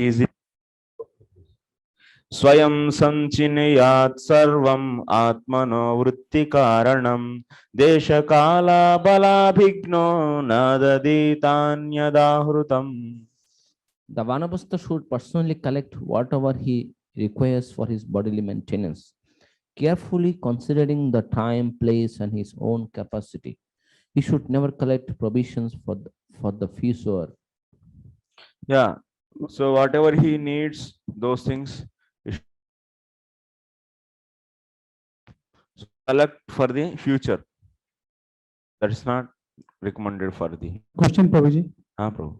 easy. Swayam sanchinayat sarvam atmano vritti karanam desha kala balabhigno nadaditanyadahrutam. The Vanapasta should personally collect whatever he requires for his bodily maintenance, carefully considering the time, place, and his own capacity. He should never collect provisions for the fewer. Yeah, so whatever he needs, those things he should collect for the future. That is not recommended for the. Question, Prabhuji. Prabhu.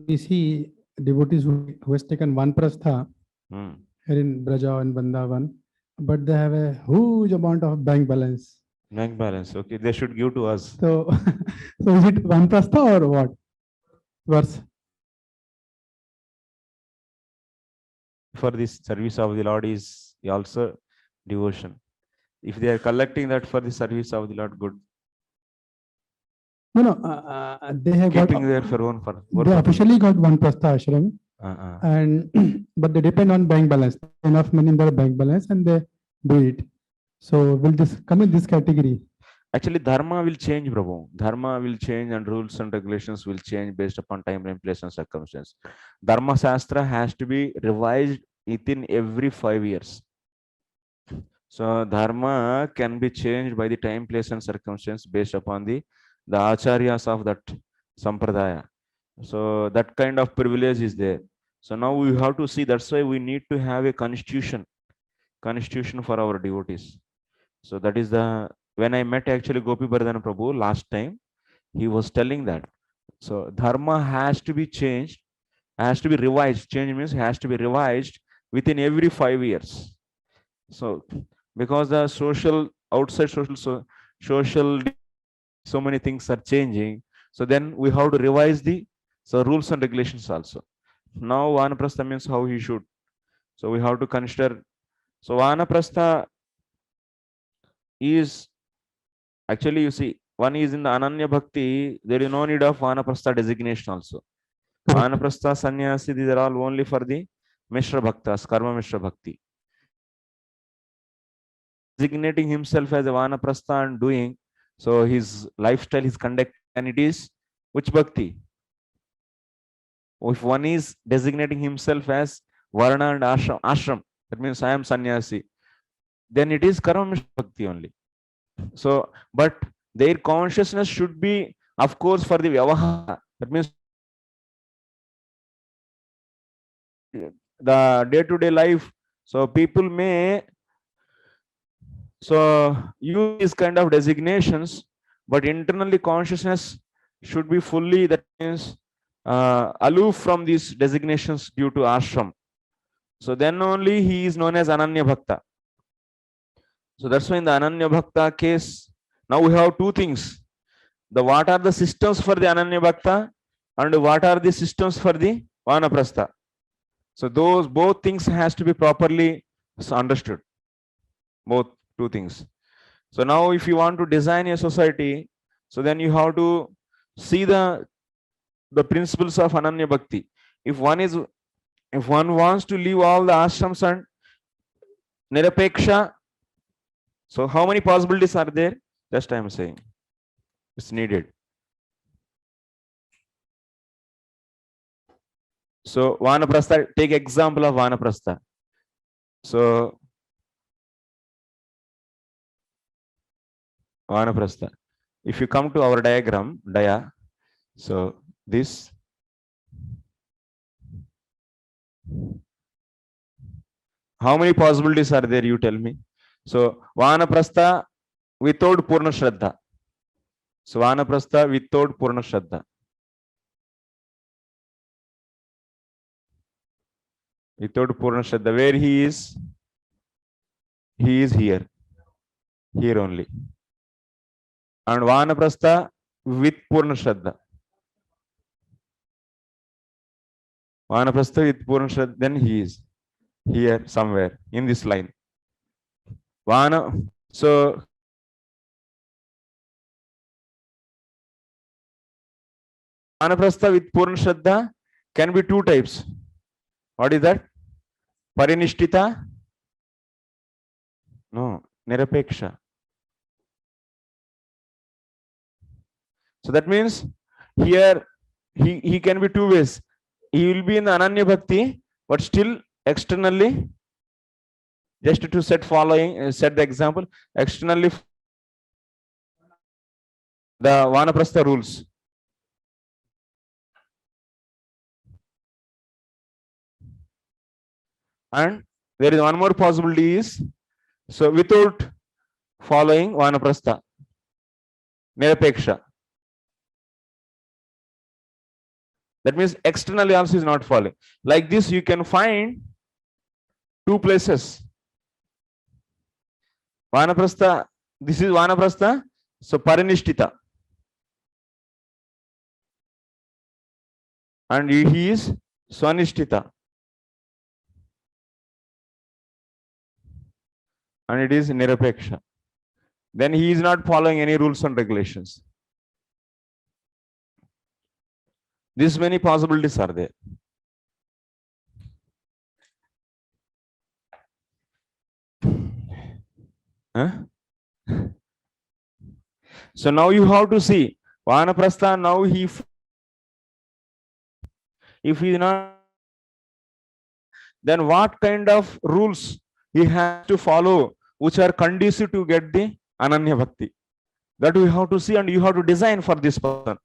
We see devotees who has taken one prastha here in Braja and Vrindavan, but they have a huge amount of bank balance. Bank balance, okay, they should give to us. So, so is it one prastha or what? Verse. For this service of the Lord is also devotion. If they are collecting that for the service of the Lord, good. No, they have keeping got, there for one for. They officially got one prastha ashram, and but they depend on bank balance. Enough money in their bank balance, and they do it. So will this come in this category? Actually, dharma will change, Prabhu. Dharma will change and rules and regulations will change based upon time and place and circumstance. Dharma Shastra has to be revised within every 5 years. So dharma can be changed by the time, place, and circumstance based upon the acharyas of that sampradaya. So that kind of privilege is there. So now we have to see. That's why we need to have a constitution for our devotees. So that is the. When I met actually Gopi Bardhana Prabhu last time, he was telling that. So dharma has to be changed, has to be revised. Change means has to be revised within every 5 years. So because the social outside social so many things are changing, so then we have to revise the rules and regulations also. Now vanaprastha means how he should. So we have to consider. So vanaprastha is actually, you see, one is in the Ananya Bhakti, there is no need of vanaprastha designation also. Vanaprastha, sannyasi, these are all only for the Mishra Bhaktas, Karma Mishra Bhakti. Designating himself as a vanaprastha and doing, so his lifestyle, his conduct, and it is which Bhakti? If one is designating himself as Varna and ashram, that means I am sannyasi, then it is Karma Mishra Bhakti only. So, but their consciousness should be, of course, for the vyavahara. That means the day-to-day life. So people may use these kind of designations, but internally consciousness should be fully, that means aloof from these designations due to ashram. So then only he is known as Ananya Bhakta. So that's why in the Ananya Bhakta case, now we have two things. What are the systems for the Ananya Bhakta and what are the systems for the Vanaprastha. So those both things has to be properly understood. Both two things. So now if you want to design a society, so then you have to see the principles of Ananya Bhakti. If one wants to leave all the ashrams and nirapeksha, so how many possibilities are there? Just I am saying it's needed. So vanaprastha, take example of vanaprastha. So vanaprastha, if you come to our diagram, so this, how many possibilities are there, you tell me? So vanaprastha without purna shraddha. So vanaprastha without purna shraddha. Without purna shraddha, where he is here only. And vanaprastha with purna shraddha. Vanaprastha with purna shraddha, then he is here somewhere in this line. So vanaprastha with purna shraddha can be two types. What is that? Parinishtita? No, Nirapeksha. So that means here he can be two ways. He will be in the Ananya Bhakti, but still externally, just to set the example, externally the Vanaprastha rules. And there is one more possibility is, so without following Vanaprastha, Nirapeksha. That means externally also is not following. Like this, you can find two places. Vanaprastha, this is Vanaprastha, so Parinishtita. And he is Swanishtita. And it is Nirapeksha. Then he is not following any rules and regulations. These many possibilities are there. Huh? So now you have to see Vanaprastha. Now if he is not, then what kind of rules he has to follow which are conducive to get the Ananya Bhakti? That we have to see, and you have to design for this person.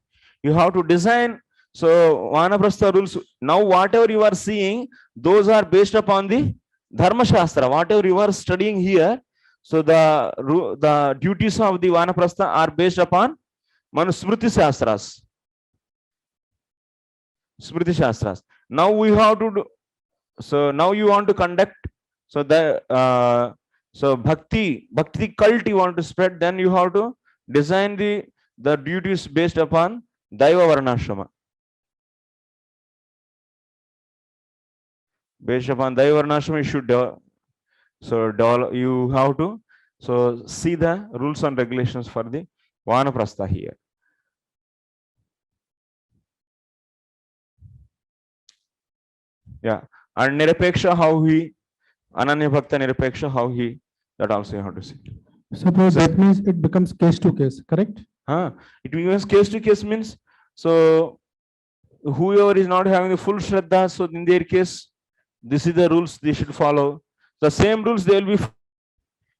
You have to design. So Vanaprastha rules, now whatever you are seeing, those are based upon the Dharma Shastra. Whatever you are studying here, so the duties of the Vanaprastha are based upon Manusmriti Shastras. Smriti Shastras. Now we have to do, so now you want to conduct, so the so bhakti cult you want to spread, then you have to design the duties based upon Daiva Varnashrama. Based upon Daiva Varnashrama, you should you have to see the rules and regulations for the Vanaprastha here. Yeah, and Nirapeksha, how he, Ananya Bhakta Nirapeksha, how he, that also you have to see. Suppose that means it becomes case to case, correct? It becomes case to case means, so whoever is not having the full Shraddha, so in their case, this is the rules they should follow. The same rules they will be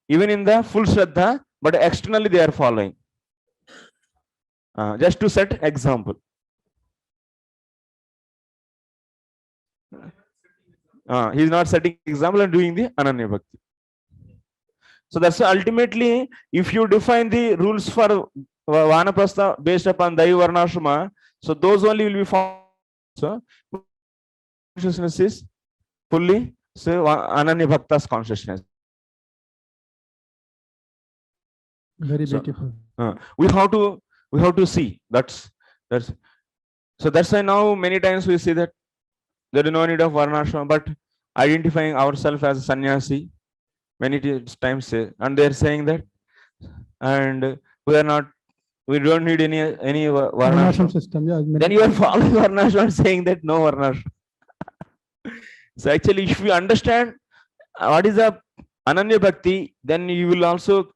even in the full Shraddha, but externally they are following. Just to set example. He is not setting example and doing the Ananya Bhakti. So that's ultimately, if you define the rules for Vanaprastha based upon Daiva Varnashrama, so those only will be followed. So consciousness is fully Ananya Bhakta's consciousness. Very beautiful. We have to see that's why now many times we see that there is no need of Varnashrama, but identifying ourselves as a sannyasi many times, and they are saying that, and we don't need any Varnashrama system. Yeah, then you are following Varnashrama saying that no Varnashrama. So actually, if you understand what is the Ananya Bhakti, then you will also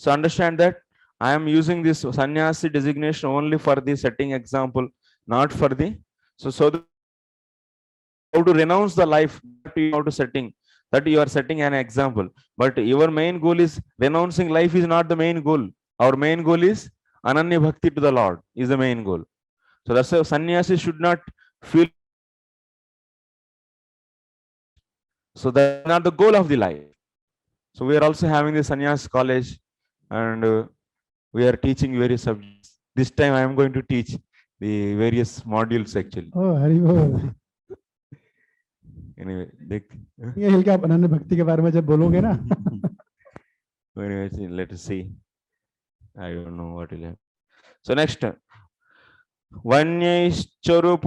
understand that I am using this sannyasi designation only for the setting example, not for the how to renounce the life that you have to that you are setting an example. But your main goal is renouncing life is not the main goal. Our main goal is Ananya Bhakti to the Lord is the main goal. So that's why sannyasi should not feel. So that's not the goal of the life. So we are also having the sannyas college, and we are teaching various subjects. This time I am going to teach the various modules actually. Oh, Haribol. Anyway, ये हिल के आप अनन्य भक्ति के बारे में जब बोलोगे ना anyway, let us see. I don't know what will happen. So next, Vanyaischuru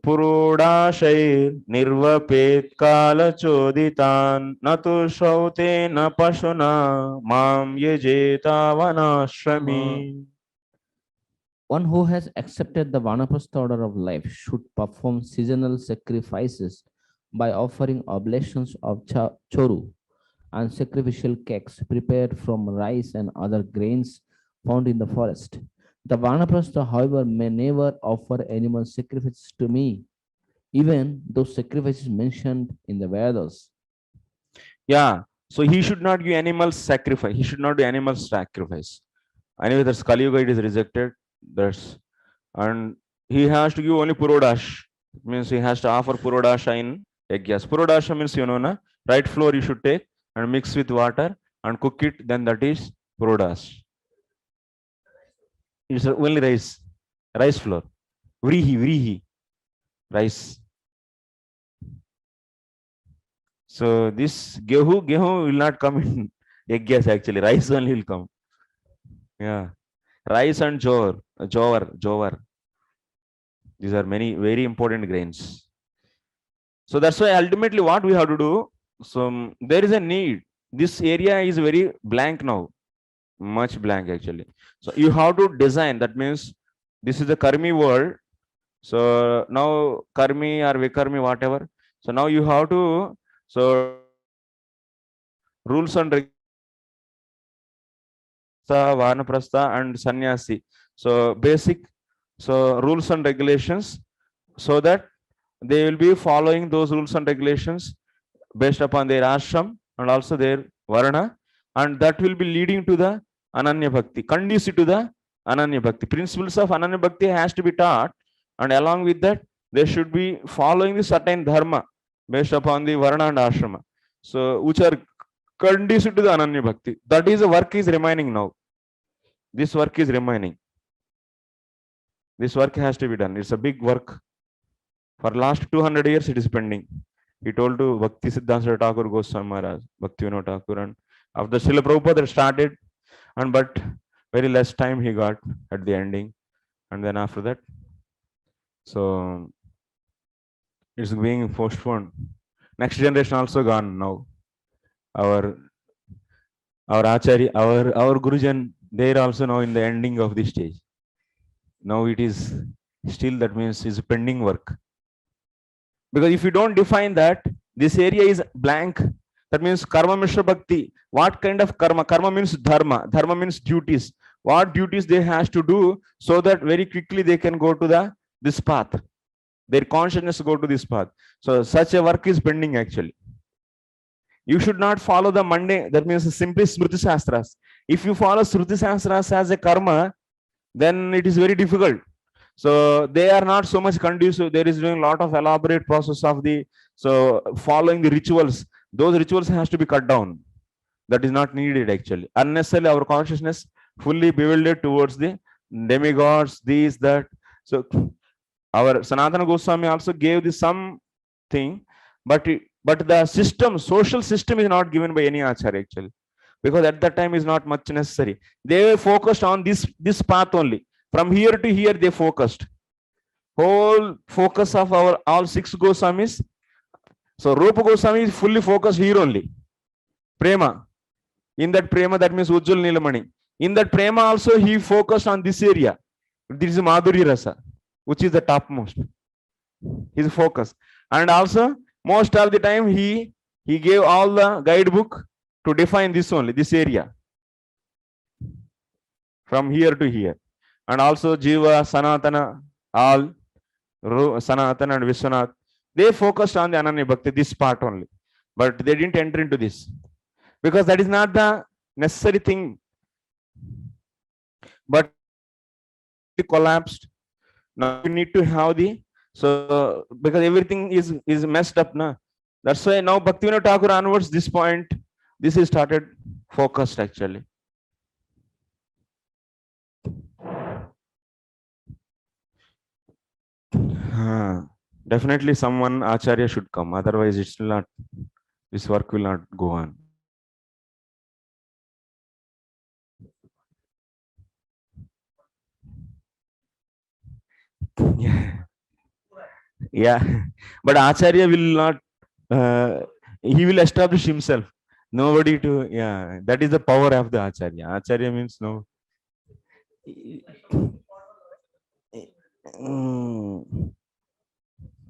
purodashai nirvapet kala choditan natu shaute na pashuna mam yejeta vanashrami. One who has accepted the Vanaprastha order of life should perform seasonal sacrifices by offering oblations of choru and sacrificial cakes prepared from rice and other grains found in the forest. The Vanaprastha, however, may never offer animal sacrifices to me, even those sacrifices mentioned in the Vedas. Yeah. So he should not give animal sacrifice. He should not do animal sacrifice. Anyway, that's Kali Yuga, it is rejected. That's and he has to give only Purodash. Means he has to offer Purodasha in Yagyas. Purodasha means na, right flour you should take and mix with water and cook it, then that is Purodash. It's only rice flour. Vrihi, rice. So this gehu will not come in Yagyas actually. Rice only will come. Yeah. Rice and jowar. These are many very important grains. So that's why ultimately what we have to do. So there is a need. This area is very blank now, much blank actually. So you have to design. That means this is the Karmi world. So now Karmi or Vikarmi, whatever. So now you have to rules and regulations, Vanaprastha and Sannyasi. So basic rules and regulations, so that they will be following those rules and regulations based upon their ashram and also their varna, and that will be leading to the Ananya Bhakti, conducive to the Ananya Bhakti. Principles of Ananya Bhakti has to be taught, and along with that, they should be following the certain dharma based upon the varna and ashrama. So, which are conducive to the Ananya Bhakti. That is the work is remaining now. This work is remaining. This work has to be done. It's a big work. For last 200 years, it is pending. He told to Bhakti Siddhanta Thakur Goswami Maharaj, Bhakti Venu Thakur, and after Srila Prabhupada started, and but very less time he got at the ending, and then after that, so it's being postponed. Next generation also gone now. Our Acharya, our Gurujan, they are also now in the ending of this stage. Now it is still, that means is pending work. Because if you don't define that, this area is blank. That means karma mishra bhakti. What kind of karma? Karma means dharma. Dharma means duties. What duties they has to do, so that very quickly they can go to this path. Their consciousness go to this path. So such a work is pending actually. You should not follow the mundane. That means simply Smriti Shastras. If you follow Smriti Shastras as a karma, then it is very difficult. So they are not so much conducive. There is doing a lot of elaborate process of following the rituals. Those rituals has to be cut down. That is not needed actually. Unnecessarily our consciousness fully bewildered towards the demigods, these, that. So our Sanatana Goswami also gave this something, but the system, social system is not given by any acharya actually, because at that time is not much necessary. They were focused on this path only. From here to here they focused. Whole focus of our all 6 Goswamis. So Rupa Goswami is fully focused here only. Prema. In that Prema, that means Ujjwal Nilamani. In that Prema also he focused on this area. This is Madhuri Rasa, which is the topmost. His focus. And also most of the time he gave all the guidebook to define this only, this area. From here to here. And also Jiva, Sanatana, all Sanatana and Vishwanath, they focused on the Ananya Bhakti, this part only. But they didn't enter into this, because that is not the necessary thing. But it collapsed. Now you need to have because everything is messed up now. That's why now Bhaktivinoda Thakur onwards, this point, this is started focused actually. Definitely someone acharya should come, otherwise it's not, this work will not go on. Yeah, but acharya will not, he will establish himself. Nobody to, yeah, that is the power of the acharya. Acharya means no.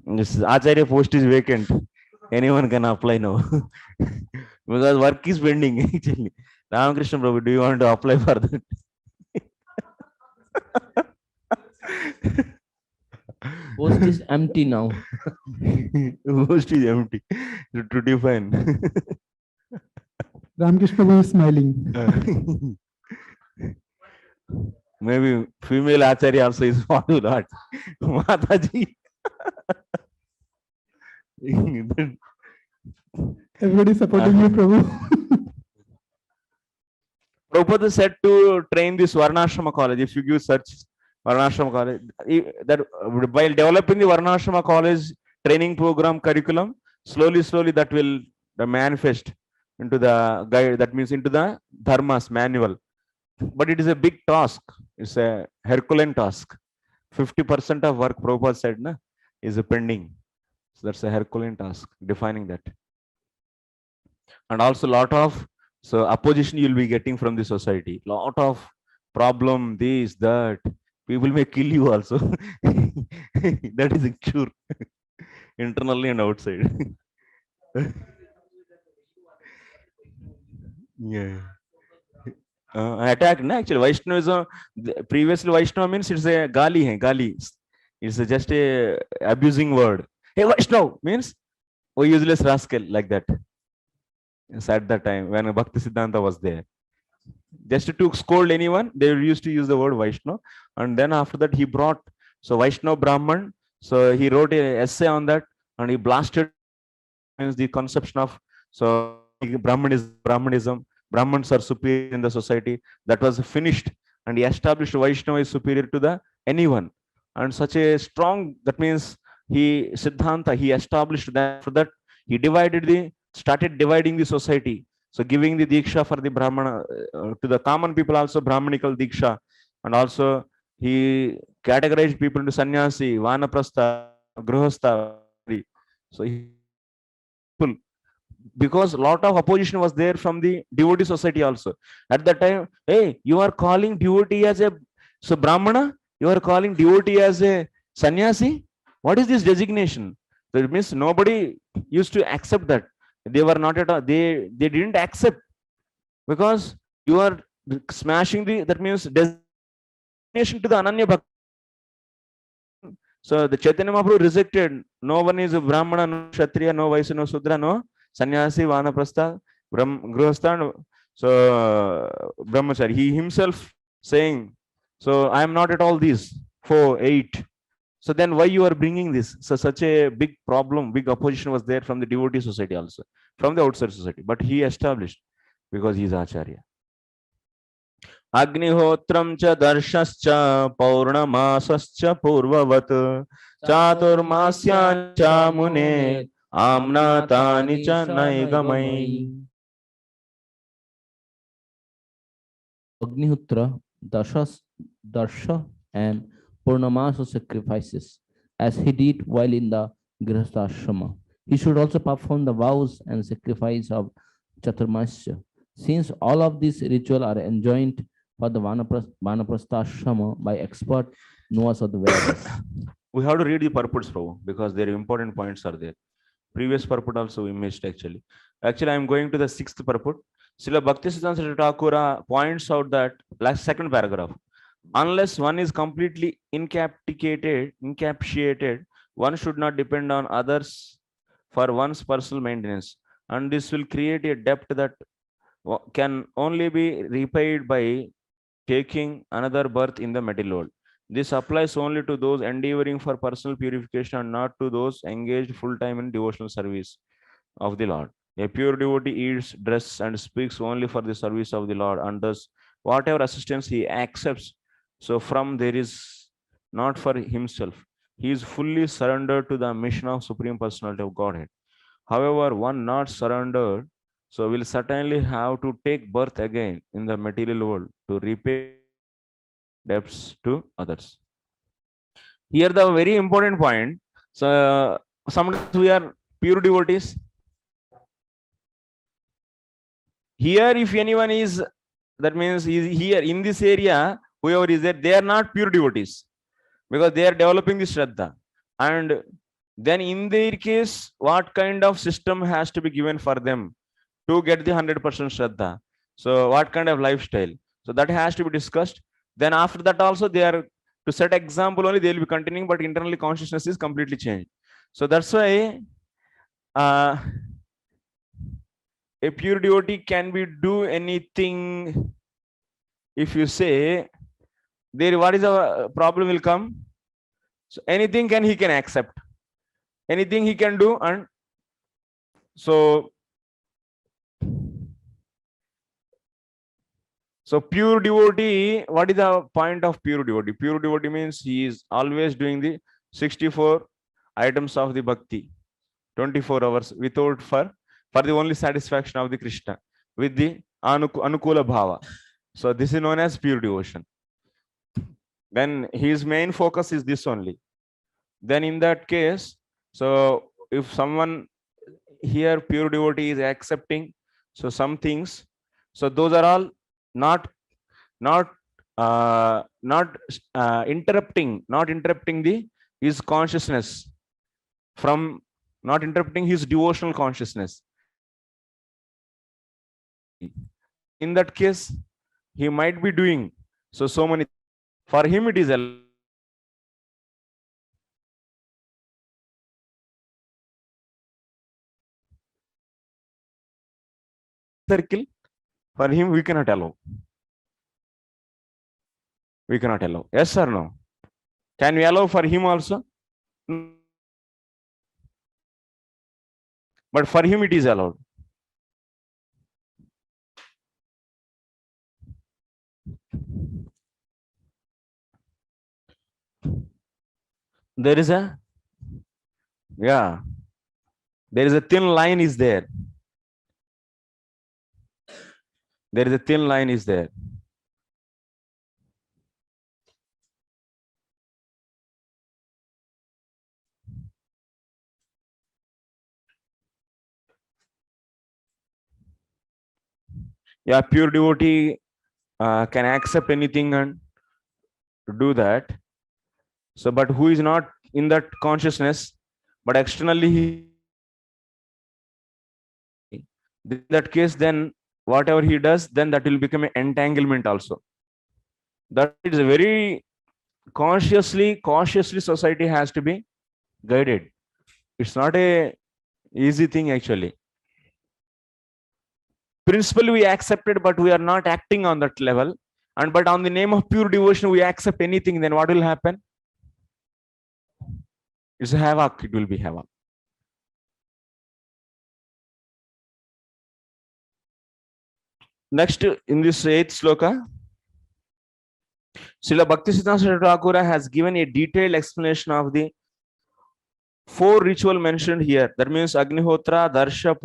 This acharya post is vacant. anyone can apply now. Because work is pending actually. Ramakrishna Prabhu, do you want to apply for that? Post is empty now. Post is empty. To define. Ramakrishna was smiling. Maybe female acharya also is what you not. Mataji. Everybody supporting you, Prabhu. Prabhupada said to train this Varnashrama college. If you give search Varnashrama college, that while developing the Varnashrama college training program curriculum, slowly that will manifest into the guide. That means into the dharmas manual. But it is a big task. It's a Herculean task. 50% of work, Prabhupada said, na, is pending. So that's a Herculean task, defining that. And also lot of opposition you'll be getting from the society. Lot of problem, this, that. People may kill you also. That is sure. Internally and outside. Yeah. Attack, no? Actually, Vaishnavism, previously Vaishnava means it's a gali hai, gali. It's just a abusing word. Hey, Vaishnav means useless rascal, like that. It's at that time when Bhakti Siddhanta was there. Just to scold anyone, they used to use the word Vaishnav. And then after that, he brought, so Vaishnav Brahman. So he wrote an essay on that and he blasted the conception of, so Brahmanism. Brahmins are superior in the society. That was finished, and he established Vaishnava is superior to the anyone. And such a strong, that means he Siddhanta, he established that. For that, he started dividing the society. So giving the Diksha for the Brahmana, to the common people also Brahmanical Diksha. And also he categorized people into Sannyasi, Vanaprastha, Grihastha. So because a lot of opposition was there from the devotee society also. At that time, hey, you are calling devotee as a Brahmana, you are calling devotee as a sannyasi. What is this designation? So it means nobody used to accept that. They were not at all, they didn't accept, because you are smashing the, that means designation to the Ananya Bhakti. So the Chaitanya Mahaprabhu rejected. No one is a Brahmana, no Kshatriya, no Vaisya, no Sudra, no Sannyasi, Vanaprastha, Grihastha. So Brahmachari, he himself saying, so I am not at all these 4, 8. So then why you are bringing this? So such a big problem, big opposition was there from the devotee society also, from the outside society. But he established because he is Acharya. Agnihotram cha darshascha paurnamasascha purvavat chaturmasyan cha mune amnatani cha naigamai. Agnihotra, Darsha and Purnamasa sacrifices, as he did while in the Grihastha. He should also perform the vows and sacrifice of Chaturmasya. Since all of these rituals are enjoined for the Vanaprastha by expert knowers of the Vedas. We have to read the purports, Prabhu, because their important points are there. Previous purport also we missed actually. Actually, I am going to the 6th purport. Srila Bhaktisiddhanta Thakura points out that last second paragraph. Unless one is completely incapacitated, one should not depend on others for one's personal maintenance. And this will create a debt that can only be repaid by taking another birth in the material world. This applies only to those endeavoring for personal purification and not to those engaged full-time in devotional service of the Lord. A pure devotee eats, dresses, and speaks only for the service of the Lord, and thus whatever assistance he accepts, so from there is not for himself. He is fully surrendered to the mission of Supreme Personality of Godhead. However, one not surrendered, so will certainly have to take birth again in the material world to repay debts to others. Here the very important point. So sometimes we are pure devotees. Here, if anyone is, that means here in this area, whoever is there, they are not pure devotees, because they are developing the Shraddha. And then in their case, what kind of system has to be given for them to get the 100% Shraddha? So what kind of lifestyle? So that has to be discussed. Then after that also, they are to set example only, they will be continuing, but internally consciousness is completely changed. So that's why a pure devotee can be do anything. If you say there, what is the problem will come? So anything he can accept, anything he can do, and so pure devotee, what is the point of pure devotee? Pure devotee means he is always doing the 64 items of the bhakti, 24 hours without for the only satisfaction of the Krishna with the anukula bhava. So this is known as pure devotion. Then his main focus is this only. Then in that case, so if someone here pure devotee is accepting, so some things, so those are all not interrupting the his consciousness from, not interrupting his devotional consciousness. In that case, he might be doing so many. For him, it is a circle. For him, we cannot allow. We cannot allow. Yes or no? Can we allow for him also? But for him, it is allowed. There is a, yeah, there is a thin line is there. There is a thin line is there. Yeah, pure devotee can accept anything and do that. So, but who is not in that consciousness, but externally he, in that case, then whatever he does, then that will become an entanglement also. That is a very cautiously society has to be guided. It's not a easy thing actually. Principle we accepted, but we are not acting on that level. And but on the name of pure devotion, we accept anything, then what will happen? It's a havoc, it will be havoc. Next, in this 8th sloka, Srila Bhaktisiddhanta Thakur has given a detailed explanation of the 4 ritual mentioned here. That means Agnihotra, Darsha,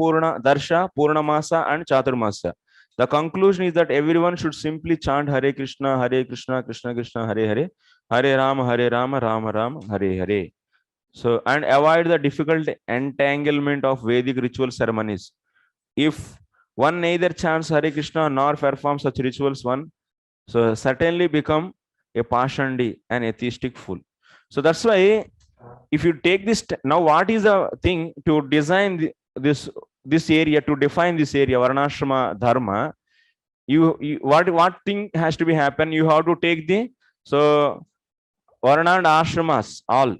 Purnamasa, and Chaturmasa. The conclusion is that everyone should simply chant Hare Krishna, Krishna Krishna, Hare Hare, Hare Rama, Rama Rama, Hare Hare. So, and avoid the difficult entanglement of Vedic ritual ceremonies. If one neither chants Hare Krishna nor performs such rituals, one so certainly become a Pashandi, an atheistic fool. So that's why, if you take this now, what is the thing to design this area, to define this area, Varnashrama Dharma? You what thing has to be happen? You have to take the Varna and Ashramas all.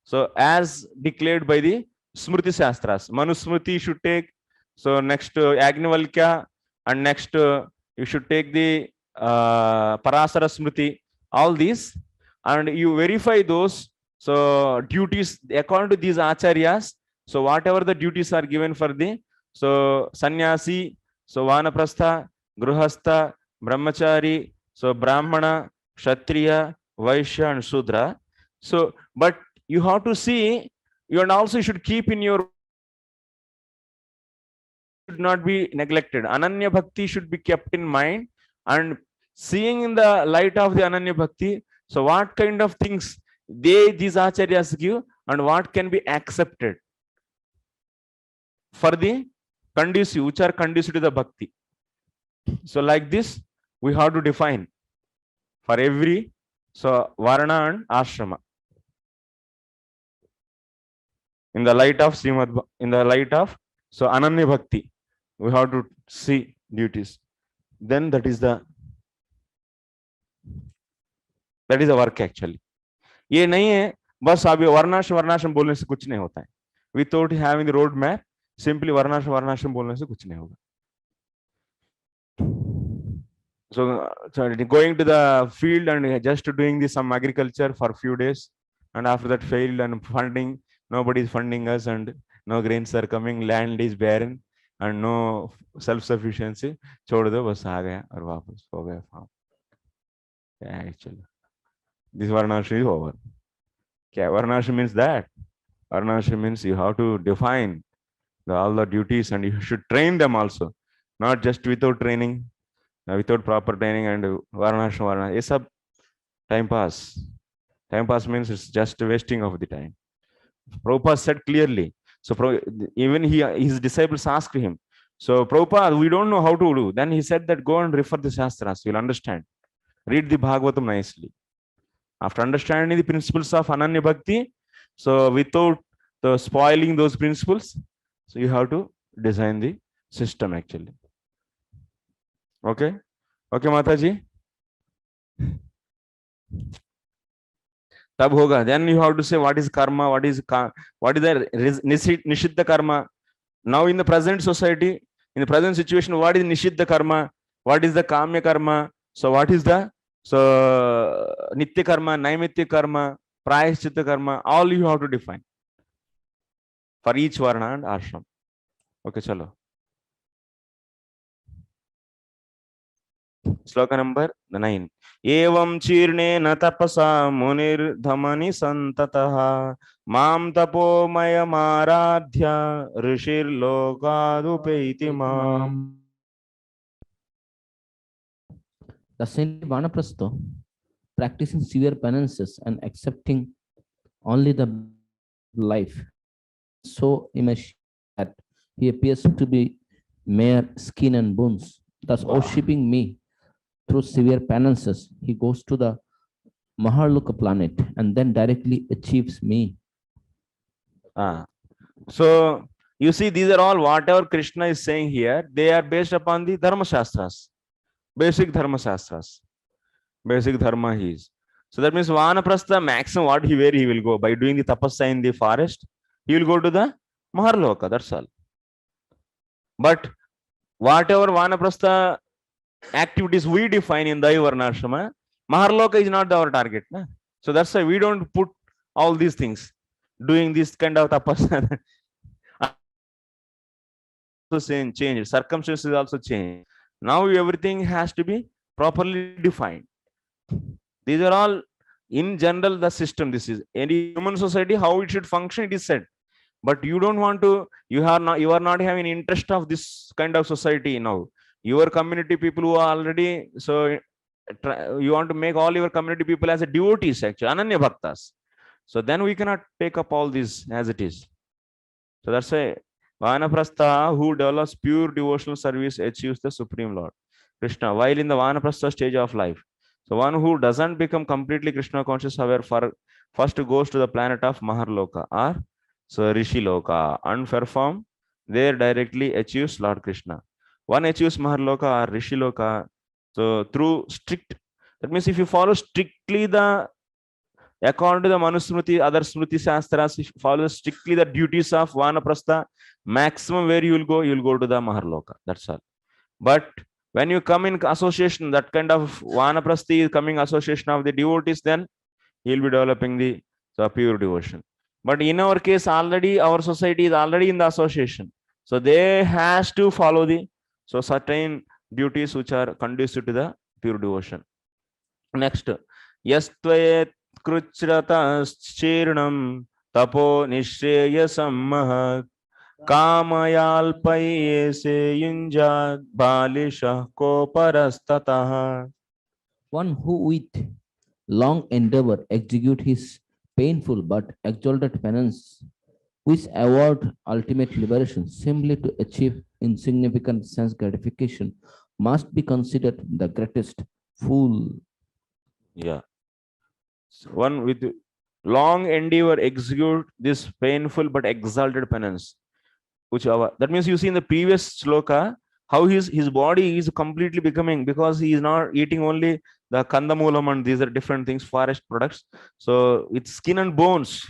So as declared by the Smriti Shastras, Manusmriti should take. So next Agnivalkya, and next you should take the Parasara Smriti, all these, and you verify those. So duties according to these acharyas. So whatever the duties are given for the sannyasi, so vanaprastha, gruhastha, brahmachari, so brahmana, kshatriya, vaishya, and shudra. So, but you have to see, you and also should keep in your, should not be neglected. Ananya Bhakti should be kept in mind, and seeing in the light of the Ananya Bhakti, so what kind of things these acharyas give, and what can be accepted for the conducive, which are conducive to the bhakti. So like this, we have to define for every varna and ashrama. in the light of in the light of, so Ananya Bhakti, we have to see duties. Then that is the work actually. ये नहीं है बस अभी वर्णाश्रम वर्णाश्रम बोलने से कुछ नहीं होता है. Without having the road map, simply वर्णाश्रम वर्णाश्रम बोलने से कुछ नहीं होगा. So going to the field and just doing this some agriculture for a few days, and after that failed and funding, nobody is funding us and no grains are coming, land is barren and no self-sufficiency. छोड़ दो बस आ गया और वापस हो गया farm. Actually, this varnashram is over. क्या varnashram means that? Varnashram means you have to define all the duties and you should train them also, not just without training. Without proper training and varnashram, it's a time pass. Time pass means it's just a wasting of the time. Prabhupada said clearly. So even his disciples asked him, so Prabhupada, we don't know how to do. Then he said that go and refer the Shastras, you'll understand. Read the Bhagavatam nicely. After understanding the principles of Ananya Bhakti, so without spoiling those principles, so you have to design the system actually. Okay, okay, Mataji. Tab hoga. Then you have to say what is karma, what is the nishiddha karma. Now in the present society, in the present situation, what is nishiddha karma? What is the kamya karma? So what is the nitya karma, naimitya karma, prayaschitta karma? All you have to define for each varna and ashram. Okay, chalo. Sloka number 9. Evam chirne na tapasa munir dhamani santataha mam tapo maya maradhya rishir lokadupeiti mam. The saintly Vanaprastha, practicing severe penances and accepting only the life, so emaciated that he appears to be mere skin and bones. Thus, worshipping me through severe penances, he goes to the Maharloka planet and then directly achieves me. So you see, these are all whatever Krishna is saying here, they are based upon the Dharma Shastras, basic Dharma Shastras, basic Dharma he is. So that means Vanaprastha, maximum where he will go by doing the tapasya in the forest, he will go to the Maharloka, that's all. But whatever Vanaprastha activities we define in the Varnashrama, Maharloka is not our target. Na? So that's why we don't put all these things, doing this kind of tapasya. Also change, circumstances also change. Now everything has to be properly defined. These are all in general the system. This is any human society, how it should function, it is said. But you don't want to, you are not having interest of this kind of society now. Your community people who are already, so you want to make all your community people as a devotees actually, Ananya Bhaktas. So then we cannot take up all this as it is. So that's why Vanaprastha who develops pure devotional service achieves the Supreme Lord Krishna while in the Vanaprastha stage of life. So one who doesn't become completely Krishna conscious, however, first goes to the planet of Maharloka or so Rishi Loka and perform there directly achieves Lord Krishna. One achieves Maharloka or Rishi Loka. So through strict, that means if you follow strictly the, according to the Manusmriti, other Smriti Shastras, if you follow strictly the duties of Vanaprastha, maximum where you will go to the Maharloka. That's all. But when you come in association, that kind of Vanaprasthi is coming association of the devotees, then he will be developing the pure devotion. But in our case, already our society is already in the association. So they has to follow the certain duties which are conducive to the pure devotion. Next, yastve kruchrataschirnam tapo nishreyasam mahat kamayalpaye yunjad balishah koparastataha. One who with long endeavor execute his painful but exalted penance, which award ultimate liberation simply to achieve insignificant sense gratification, must be considered the greatest fool. Yeah. So one with long endeavor, execute this painful but exalted penance. That means you see in the previous sloka how his body is completely becoming, because he is not eating only the kandamulam and these are different things, forest products. So it's skin and bones.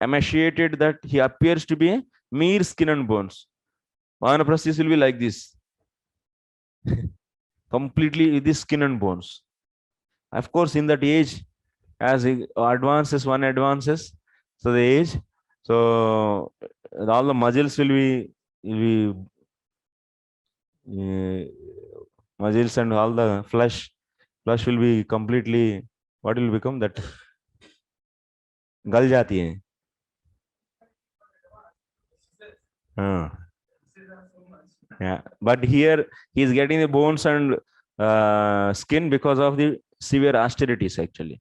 Emaciated that he appears to be mere skin and bones. Vanaprasthis will be like this. Completely with this skin and bones. Of course, in that age, as he advances, one advances, so the age, so all the muscles will be muscles and all the flesh will be completely, what will become, that गल जाती है. Yeah, but here he is getting the bones and skin because of the severe austerities actually.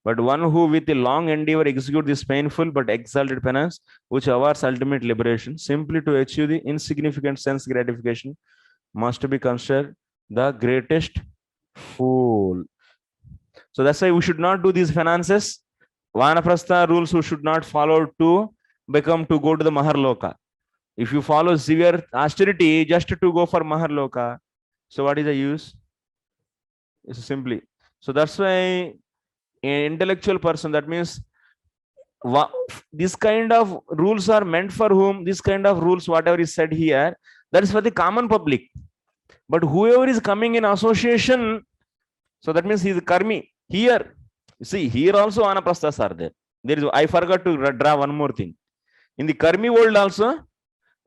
But one who with a long endeavor execute this painful but exalted penance, which awards ultimate liberation, simply to achieve the insignificant sense gratification, must be considered the greatest fool. So that's why we should not do these finances. Vanaprastha rules we should not follow to go to the Maharloka. If you follow severe austerity just to go for Maharloka, so what is the use? It's simply. So that's why an intellectual person, that means this kind of rules are meant for whom? This kind of rules, whatever is said here, that is for the common public. But whoever is coming in association, so that means he is karmi. Here, see, here also Vanaprasthas are there. I forgot to draw one more thing. In the karmi world also,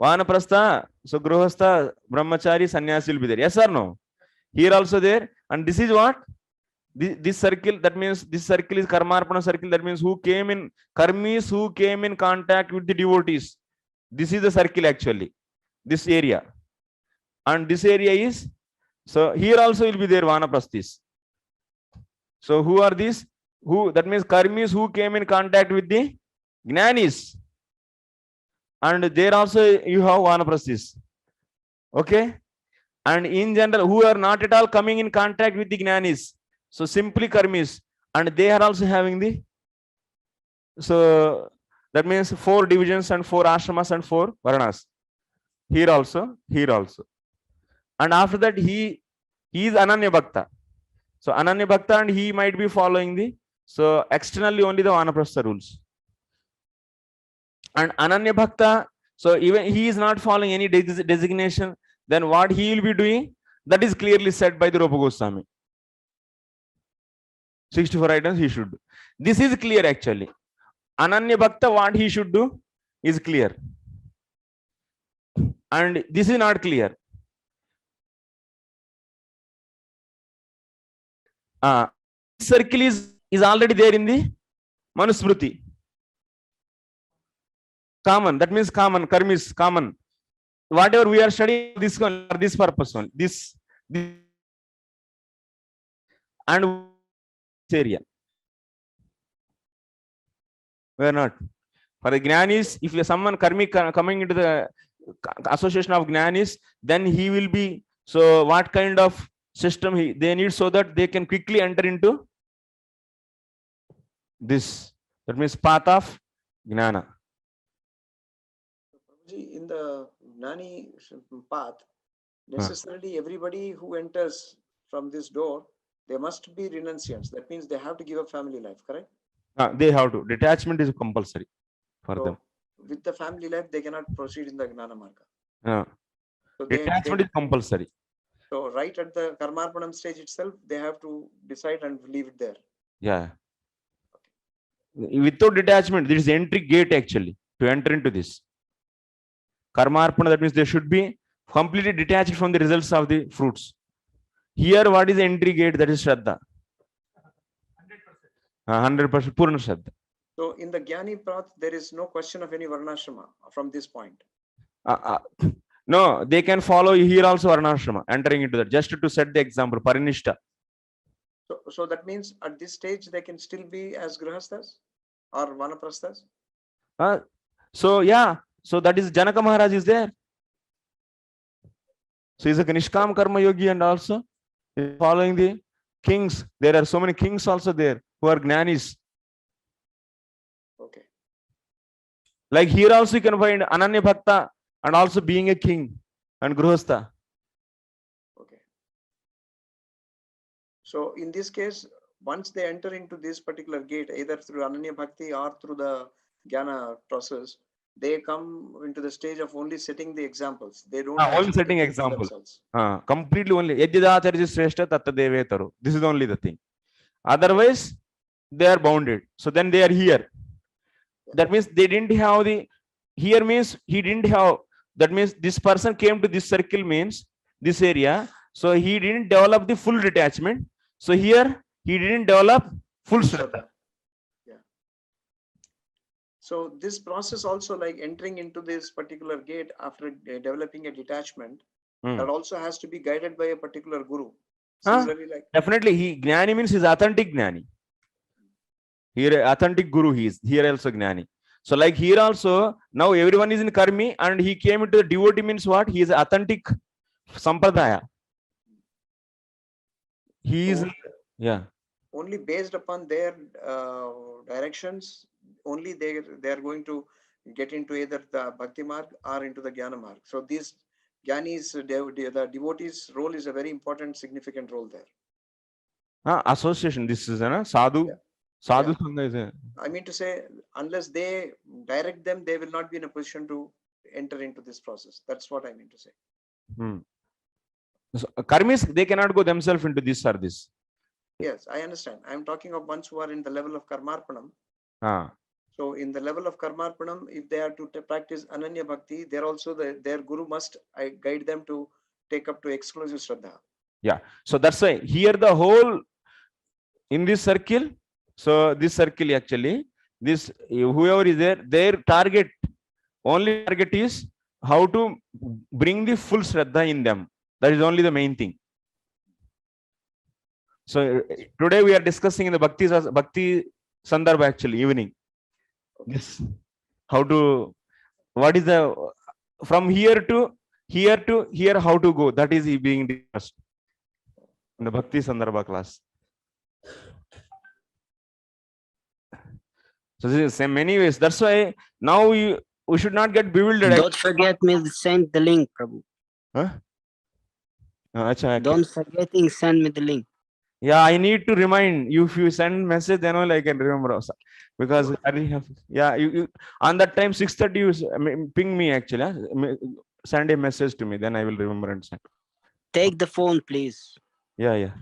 Vanaprastha, so Gruhastha, Brahmachari, Sannyasi will be there. Yes or no? Here also there. And this is what? This circle, that means this circle is Karmarpana circle. That means who came in, karmis who came in contact with the devotees. This is the circle actually. This area. And this area is, so here also will be there Vanaprasthis. So who are these? Who, that means karmis who came in contact with the Jnanis. And there also you have Vanaprasthis. Okay? And in general, who are not at all coming in contact with the Jnanis. So simply karmis. And they are also having the, so that means 4 divisions and 4 ashramas and 4 varnas. Here also, here also. And after that, he is Ananya Bhakta. So Ananya Bhakta, and he might be following the, so externally only the Vanaprastha rules. And Ananya Bhakta, so even he is not following any designation, then what he will be doing, that is clearly said by the Rupa Goswami. 64 items he should do. This is clear actually. Ananya Bhakta, what he should do is clear. And this is not clear. Circle is already there in the Manusmriti. Common, that means common, karma is common. Whatever we are studying, this one, for this purpose one, this and this area. We are not. For the Jnanis, if someone karmic coming into the association of Jnanis, then he will be, so what kind of system they need, so that they can quickly enter into this. That means path of Jnana. In the Gnani path, necessarily everybody who enters from this door, they must be renunciants. That means they have to give up family life, correct? They have to. Detachment is compulsory for them. With the family life, they cannot proceed in the Gnana Marga. So detachment is compulsory. So right at the Karmarpanam stage itself, they have to decide and leave it there. Yeah. Okay. Without detachment, there is the entry gate actually to enter into this. Karmarpana, that means they should be completely detached from the results of the fruits. Here, what is the entry gate? That is Shraddha. 100% Purna Shraddha. So in the Jnani path, there is no question of any Varnashrama from this point. No, they can follow here also Varnashrama, entering into that, just to set the example, Parinishta. So that means at this stage, they can still be as Grihasthas or Vanaprasthas? So yeah, so that is Janaka Maharaj is there. So he's a Nishkam Karma Yogi and also following the kings. There are so many kings also there who who are Gnanis. Okay. Like here also you can find Ananya Bhakta and also being a king and Gruhastha. Okay. So in this case, once they enter into this particular gate, either through Ananya Bhakti or through the Jnana process, they come into the stage of only setting the examples. They don't Only actually setting take it example. themselves. Completely only. Yajyadacharya Shrestha Tatta Devetaru. This is only the thing. Otherwise, they are bounded. So then they are here. That means they didn't have the, here means he didn't have, that means this person came to this circle means this area. So he didn't develop the full detachment. So here he didn't develop full Shraddha. Yeah. So this process also, like entering into this particular gate after developing a detachment, that also has to be guided by a particular guru. Similarly, like Definitely, he Gnani means he's authentic Gnani. Here, authentic guru he is. Here also Gnani. So like here also, now everyone is in Karmi and he came into the devotee means what? He is authentic Sampradaya. He is, yeah. Only based upon their directions, only they are going to get into either the Bhakti Marg or into the Jnana Marg. So these Jnanis, the devotees' role is a very important, significant role there. Association, this is a sadhu. Sadhu Sangha is a, I mean to say, unless they direct them, they will not be in a position to enter into this process. That's what I mean to say. So, karmis, they cannot go themselves into this or this. Yes, I understand. I'm talking of ones who are in the level of Karmarpanam. So in the level of Karmarpanam, if they are to practice Ananya Bhakti, they're also their guru must guide them to take up to exclusive Shraddha. Yeah. So that's why here the whole in this circle. So this circle actually, this whoever is there, their target, only target is how to bring the full Shraddha in them. That is only the main thing. So today we are discussing in the Bhakti Sandarbha actually, evening. This, how to, what is the, from here to here, how to go, that is being discussed in the Bhakti Sandarbha class. So this is many ways. That's why now we should not get bewildered. Don't forget me to send the link, Prabhu. Don't forgetting send me the link. Yeah, I need to remind you. If you send message, then only I can remember also. Because you on that time 6:30 you ping me actually. Send a message to me, then I will remember and send. Take the phone, please. Yeah.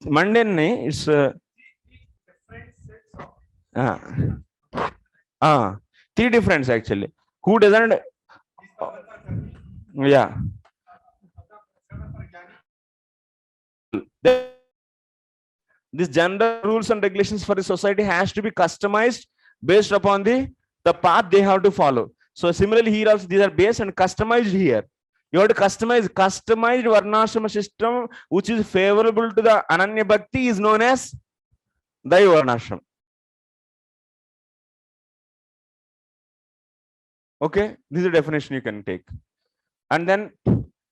Monday it's three difference actually. Who doesn't? Yeah. These general rules and regulations for the society has to be customized based upon the path they have to follow. So similarly here also these are based and customized here. You have to customized Varnashrama system which is favorable to the Ananya Bhakti is known as Daiva Varnashram. Okay, this is a definition you can take. And then,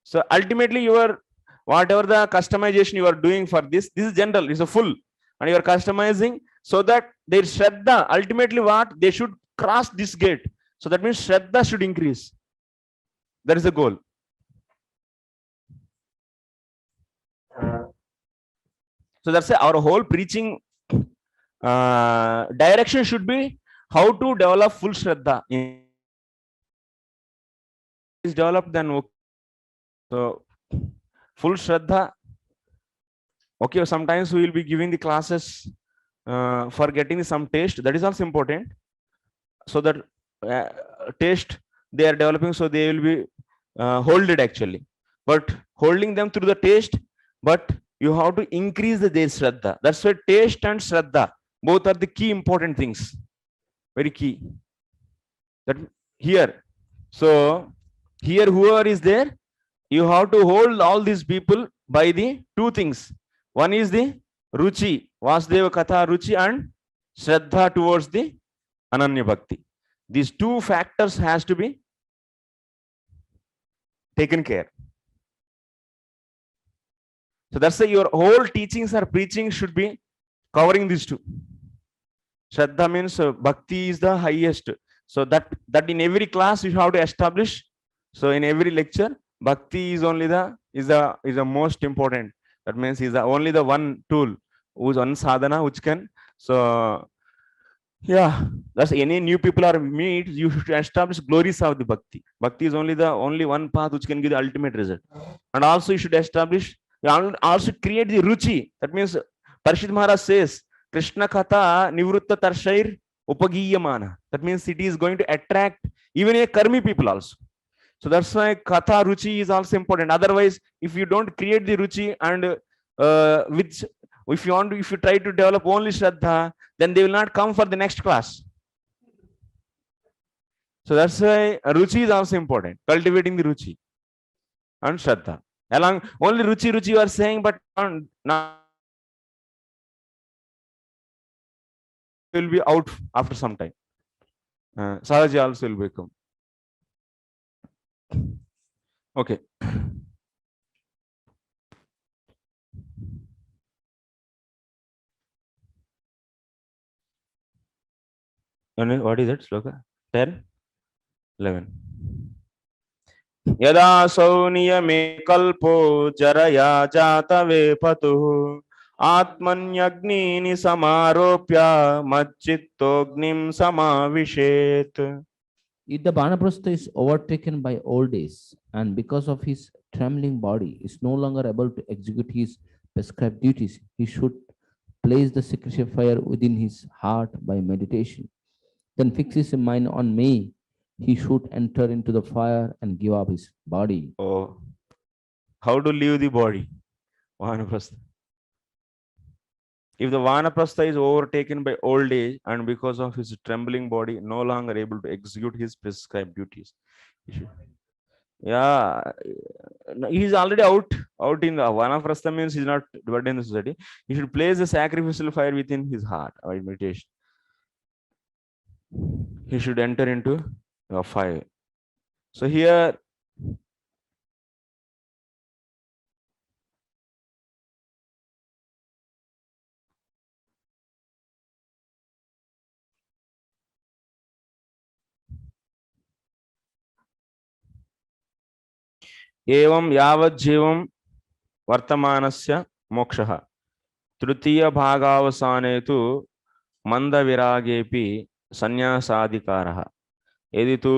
so ultimately your whatever the customization you are doing for this is general, is a full, and you are customizing so that their Shraddha, ultimately what they should cross this gate. So that means Shraddha should increase. That is the goal. So that's our whole preaching direction should be how to develop full Shraddha. Is developed, then okay. So full Shraddha. Okay, sometimes we will be giving the classes for getting some taste. That is also important. So that taste they are developing, so they will be holded actually. But holding them through the taste, but you have to increase their Shraddha. That's why taste and Shraddha both are the key important things. Very key. That here. So here whoever is there, you have to hold all these people by the two things. One is the Ruchi, Vasudeva Katha Ruchi, and Shraddha towards the Ananya Bhakti. These two factors has to be taken care. So that's why your whole teachings or preaching should be covering these two. Shraddha means bhakti is the highest. So that in every class you have to establish. So in every lecture, bhakti is only the most important. That means is only the one tool, who's one sadhana which can. So yeah, that's any new people are meet, you should establish glories of the bhakti. Bhakti is only one path which can give the ultimate result. And also you should establish, also create the ruchi. That means Parishit Maharaj says, Krishna Katha Nivruta Tarshair Upagiyamana. That means it is going to attract even a karmi people also. So that's why Katha Ruchi is also important. Otherwise, if you don't create the Ruchi and which if you try to develop only Shraddha, then they will not come for the next class. So that's why Ruchi is also important. Cultivating the Ruchi and Shraddha. Along only Ruchi you are saying, but not will be out after some time. Sahaja also will become. Okay. And what is it? Sloka 10, 11. Yada sauniya me kalpo jaraya jata vepatu atmanyagni samaropya machittognim samavishet. If the Vanaprastha is overtaken by old age and because of his trembling body is no longer able to execute his prescribed duties, he should place the secretive fire within his heart by meditation. Then fix his mind on me. He should enter into the fire and give up his body. Oh, how to leave the body? Vanaprastha. If the Vanaprastha is overtaken by old age and because of his trembling body, no longer able to execute his prescribed duties, yeah, he's already out in the Vanaprastha means he's not burdened in the society. He should place the sacrificial fire within his heart by meditation. He should enter into a fire. So here एवं यावज्जीवं वर्तमानस्य मोक्षः तृतीय भागावसाने तु मंदविरागेपि संन्यासाधिकारः यदि तु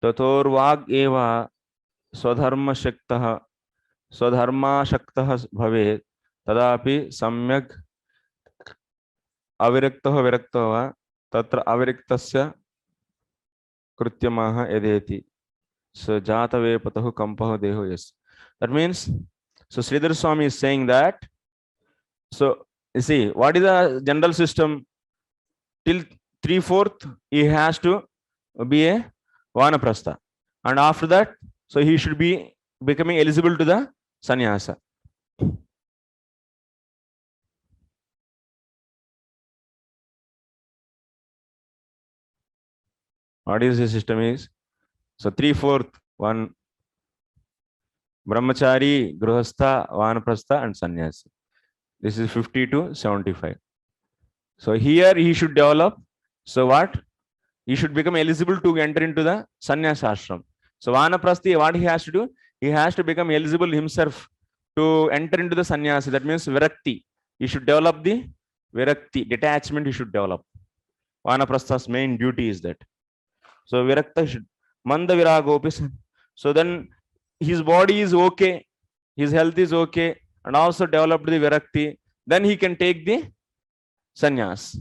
ततोर्वाग् एव स्वधर्माशक्तः भवेत् तदापि सम्यक् अविरक्तः विरक्तः वा तत्र अविरक्तस्य कृत्यमः यदेति स जातवेपतः कंपः देहो yes. That means, so Sridhar Swami is saying that, so you see, what is the general system? Till 3/4 he has to be a Vanaprastha, and after that, so he should be becoming eligible to the sannyasa. What is the system is? So 3/4, one brahmachari, grihastha, vanaprastha, and sannyasi. This is 50 to 75. So here he should develop. So what? He should become eligible to enter into the sannyasa ashram. So vanaprasthi, what he has to do? He has to become eligible himself to enter into the sannyasi. That means virakti. He should develop the virakti, detachment he should develop. Vanaprastha's main duty is that. So virakta should manda viragopi. So then his body is okay, his health is okay, and also developed the virakti. Then he can take the sannyas.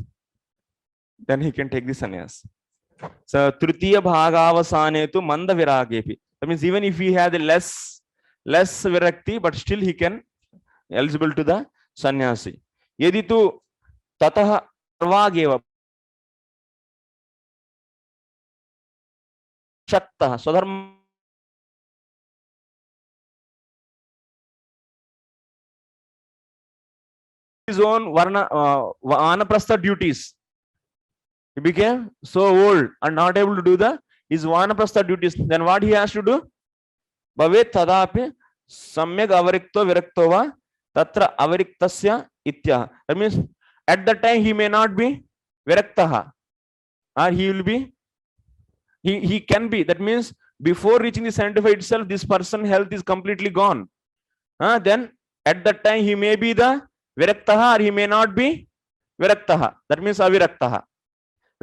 So tritiya bhagavasane tu manda viragepi. That means even if he had less virakti, but still he can eligible to the sannyasi. Yadi tu tatah vageva shaktah swadharma his own vanaprastha duties. He became so old and not able to do the his vanaprastha duties, then what he has to do? Bhavet tadapi samyak avarikto virakto va tatra avariktasya itya. That means at that time he may not be viraktaha, or he will be, he can be. That means before reaching the 75 itself, this person health is completely gone. Then at that time he may be the viraktaha, or he may not be viraktaha. That means aviraktaha.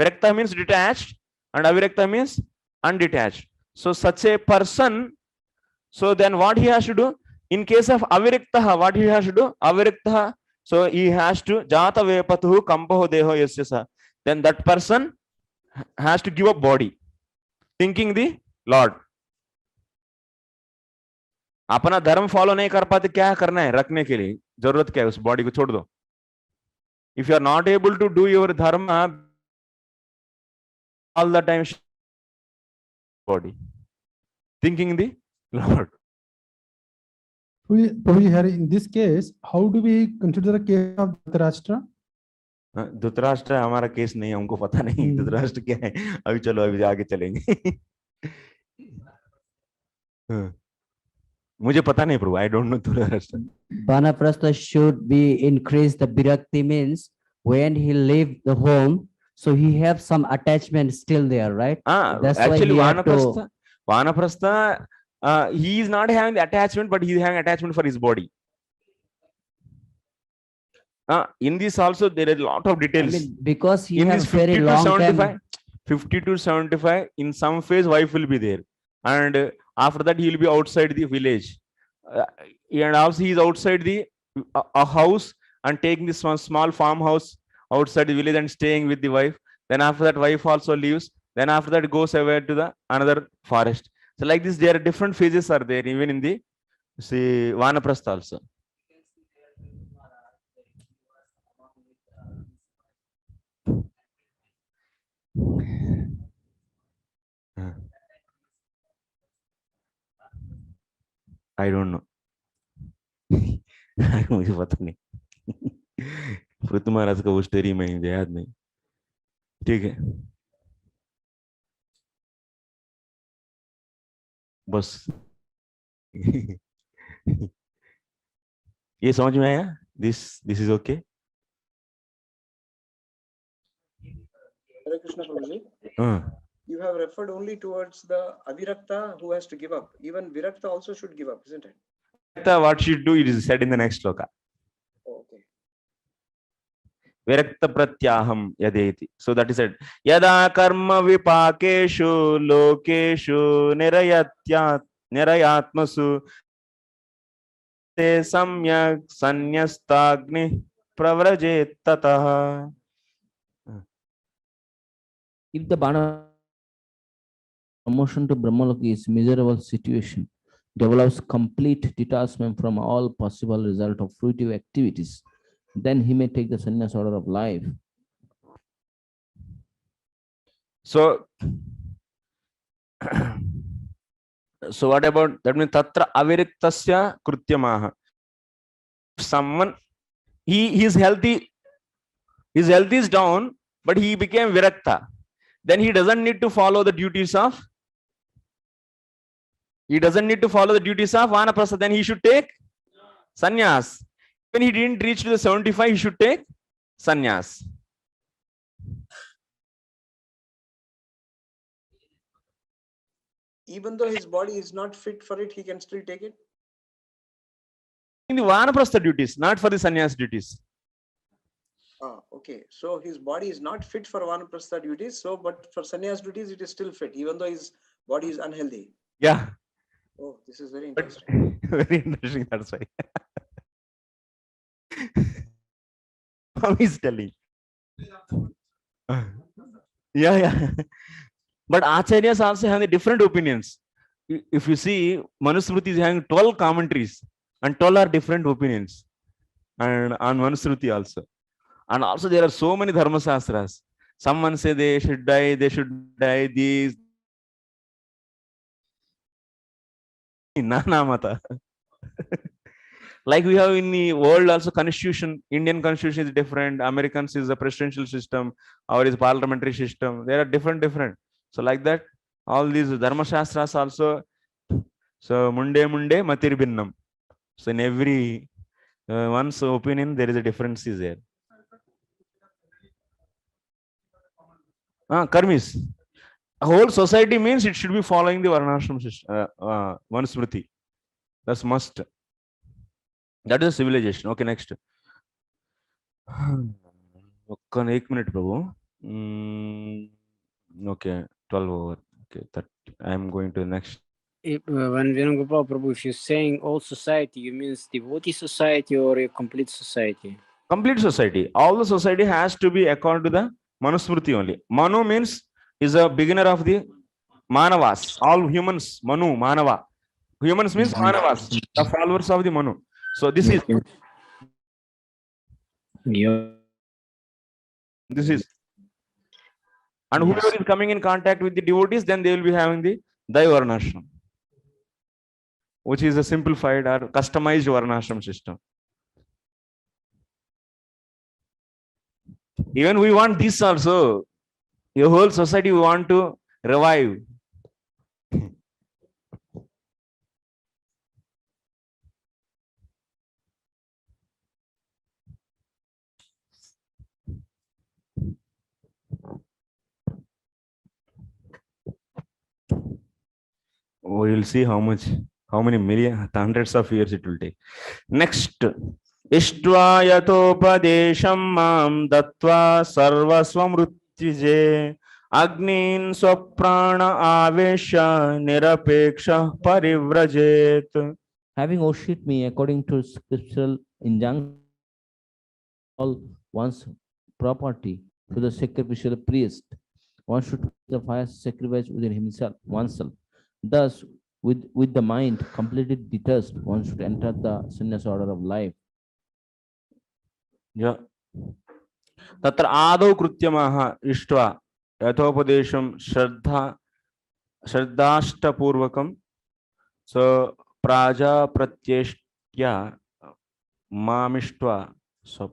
Virakta means detached, and avirakta means undetached. So such a person, so then what he has to do? In case of aviraktaha, what he has to do? Aviraktaha, so he has to jata vepatuhu kampaho deho yasyasa. Then that person has to give up body, thinking the Lord. अपना धर्म follow नहीं कर पाते, क्या करना है रखने के लिए? जरूरत क्या है? उस बॉडी को छोड़ दो. If you are not able to do your dharma all the time, body, thinking the Lord. Prabhuji, here in this case, how do we consider the case of Dhritarashtra? Dhritarashtra हमारा केस नहीं है, हमको पता नहीं धृतराष्ट्र क्या है. अभी चलो अभी आगे चलेंगे. मुझे पता नहीं प्रभु, I don't know Dhritarashtra. Vanaprastha should be increased. The Bhakti means when he leave the home, so he have some attachment still there, right? That's Actually why he had to... Vanaprastha, he is not having the attachment, but he is having attachment for his body. In this also there is a lot of details. I mean, because he In has this very 50 to long 75, time. 50 to 75, in some phase wife will be there, and after that he will be outside the village, and also he is outside the a house and taking this one small farmhouse outside the village and staying with the wife. Then after that wife also leaves. Then after that goes away to the another forest. So like this, there are different phases are there even in the Vanaprastha also. I don't know. मुझे पता नहीं. पृथ्वी महाराज का वो story में मुझे याद नहीं. ठीक है, बस ये समझ में आया? This is okay. Hare Krishna Prabhuji. हाँ. You have referred only towards the avirakta who has to give up. Even virakta also should give up, isn't it? What should do? It is said in the next sloka. Okay. Virakta pratyaham yadeti. So that is said. Yada karma vipakeshu lokeshu nirayatmasu te samyak sanyastagni pravrajet tataha. If the Bana promotion to Brahmaloki is miserable situation, develops complete detachment from all possible result of fruitive activities, then he may take the sannyas order of life. So what about that? Means tatra aviriktasya krutyamaha. Someone, his health is down, but he became virakta. Then he doesn't need to follow the duties of vanaprastha. Then he should take sannyas. When he didn't reach to the 75, he should take sannyas. Even though his body is not fit for it, he can still take it? In the vanaprastha duties, not for the sannyas duties. Okay. So his body is not fit for vanaprastha duties. So, but for sannyas duties, it is still fit, even though his body is unhealthy. Yeah. Oh, this is very interesting. Very interesting. That's why. How is telling? Yeah. But acharyas also have the different opinions. If you see, Manusmriti is having 12 commentaries, and 12 are different opinions, and on Manusmriti also. And also there are so many dharma shastras. Someone say they should die, these. Nana mata. Like we have in the world also constitution, Indian constitution is different, Americans is a presidential system, our is parliamentary system. There are different. So like that, All these Dharma Shastras also. So Munde Matir Binnam. So in every one's opinion, there is a difference is there. Karmis. A whole society means it should be following the Varnashram system, Manusmriti. That's must. That is a civilization. Okay, next. 1 minute, Prabhu. Okay, 12 over. Okay, that I am going to the next. When Venu Gopal Prabhu, if you're saying all society, you means devotee society or a complete society? Complete society. All the society has to be according to the Manusmriti only. Manu means is a beginner of the Manavas. All humans, Manu, Manava. Humans means Manavas, the followers of the Manu. So this is. Yeah. This is. And whoever is coming in contact with the devotees, then they will be having the Daivarnashram, which is a simplified or customized Varnashram system. Even we want this also. Your whole society we want to revive. We will see how many million, hundreds of years it will take. Next. Ishtva yathopadesham mam dattva sarvasvamrutyije agnin swaprana avesha nirapeksha parivrajet. Having worshipped me according to scriptural injunction, all one's property to the sacrificial priest, one should put the fire sacrifice within himself, oneself. Thus, with the mind completely detached, one should enter the sannyas order of life. Yeah. Tatra adau krutyamaha ishtva yathopadesham shraddhashta purvakam. So praja pratyeshtya mamishtva. So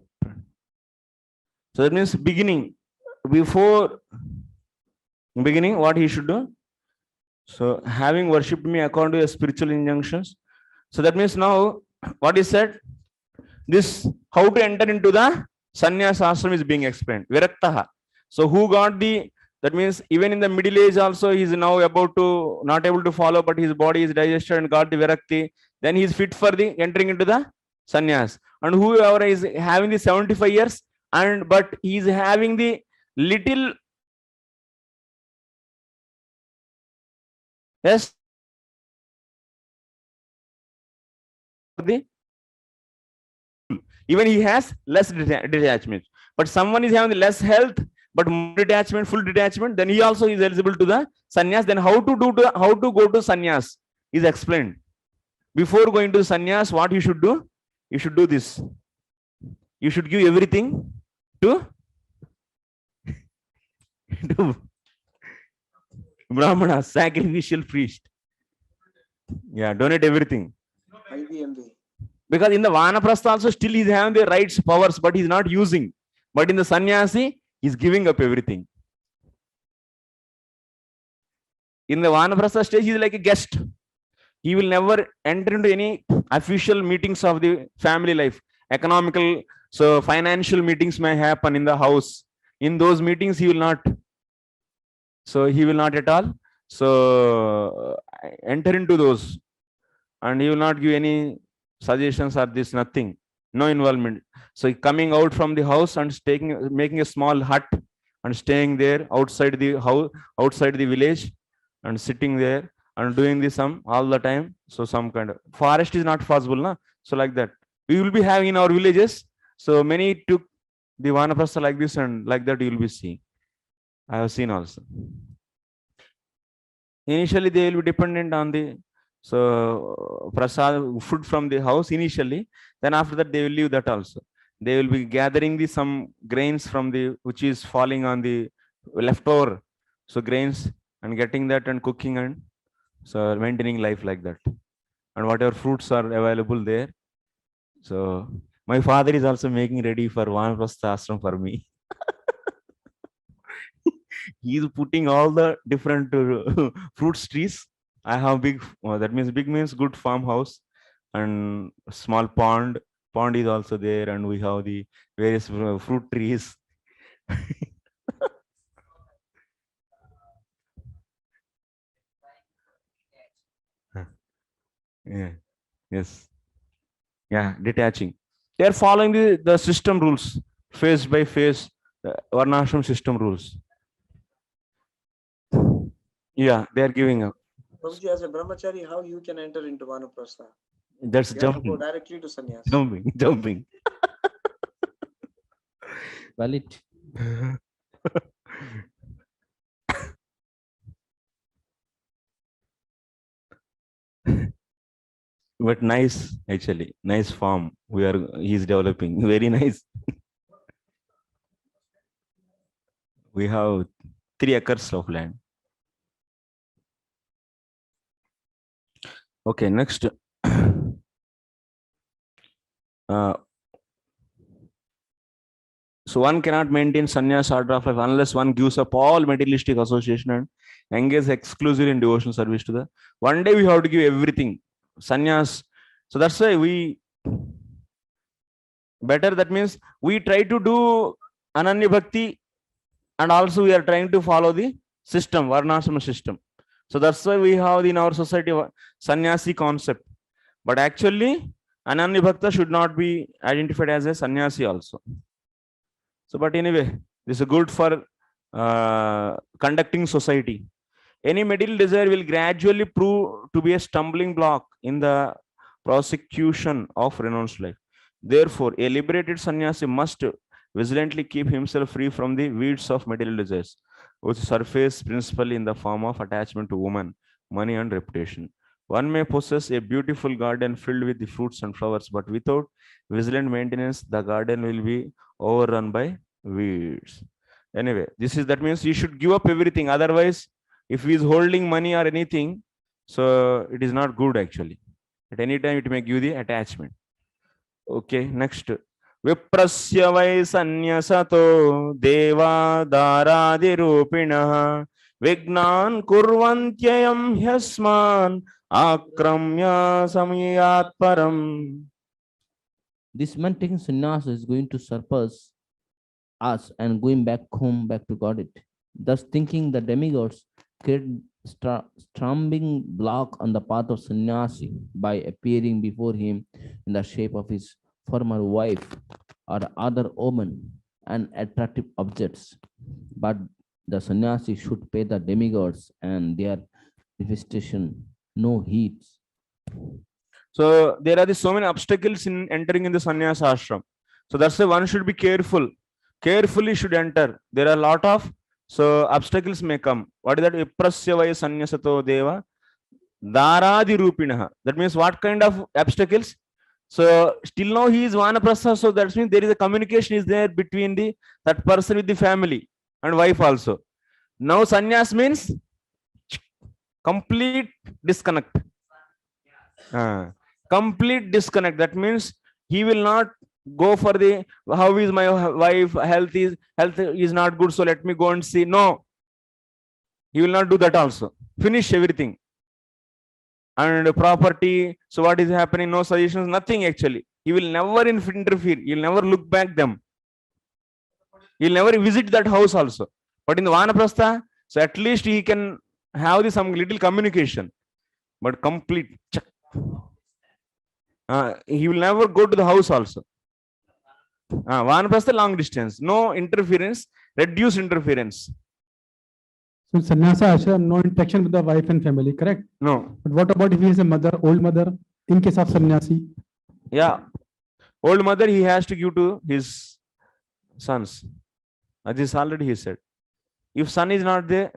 that means beginning, before beginning, what he should do? So having worshipped me according to the spiritual injunctions. So that means now what is said? This how to enter into the sannyas ashram is being explained. Viraktaha. So who got the, that means even in the middle age also he is now about to not able to follow, but his body is digested and got the virakti. Then he is fit for the entering into the sannyas. And whoever is having the 75 years and but he is having the little. Yes. Even he has less detachment, but someone is having less health but more detachment, full detachment, then he also is eligible to the sannyas. Then how to go to sannyas is explained. Before going to sannyas, what you should do? You should do this. You should give everything to Brahmana, sacrificial priest. Yeah, donate everything. Because in the Vanaprastha also still he's having the rights, powers, but he's not using. But in the sannyasi, he's giving up everything. In the Vanaprastha stage, he's like a guest. He will never enter into any official meetings of the family life. Economical, so financial meetings may happen in the house. In those meetings, he will not. So he will not at all. So enter into those. And he will not give any suggestions or this, nothing. No involvement. So coming out from the house and making a small hut and staying there outside the house, outside the village, and sitting there and doing this all the time. So some kind of forest is not possible, na? So like that. We will be having in our villages. So many took the Vanaprastha like this, and like that you will be seeing. I have seen also. Initially, they will be dependent on the prasad food from the house initially. Then after that, they will leave that also. They will be gathering some grains from the which is falling on the leftover. So grains and getting that and cooking and so maintaining life like that. And whatever fruits are available there. So my father is also making ready for Vanaprastha ashram for me. He's putting all the different fruits trees. I have big, that means big means good farmhouse and small pond. Pond is also there, and we have the various fruit trees. Yeah. Yes. Yeah. Detaching. They are following the system rules, phase by phase, Varnashram system rules. Yeah, they are giving up. Prabhuji, as a brahmachari, how you can enter into Vanaprastha? That's You have to jumping. go directly to sannyas. Jumping. Valid. But nice, actually. Nice farm. He's developing. Very nice. We have 3 acres of land. Okay, next. So one cannot maintain sannyas order of life unless one gives up all materialistic association and engages exclusively in devotional service to the. One day we have to give everything. Sannyas. So that's why we better. That means we try to do Ananya Bhakti, and also we are trying to follow the system, Varnashrama system. So that's why we have in our society sannyasi concept. But actually, Ananya Bhakta should not be identified as a sannyasi also. So, but anyway, this is good for conducting society. Any material desire will gradually prove to be a stumbling block in the prosecution of renounced life. Therefore, a liberated sannyasi must vigilantly keep himself free from the weeds of material desires, which surface principally in the form of attachment to woman, money, and reputation. One may possess a beautiful garden filled with the fruits and flowers, but without vigilant maintenance, the garden will be overrun by weeds. Anyway, that means he should give up everything. Otherwise, if he is holding money or anything, so it is not good actually. At any time, it may give the attachment. Okay, next. Viprasya vai sanyasato deva daradi rupinah vignan kurvantyayam hyasman akramya samyat param. This man taking sannyas is going to surpass us and going back home, back to God. Thus thinking the demigods create stumbling block on the path of sannyasi by appearing before him in the shape of his former wife or other woman and attractive objects. But the sannyasi should pay the demigods and their manifestation no heed. So there are so many obstacles in entering in the sannyas ashram. So that's why one should be careful. Carefully should enter. There are a lot of obstacles may come. What is that? Viprasya vai sanyasato deva daradi rupinah. That means what kind of obstacles? So still now he is vanaprastha. So that means there is a communication is there between that person with the family and wife also. Now sannyas means complete disconnect. Complete disconnect. That means he will not go for how is my wife, health is not good, so let me go and see. No, he will not do that also. Finish everything. And property, so what is happening? No suggestions, nothing actually. He will never interfere. He will never look back them. He will never visit that house also. But in the vanaprastha, so at least he can have some little communication. But complete. He will never go to the house also. Vanaprastha long distance, no interference, reduced interference. So sannyasa ashram, no interaction with the wife and family, correct? No. But what about if he is a mother, old mother, in case of sannyasi? Yeah, old mother he has to give to his sons. This already he said. If son is not there,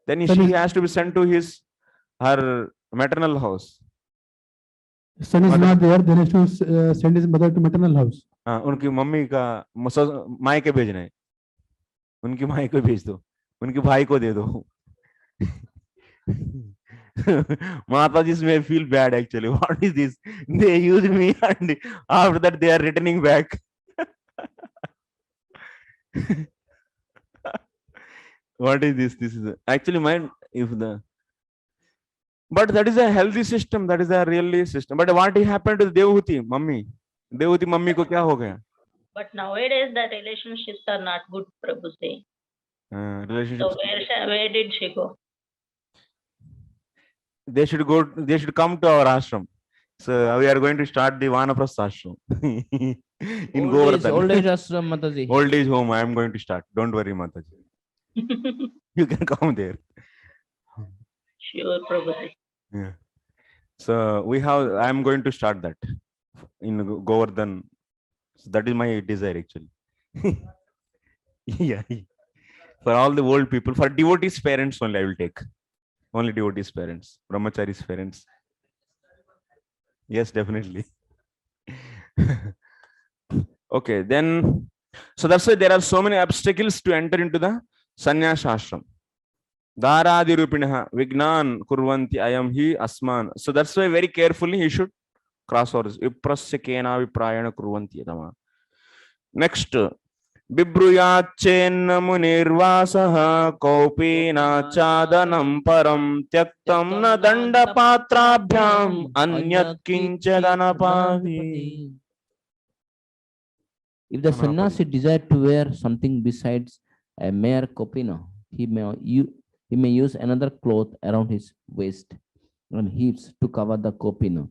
then she has to be sent to her maternal house. Son is not there, then he has to send his mother to maternal house. उनकी mummy का मायके भेजना है, उनकी माई को भेज दो, उनके भाई को दे दो. Mataji's may feel bad actually. What is this? They used me and after that they are returning back. What is this? This is actually mine. If the but that is a healthy system. That is a really system. But what happened to Devahuti, mummy? Devahuti mummy ko kya ho gaya? But nowadays the relationships are not good, Prabhuji. Relationships. So where did she go? They should go. They should come to our ashram. So we are going to start the Vanaprastha ashram in Govardhan. Old age ashram, Mataji. Old age home. I am going to start. Don't worry, Mataji. You can come there. Sure, Prabhuji. Yeah. So we have. I am going to start that in Govardhan. So that is my desire actually. Yeah. For all the old people, for devotees' parents only, I will take. Only devotees' parents, brahmachari's parents. Yes, definitely. Okay, then. So that's why there are so many obstacles to enter into the sannyasa ashram. Dharadi rupinaha vignan kurvanti ayam hi asman. So that's why very carefully he should cross over. Viprasya kena viprayana kurvanti yadama. Next. बिब्रूयाच्चेन्न मुनिर्वासः कौपीना चादनं परं त्यक्तं न दण्डपात्राभ्याम् अन्यत् किञ्चिदनपावि. If the sannyasi desired to wear something besides a mere kopina, he may use another cloth around his waist and hips to cover the kopina.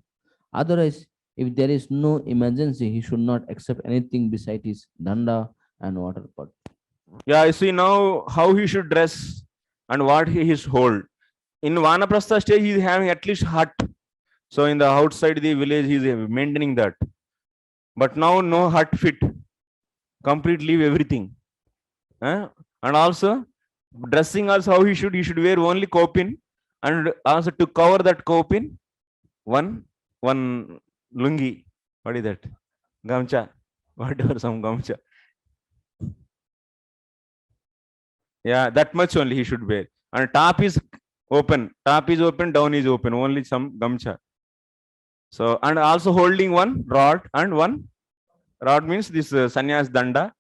Otherwise, if there is no emergency, he should not accept anything beside his danda and water pot. Yeah, you see now how he should dress and what he is hold. In Vanaprastha stage, he is having at least hut. So in the outside the village, he is maintaining that. But now no hut fit. Complete leave everything. And also dressing also how he should wear only kopin, and also to cover that kopin, one lungi. What is that? Gamcha. Whatever, some gamcha. Yeah, that much only he should wear. And top is open, down is open, only some gamcha. So, and also holding one rod, and one rod means this sannyas danda,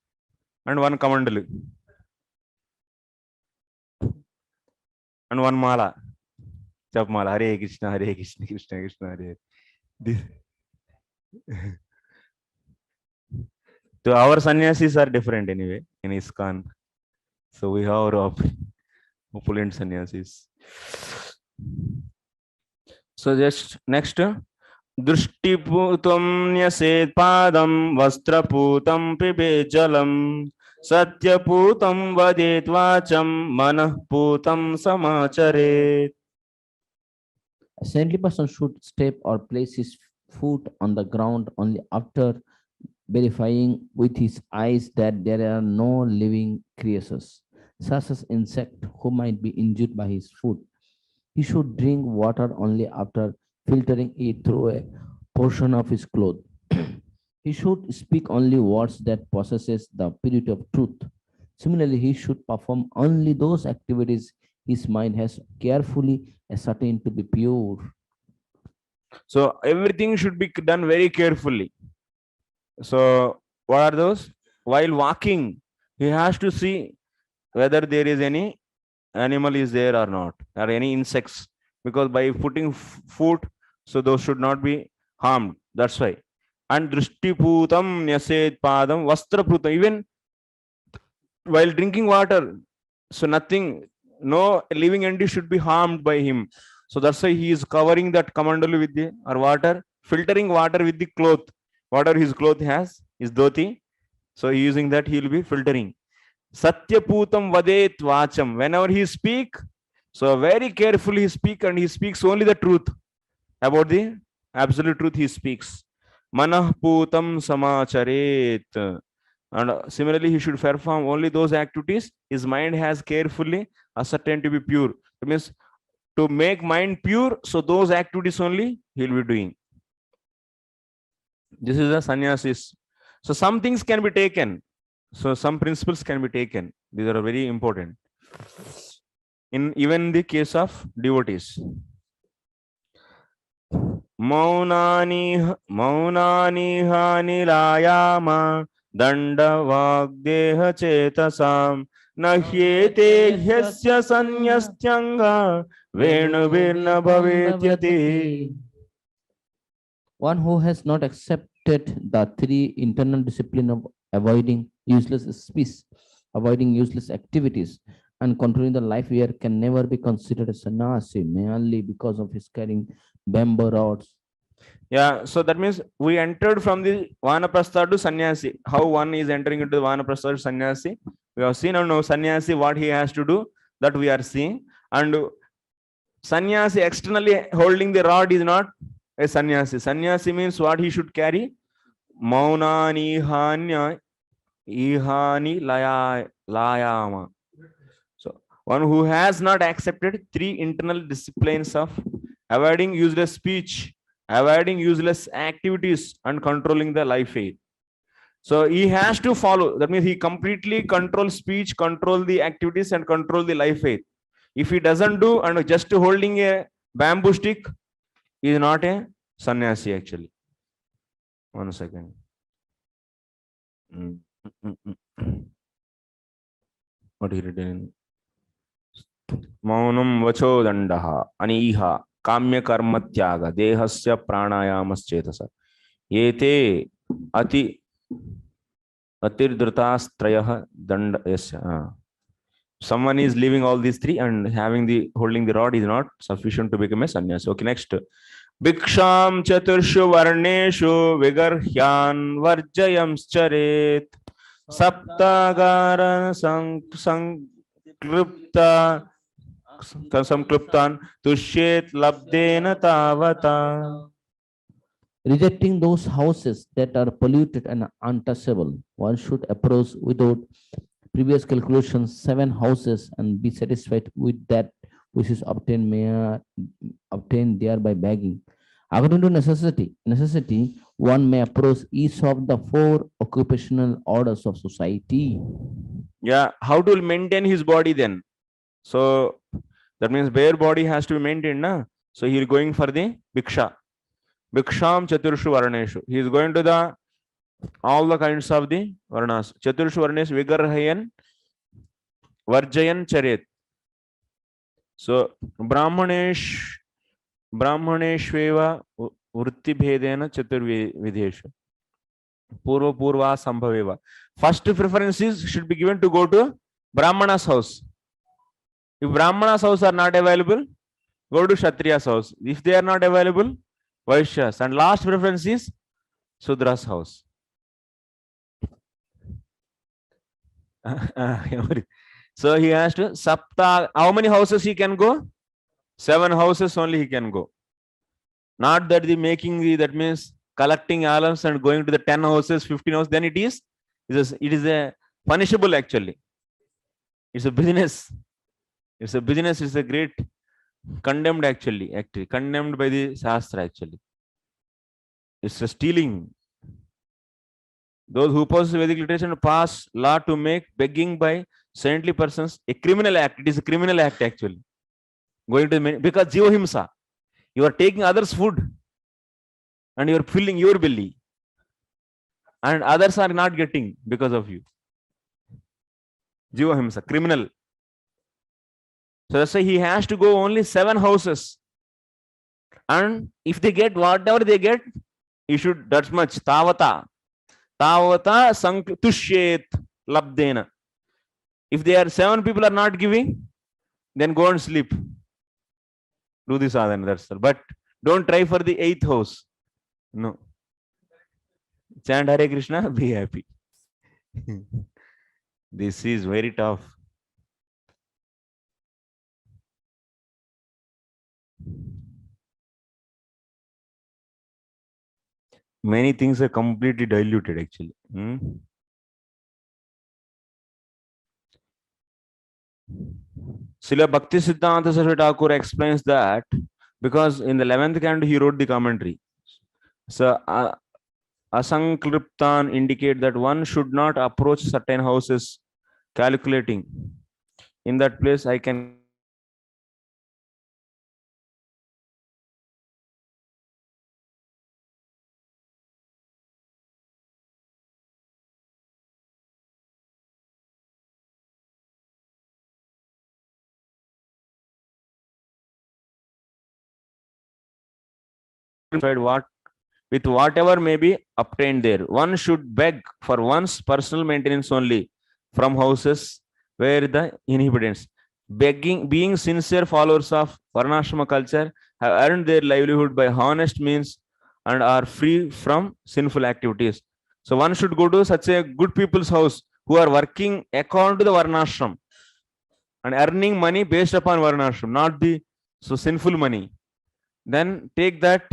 and one kamandalu, and one mala, chap mala, Hare Krishna, Hare Krishna, Krishna Krishna, Hare. This. So our sannyasis are different anyway in ISKCON. So we have our opulent sannyasis. So just next. Drushtiputam nyaset padam vastraputam pibe jalam satyaputam vadet vacham manahputam samacharet. A saintly person should step or place his foot on the ground only after verifying with his eyes that there are no living creatures, such as insect who might be injured by his foot. He should drink water only after filtering it through a portion of his cloth. He should speak only words that possesses the purity of truth. Similarly, he should perform only those activities his mind has carefully ascertained to be pure. So everything should be done very carefully. So what are those? While walking, he has to see whether there is any animal is there or not, or any insects, because by putting foot, so those should not be harmed. That's why. And drishtiputam nyaset padam vastraputam, even while drinking water, so nothing, no living entity should be harmed by him. So that's why he is covering that kamandalu with the or water, filtering water with the cloth. Whatever his cloth has, his dhoti, so using that he will be filtering. Satyaputam vadet vacham. Whenever he speak, so very carefully he speak, and he speaks only the truth. About the absolute truth he speaks. Manahputam samacharet. And similarly, he should perform only those activities his mind has carefully ascertained to be pure. That means to make mind pure, so those activities only he will be doing. This is the sannyasis. So some things can be taken. So some principles can be taken. These are very important. In even the case of devotees. Maunani hanilayama danda vagdeha chetasam nahyete hyasya sanyastyanga venuvirna bhavetyati. One who has not accepted the three internal discipline of avoiding useless speech, avoiding useless activities, and controlling the life here can never be considered a sannyasi merely because of his carrying bamboo rods. Yeah, so that means we entered from the vanaprastha to sannyasi. How one is entering into the vanaprastha to sannyasi? We have seen now sannyasi what he has to do, that we are seeing. And sannyasi externally holding the rod is not a sannyasi. Sannyasi means what he should carry? Maunani hanya ihani layama. So one who has not accepted three internal disciplines of avoiding useless speech, avoiding useless activities, and controlling the life aid. So he has to follow. That means he completely controls speech, control the activities, and control the life aid. If he doesn't do and just holding a bamboo stick, he is not a sannyasi actually. One second. What he written? Maunam vacho dandaha aniha kamya karma tyaga dehasya pranayamaschetasa yete ati atirdratastrayah danda. Yes, someone is leaving all these three and having the holding the rod is not sufficient to become a sannyasi. Okay, next. Bhiksham chaturshu varneshu vigarhyan varjayamscharet saptagara sanklipta samkliptan tushet labdena tavata. Rejecting those houses that are polluted and untouchable, one should approach without previous calculations 7 houses and be satisfied with that which is obtained there by begging. According to necessity, one may approach each of the 4 occupational orders of society. Yeah, how to maintain his body then? So that means bare body has to be maintained, na? So he is going for the bhiksha. Bhiksham chaturshu varneshu. He is going to the all the kinds of the varnas. Chaturshu varnes vigarhayan varjayan charet. So brahmaneshveva vritti bhedena chaturvideshu. Purva sambhaveva. First preferences should be given to go to Brahmana's house. If Brahmana's house are not available, go to Kshatriya's house. If they are not available, Vaishyas. And last preference is Sudra's house. So he has to Sapta. How many houses he can go? 7 houses only he can go. Not that the making the, that means collecting alms and going to the 10 houses, 15 houses, then it is a punishable actually. It's a business. It's a business, it's a great condemned actually condemned by the Shastra actually. It's a stealing. Those who possess Vedic literature pass law to make begging by saintly persons a criminal act. It is a criminal act actually. Going to because Jiva Himsa. You are taking others' food and you are filling your belly. And others are not getting because of you. Jiva Himsa, criminal. So that's why he has to go only 7 houses. And if they get whatever they get, he should that much. Tavata tushet labdena. If there are 7 people are not giving, then go and sleep. Do this sadhana, that's all. But don't try for the 8th house. No. Chant Hare Krishna, be happy. This is very tough. Many things are completely diluted actually. Srila Bhakti Siddhanta Saraswati Thakur explains that because in the 11th canto he wrote the commentary. So Asankliptan indicate that one should not approach certain houses calculating. In that place I can what with whatever may be obtained there. One should beg for one's personal maintenance only from houses where the inhabitants, being sincere followers of Varnashrama culture, have earned their livelihood by honest means and are free from sinful activities. So one should go to such a good people's house who are working according to the Varnashram and earning money based upon Varnashram, not the sinful money. Then take that,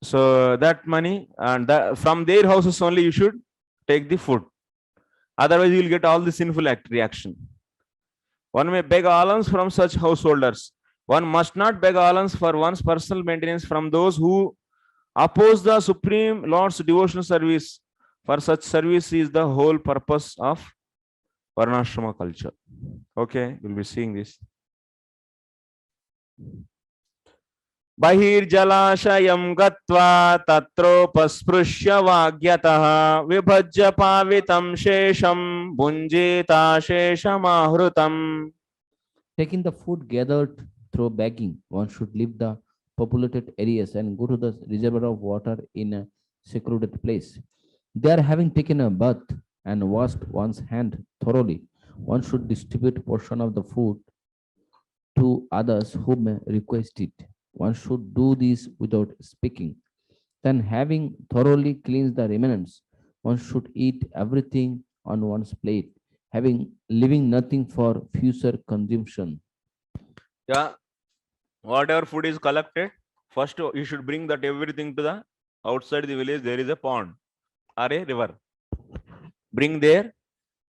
so that money, and from their houses only you should take the food. Otherwise, you will get all the sinful reaction. One may beg alms from such householders. One must not beg alms for one's personal maintenance from those who oppose the Supreme Lord's devotional service. For such service is the whole purpose of Varnashrama culture. Okay, we'll be seeing this. Bahirjalashayam gatva tatropasprusya vagyatah vibhajya pavitam shesham bunjeta sheshamahrutam. Taking the food gathered through begging, one should leave the populated areas and go to the reservoir of water in a secluded place. There, having taken a bath and washed one's hand thoroughly, one should distribute a portion of the food to others who may request it. One should do this without speaking. Then, having thoroughly cleansed the remnants, one should eat everything on one's plate, leaving nothing for future consumption. Yeah, whatever food is collected, first you should bring that everything to the outside the village. There is a pond or a river. Bring there.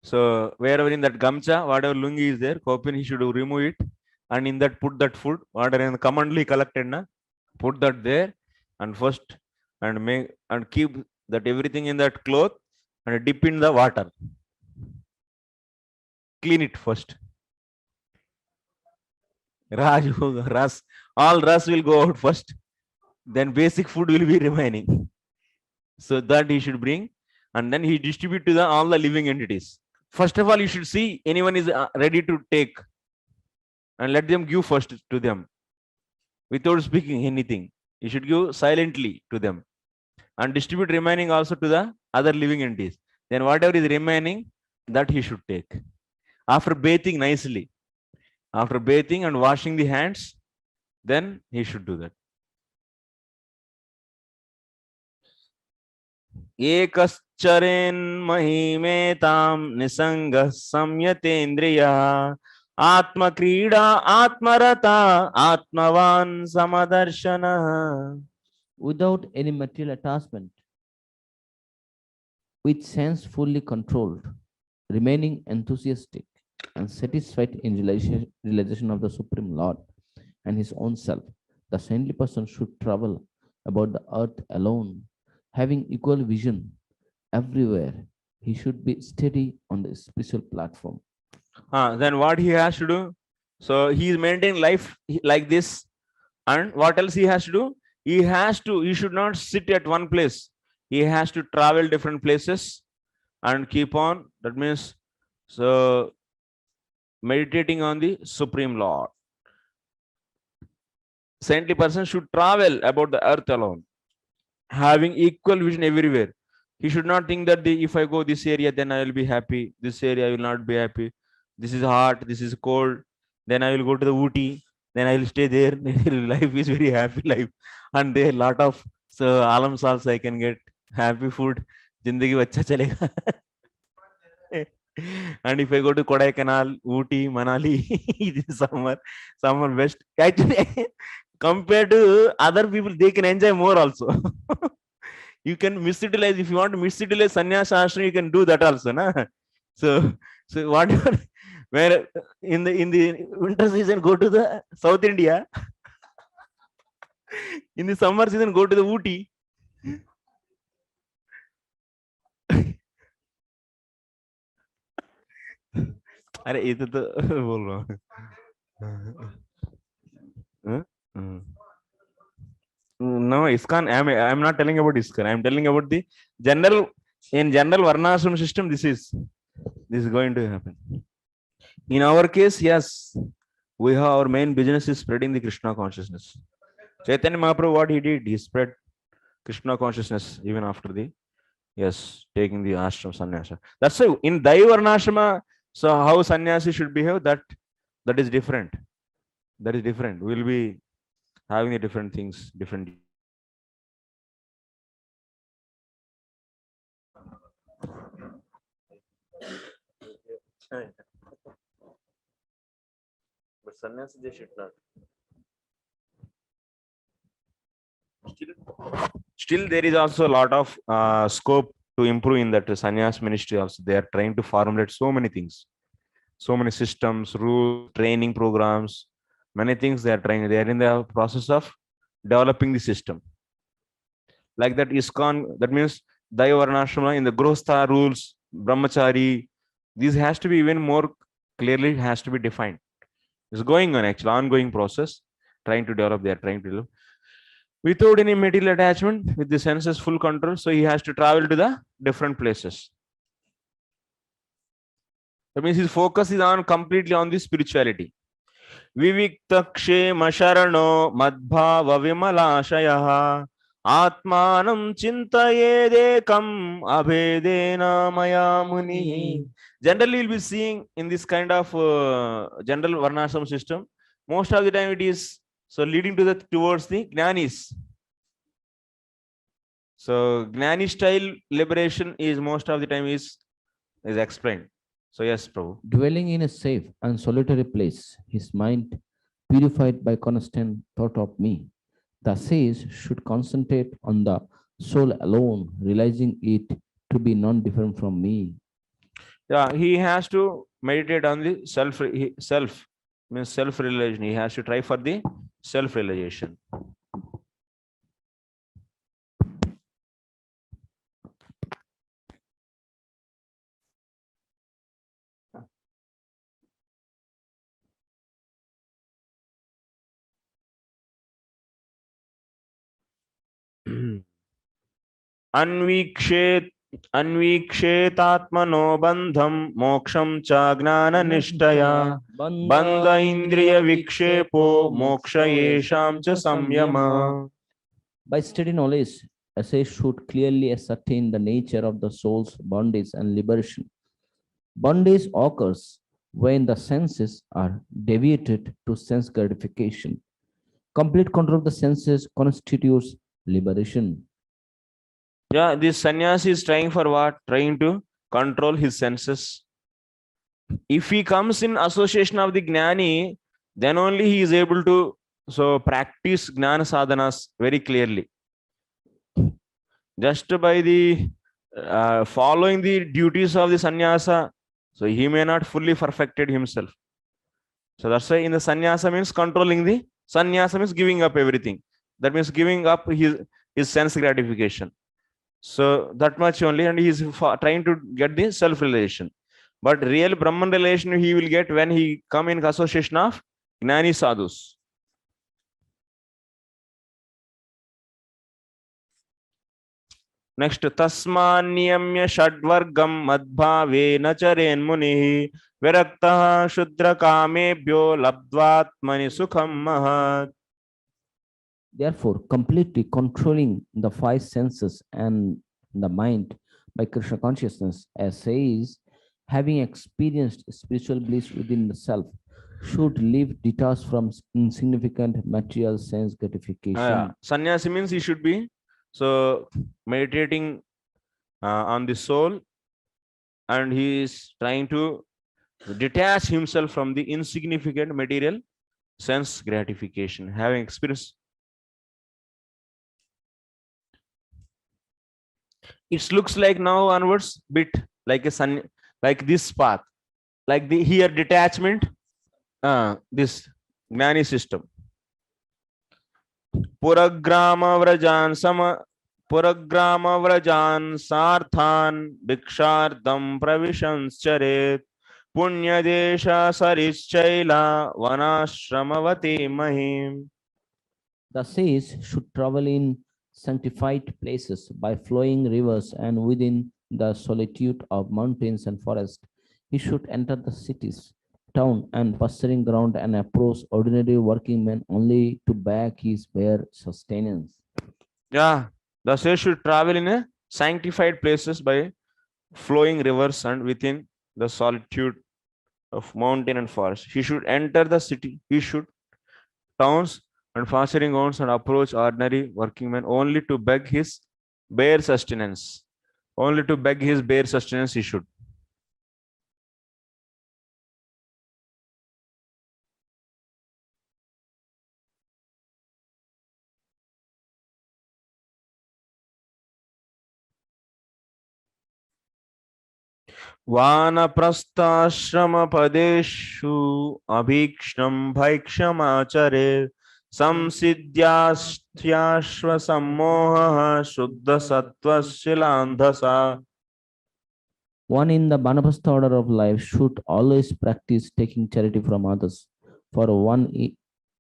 So wherever in that gamcha, whatever lungi is there, kopin, he should remove it, and in that put that food, whatever in the commonly collected, put that there, and first and keep that everything in that cloth and dip in the water. Clean it first. Ras, all ras will go out first. Then basic food will be remaining. So that he should bring, and then he distribute to all the living entities. First of all, you should see anyone is ready to take, and let them give first to them without speaking anything. You should give silently to them and distribute remaining also to the other living entities. Then whatever is remaining, that he should take. After bathing nicely, after bathing and washing the hands, then he should do that. Ekascharen mahimetam nisanga samyatendriya atma krida atmarata atmavan samadarshana. Without any material attachment, with sense fully controlled, remaining enthusiastic and satisfied in realization of the Supreme Lord and his own self, the saintly person should travel about the earth alone, having equal vision everywhere. He should be steady on the spiritual platform. Then what he has to do? So he is maintaining life like this, and what else he has to do? He should not sit at one place. He has to travel different places and keep on. That means, so meditating on the Supreme Lord. Saintly person should travel about the earth alone, having equal vision everywhere. He should not think that if I go this area, then I will be happy. This area I will not be happy. This is hot, this is cold. Then I will go to the Ooty. Then I will stay there. Life is very happy life. And there are a lot of alms also I can get. Happy food. Jindagi acha chalega. And if I go to Kodaikanal, Ooty, Manali, this summer best. Actually, compared to other people, they can enjoy more also. You can misutilize, if you want to misutilize sannyasa ashram, you can do that also, na? So whatever, where in the winter season go to the South India, in the summer season go to the Ooty. अरे ये तो बोल रहा हूँ. No, ISKCON. I'm not telling about ISKCON. I'm telling about the general. In general Varnashram system, this is going to happen. In our case, yes, we have our main business is spreading the Krishna consciousness. Chaitanya Mahaprabhu, what he did, he spread Krishna consciousness even after the, yes, taking the ashram sannyasa. That's why in Daivarnashrama, so how sannyasi should behave, that is different. That is different. We'll be having the different things, different. But sannyasi, they should not. Still there is also a lot of scope to improve in that sannyas ministry also. They are trying to formulate so many things, so many systems, rules, training programs, many things they are trying. They are in the process of developing the system. Like that ISKCON, that means Daivarnashrama in the Grostha rules, Brahmachari, these has to be even more clearly has to be defined. It's going on, actually, ongoing process, trying to develop, they are trying to develop. Without any material attachment, with the senses full control, so he has to travel to the different places. That means his focus is on completely on the spirituality. Vivikta kshema sharano madbhava vimalashayah atmanam chintayedekam abhedena maya muni. Generally, you'll be seeing in this kind of general varnashram system, most of the time it is so leading to the towards the jnanis. So Gnani style liberation is most of the time is explained. So yes, Prabhu. Dwelling in a safe and solitary place, his mind purified by constant thought of me. The sage should concentrate on the soul alone, realizing it to be non-different from me. Yeah, he has to meditate on the self means self-realization. He has to try for the self-realization. अन्वीक्षेतात्मनो बंधम मोक्षम च ज्ञान निष्ठया बंध इंद्रिय विक्षेपो मोक्ष येषां च संयम. By steady knowledge, a sage should clearly ascertain the nature of the soul's bondage and liberation. Bondage occurs when the senses are deviated to sense gratification. Complete control of the senses constitutes liberation. Yeah, this sannyasi is trying for what? Trying to control his senses. If he comes in association of the gnani, then only he is able to practice gnana sadhanas very clearly. Just by the following the duties of the sannyasa, so he may not fully perfected himself. So that's why in the sannyasa means controlling the sannyasa means giving up everything. That means giving up his sense gratification. So that much only, and he is trying to get the self-realization. But real Brahman relation he will get when he come in association of Gnani sadhus. Next, tasmanyamya shadvargam madbhave nacharen munihi viraktaha shudra kamebhyo labdvatmani sukham mahat. Therefore, completely controlling the five senses and the mind by Krishna consciousness, as says, having experienced spiritual bliss within the self, should live detached from insignificant material sense gratification. Sannyasi means he should be meditating on the soul, and he is trying to detach himself from the insignificant material sense gratification, having experience. It looks like now onwards bit like a sun, like this path, like the here detachment, this gnani system. Puragrama vrajan sarthan bhikshardam pravishancharet punya desha sarischaila vanashramavati mahim. The sage should travel in sanctified places by flowing rivers and within the solitude of mountains and forests. He should enter the cities, town and pasturing ground and approach ordinary working men only to beg his bare sustenance. Yeah, the sage should travel in a sanctified places by flowing rivers and within the solitude of mountain and forest. He should enter the city. He should towns and pasturing grounds and approach ordinary working men only to beg his bare sustenance. Only to beg his bare sustenance he should. वानप्रस्थाश्रमपदेषु अभीक्ष्णं भैक्षमाचरे संसिद्ध्याश्वसम्मोहः शुद्धसत्त्वशिलान्धसा. One in the Banapasta order of life should always practice taking charity from others, for one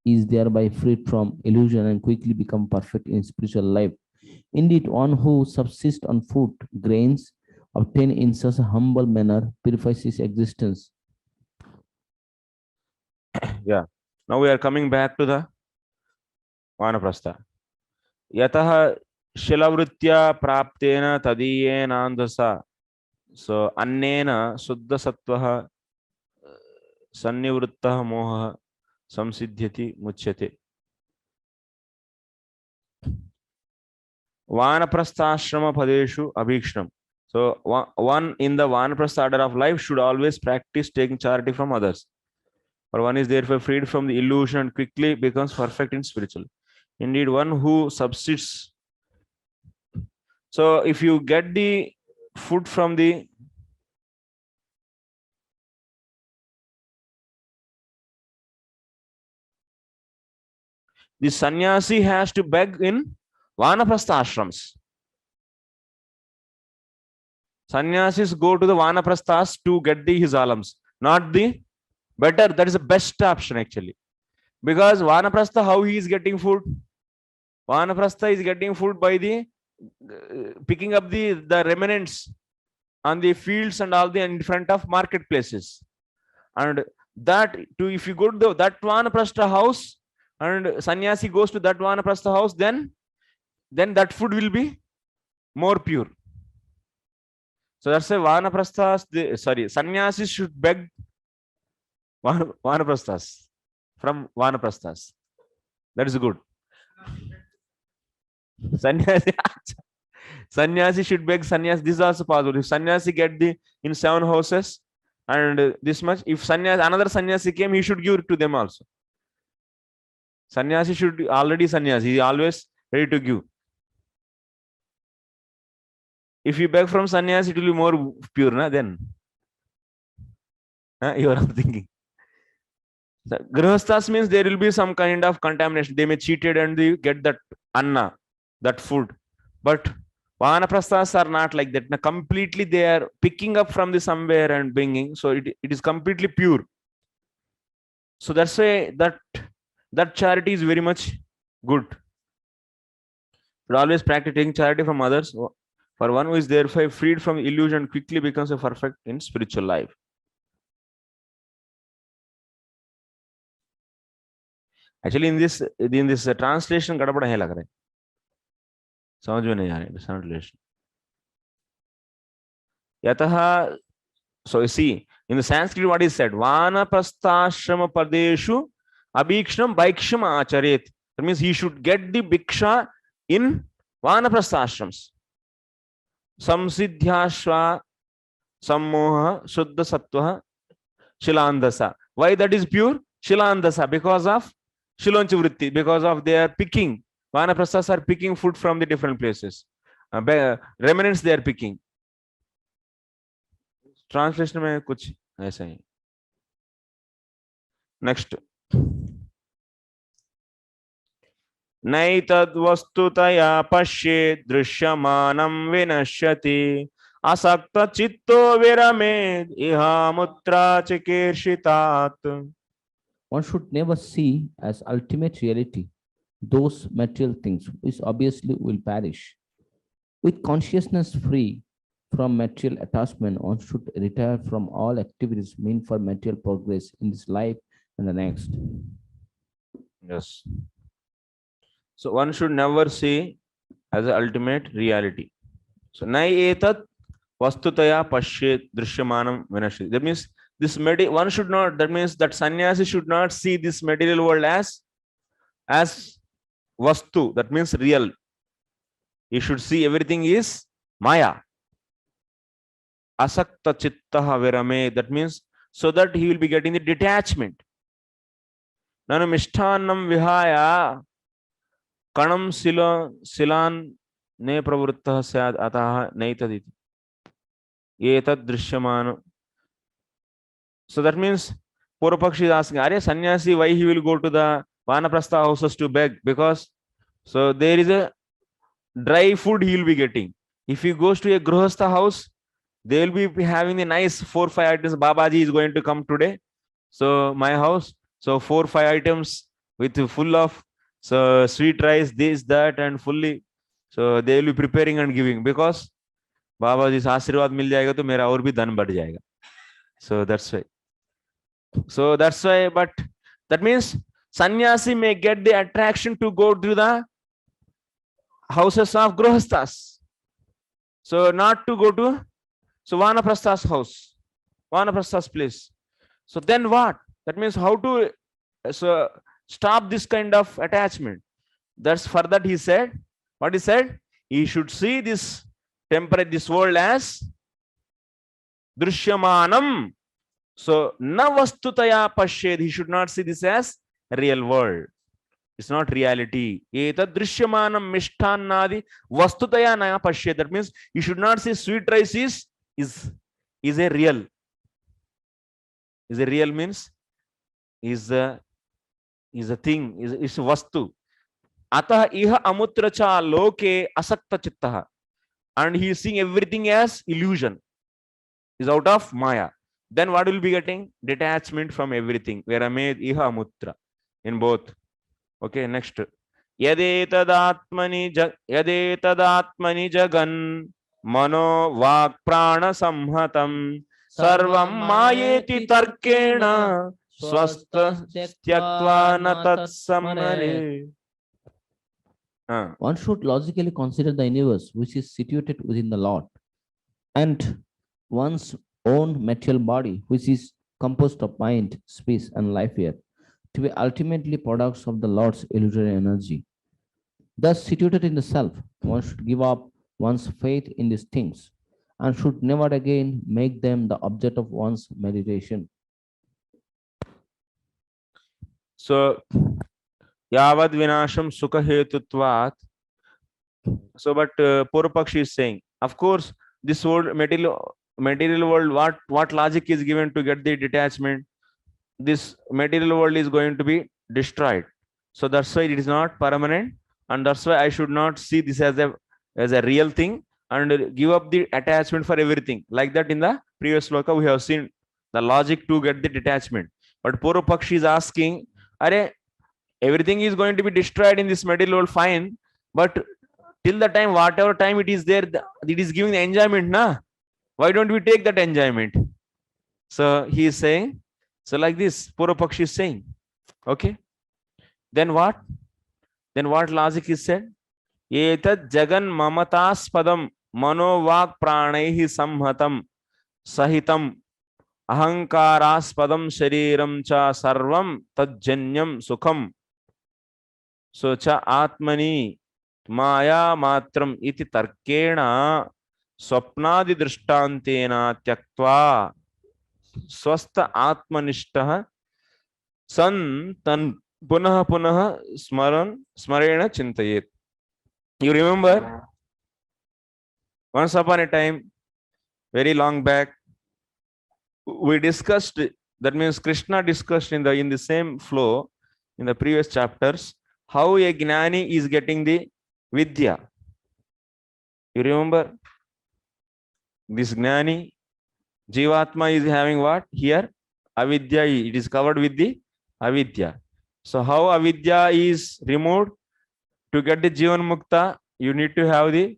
is thereby freed from illusion and quickly become perfect in spiritual life. Indeed, one who subsists on food, grains, obtained in such a humble manner, purifies his existence. Yeah. Now we are coming back to the Vanaprastha. Yataha shilavritya praptena tadiyena. So annena suddha sattvaha sannivrittaha moha samsiddhyati muchyate. Vanaprastha padeshu abhikshnam. So one in the Vanaprastha order of life should always practice taking charity from others. For one is therefore freed from the illusion and quickly becomes perfect in spiritual. Indeed, one who subsists. So if you get the food from the sannyasi has to beg in Vanaprastha ashrams. Sannyasis go to the Vanaprasthas to get his alams, not the better. That is the best option actually. Because Vanaprastha, how he is getting food? Vanaprastha is getting food by the picking up the remnants on the fields and all the in front of marketplaces. And that too, if you go to that Vanaprastha house and sannyasi goes to that Vanaprastha house, then that food will be more pure. So that's why Vanaprasthas, sannyasis should beg Vanaprasthas from Vanaprasthas. That is good. Sannyasi should beg sannyasi. This is also possible. If sannyasi get in 7 houses and this much, if another sannyasi came, he should give it to them also. Sannyasi should already sannyasi. He is always ready to give. If you beg from sannyasi, it will be more pure, na? Then you are thinking. So, grihasthas means there will be some kind of contamination. They may cheated and they get that anna, that food. But Vanaprasthas are not like that. Now, completely they are picking up from the somewhere and bringing. So it is completely pure. So that's why that charity is very much good. But always practice taking charity from others. For one who is therefore freed from illusion, quickly becomes a perfect in spiritual life. Actually, in this translation, गड़बड़ है लग रहा है. समझ में नहीं आ रहा है translation. यतः, so you see, in the Sanskrit, what is said? Vanaprastha padeshu abhikshnam bhiksham acharet. That means he should get the bhiksha in Vanaprastha ashrams. Samsiddhyashva sammoha shuddha sattva shilandasa. Why that is pure? Shilandasa, because of Shilonchi vritti, because of their picking. Vanaprasthas are picking food from the different places. Remnants they are picking. Translation में कुछ ऐसा ही. Next. नैतद् वस्तुतया पश्ये दृश्यमानं विनश्यति असक्त चित्तो विरमेद् इहा मुत्रा चिकीर्षितात्. One should never see as ultimate reality those material things which obviously will perish. With consciousness free from material attachment, one should retire from all activities meant for material progress in this life and the next. Yes. So one should never see as the ultimate reality. So nai etat vastutaya pashyet drishyamanam vinashti. That means this one should not, that means that sannyasi should not see this material world as vastu, that means real. He should see everything is maya. Asakta chittaha virame, that means so that he will be getting the detachment. Nanu mishthanam vihaya kanam silan ne pravruttah syad atah naitaditi. Etad drishyamana. So that means Purvapakshi is asking, Arya sannyasi, why he will go to the Vanaprastha houses to beg? Because so there is a dry food he will be getting. If he goes to a Grihastha house, they will be having a nice 4-5 items. Babaji is going to come today. So my house, so 4-5 items with full of so sweet rice, this, that, and fully. So they will be preparing and giving, because Babaji's Ashirwad mil jayega to mera aur bhi dhan badh jayega. So that's why. So that's why, but that means sannyasi may get the attraction to go to the houses of Grihasthas. So not to go to Vanaprastha's house, Vanaprastha's place. So then what? That means how to stop this kind of attachment. That's for that he said, what he said? He should see this this world as drishyamanam. So na vastutaya pashyed, he should not see this as real world. It's not reality. Etad drishyamanam mishtannadi vastutaya na pashyed. That means you should not see sweet rice is a real. Is a real means is a thing, is vastu. Atah iha amutracha loke asakta chittaha. And he is seeing everything as illusion, is out of maya. Then what will be getting? Detachment from everything. Veramed iha amutra in both. Okay, next. Yadetadatmani jagan mano vak prana samhatam sarvam mayeti tarkena swasta tyaktva na tatsamare. One should logically consider the universe which is situated within the Lord, and one's own material body, which is composed of mind, space, and life here, to be ultimately products of the Lord's illusory energy. Thus situated in the self, one should give up one's faith in these things and should never again make them the object of one's meditation. So, yavad vinasham sukha hetutvat. So, but Purvapakshi is saying, of course, this world, material world, what logic is given to get the detachment? This material world is going to be destroyed. So that's why it is not permanent, and that's why I should not see this as a real thing and give up the attachment for everything. Like that in the previous sloka, we have seen the logic to get the detachment. But Purvapakshi is asking, Are, everything is going to be destroyed in this material world, fine, but till the time, whatever time it is there, it is giving the enjoyment, na? Why don't we take that enjoyment? So he is saying, so like this, Purvapakshi is saying, okay. Then what? Then what logic is said? Etad jagan mamataspadam manovak pranaihi samhatam sahitam ahankaraspadam shariram cha sarvam tajjanyam sukham so cha atmani maya matram iti tarkena swapnadi drishtantena tyaktva swastha atmanishtah san tan punah punah smarena chintayet. You remember once upon a time, very long back, we discussed, that means Krishna discussed in the same flow in the previous chapters, how a gnani is getting the vidya. You remember this gnani, Jivatma is having what? Here, avidya, it is covered with the avidya. So how avidya is removed? To get the Jivan Mukta, you need to have the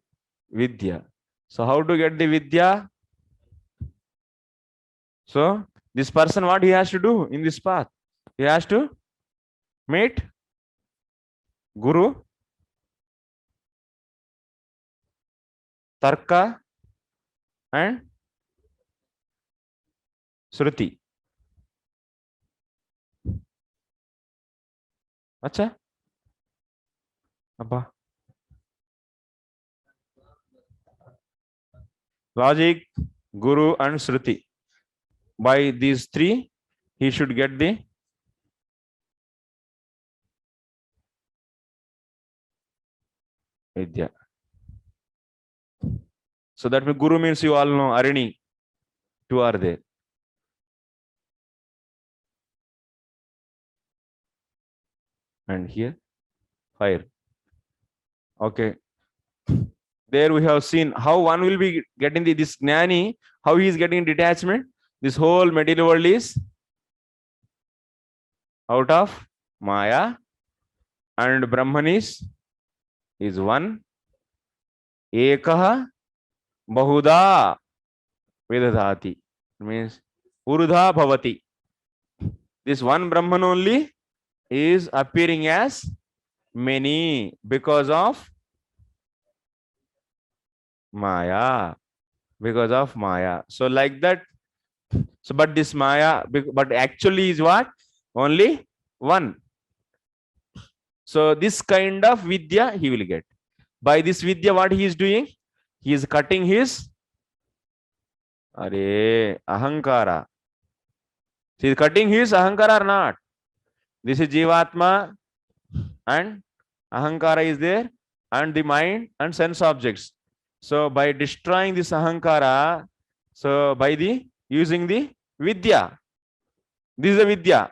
vidya. So how to get the Vidya? So this person, what he has to do in this path? He has to meet Guru, Tarka and Shruti. Acha? Abba. Logic, Guru and Shruti. By these three, he should get the Vidya. So that means Guru means you all know Arini. Two are there. And here, fire. Okay. There we have seen how one will be getting this Gnani, how he is getting detachment. This whole material world is out of Maya, and Brahman is one. Ekaha Bahuda Vedadati. Means Urudha Bhavati. This one Brahman only is appearing as many because of Maya. Because of Maya. So like that. So but this Maya, but actually is what? Only one. So this kind of Vidya he will get. By this Vidya, what he is doing? He is cutting his Ahankara. He is cutting his Ahankara or not? This is Jivatma and Ahankara is there, and the mind and sense objects. So by destroying this Ahankara, so by using the Vidya, this is the Vidya.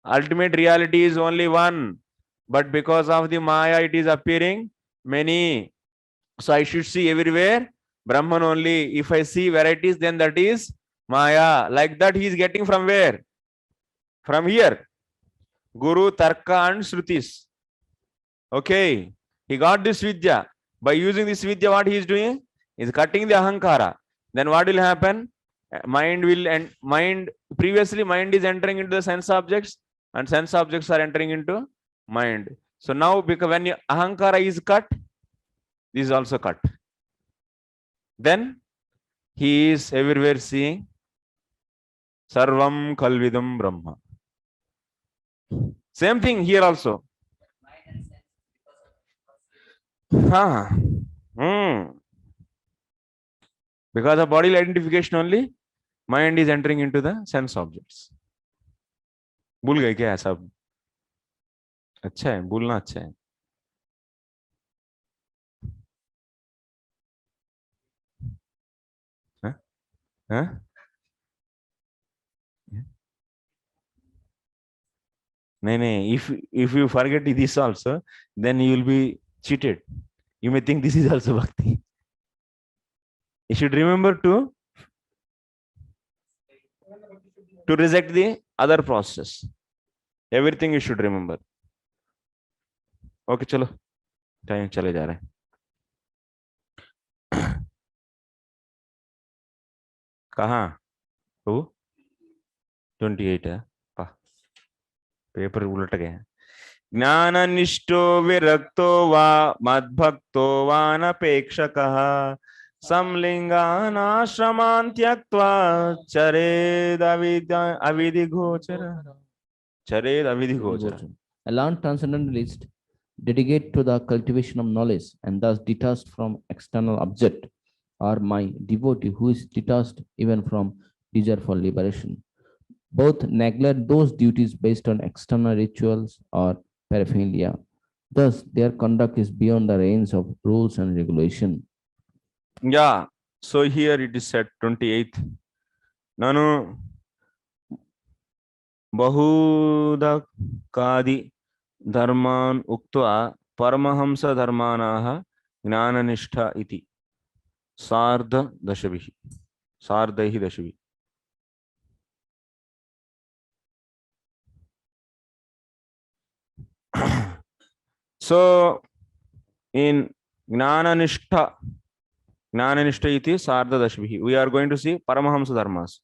Ultimate reality is only one, but because of the Maya, it is appearing many. So I should see everywhere Brahman only. If I see varieties, then that is Maya. Like that he is getting from where? From here. Guru, Tarka and Shrutis. Okay. He got this Vidya. By using this Vidya, what he is doing? He is cutting the Ahankara. Then what will happen? Previously mind is entering into the sense objects, and sense objects are entering into mind. So now, because when Ahankara is cut, this is also cut. Then he is everywhere seeing Sarvam Kalvidam Brahma. Same thing here also. Because of bodily identification only, mind is entering into the sense objects. भूल गए क्या सब? अच्छा है, भूलना अच्छा है. Huh? No. If you forget this also, then you will be cheated. You may think this is also bhakti. You should remember to reject the other process. Everything you should remember. Okay, चलो time चले जा रहा है. कहाँ? 28 है. Paper उलट गए. ज्ञाननिष्ठो विरक्तो वा मद्भक्तो वा नपेक्षकः समलिंगानाश्रमान् त्यक्त्वा चरेद अविधिगोचर. A learned transcendentalist dedicated to the cultivation of knowledge and thus detached from external object, or my devotee who is detached even from desire for liberation. Both neglect those duties based on external rituals or paraphernalia. Thus, their conduct is beyond the range of rules and regulation. Yeah, so here it is said 28th. Nanu Bahudakadi Dharman Uktva Paramahamsa Dharmanaha Gnananishta iti Sardha Dashavihi. Sardaihi Dashavihi. So in Gnananishta, Gnananishta iti Sardadashvihi. We are going to see Paramahamsa Dharmas.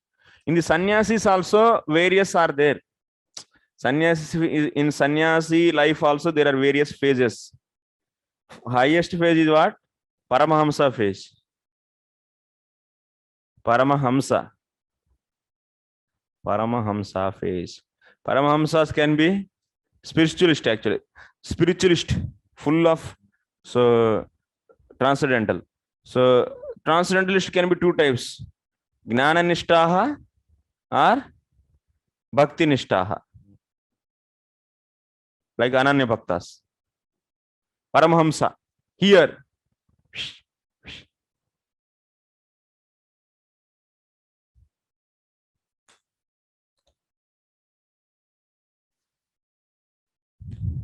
In the sannyasis also, various are there. In sannyasi life also, there are various phases. Highest phase is what? Paramahamsa phase. Paramahamsa phase. Paramahamsas can be spiritualist actually. Spiritualist, full of transcendental. So transcendentalist can be two types. Gnana nishtaha or bhakti nishtaha. Like Ananya Bhaktas. Paramahamsa. Here.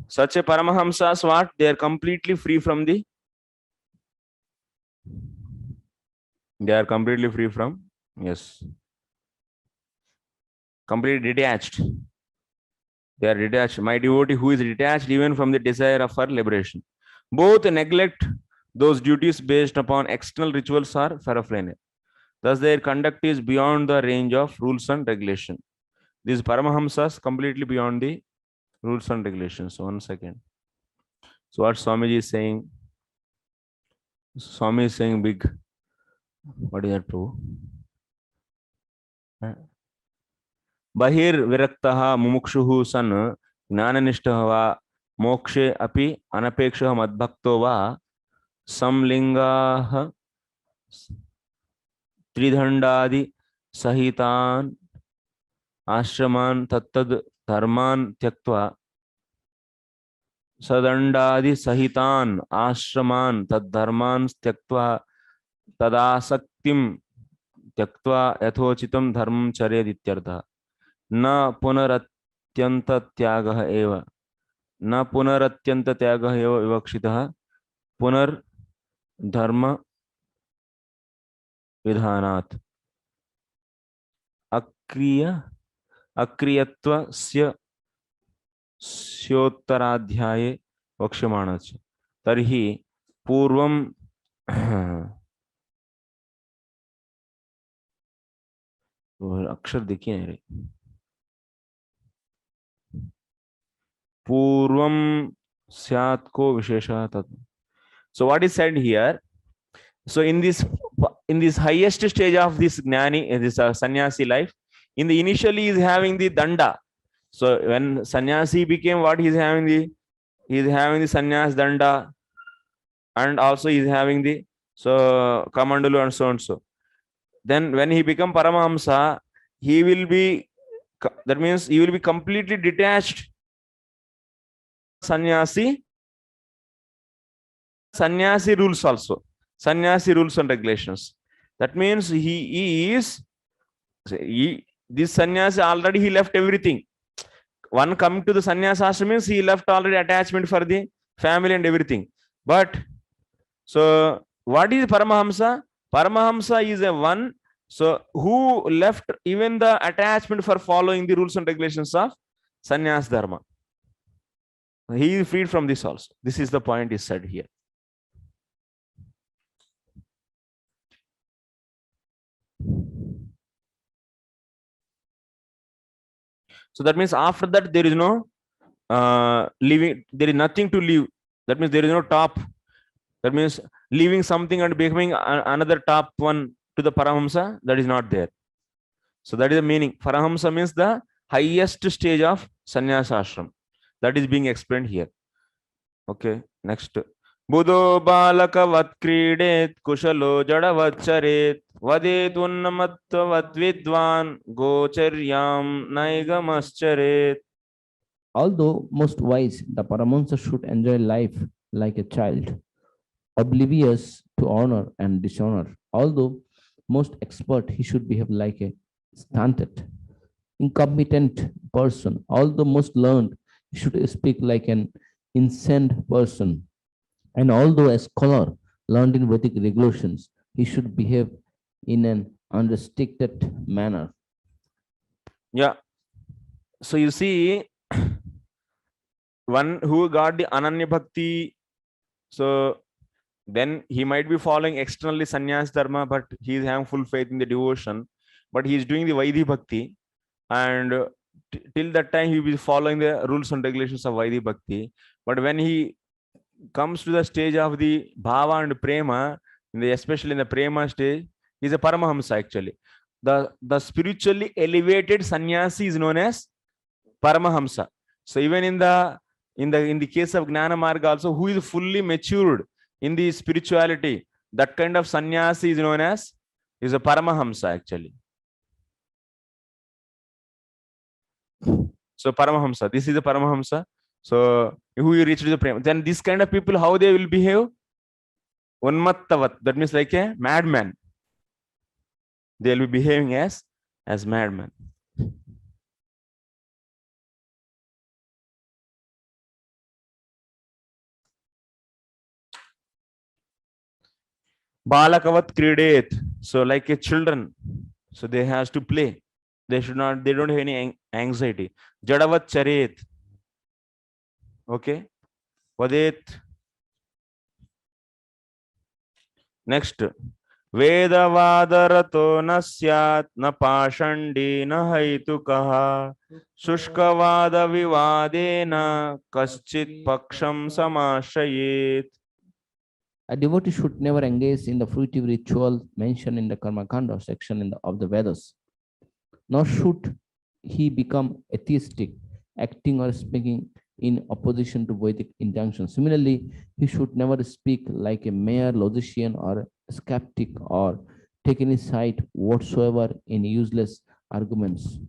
Such a Paramahamsas, what? They are completely free from the. They are completely free from. Yes. Completely detached. They are detached. My devotee who is detached even from the desire of her liberation. Both neglect those duties based upon external rituals or paraphernalia. Thus, their conduct is beyond the range of rules and regulation. These Paramahamsas completely beyond the rules and regulations. 1 second. So what Swamiji is saying? Swami is saying big. What is that, Prabhu? Bahir viraktaha mumukshuhu san gnananishtaha va mokshe api anapeksha madbhakto va samlingaha tridhandadi sahitan ashraman tattad dharman tyaktva sadandadi sahitan ashraman tad dharman tyaktva tadasaktim tyaktva yathochitam dharmam charyad ityartha na punaratyanta tyagah eva na punaratyanta tyagah eva vivakshitah punar dharma vidhanat akriyatva स्योत्तराध्याये वक्ष्यमाणस्य तर्हि पूर्वं अक्षर देखिए रे पूर्वं स्यात् को विशेषः तत्. So what is said here? So in this highest stage of this gnani, this sannyasi life, in the initially he is having the danda. So when sannyasi became what he is having the sannyas danda, and also he is having the kamandalu and so and so. Then when he become Paramahamsa, he will be, that means he will be completely detached. Sannyasi rules also. Sannyasi rules and regulations. That means this sannyasi already he left everything. One coming to the sannyasa ashram means he left already attachment for the family and everything. But so what is Paramahamsa? Paramahamsa is a one who left even the attachment for following the rules and regulations of sannyas dharma. He is freed from this also. This is the point is said here. So that means after that there is no living, there is nothing to live. That means there is no top. That means leaving something and becoming another top one to the Paramahamsa, that is not there. So that is the meaning. Paramahamsa means the highest stage of sannyasa ashram. That is being explained here. Okay, next. Buddho balaka vat kridet kushalo jada vacharet vadet unnamatva vat vidvan gocharyam naigamascheret. Although most wise, the Paramahamsa should enjoy life like a child, oblivious to honor and dishonor. Although most expert, he should behave like a stunted, incompetent person. Although most learned, he should speak like an insane person. And although a scholar learned in Vedic regulations, he should behave in an unrestricted manner. Yeah. So you see, one who got the Ananya Bhakti, so then he might be following externally sannyas dharma, but he is having full faith in the devotion, but he is doing the Vaidhi Bhakti, and till that time he will be following the rules and regulations of Vaidhi Bhakti. But when he comes to the stage of the bhava and prema, especially in the prema stage, he is a Paramahamsa actually. The spiritually elevated sannyasi is known as Paramahamsa. So even in the case of Gnana Marga also, who is fully matured in the spirituality, that kind of sannyasi is known as is a Paramahamsa actually. So Paramahamsa, this is a Paramahamsa. So who you reach to the prema, then this kind of people, how they will behave? Unmattavat, that means like a madman. They will be behaving as madman. Balakavat kridet, so like a children, so they has to play. They don't have any anxiety. Jadavat charet, okay. Vadet. Next, Vedavadarato na syat na pashandi na haitukaha shushkavada vivadena kaschit paksham samashayet. A devotee should never engage in the fruitive ritual mentioned in the Karma Kanda section of the Vedas, nor should he become atheistic, acting or speaking in opposition to Vedic injunctions. Similarly, he should never speak like a mere logician or a skeptic or take any side whatsoever in useless arguments.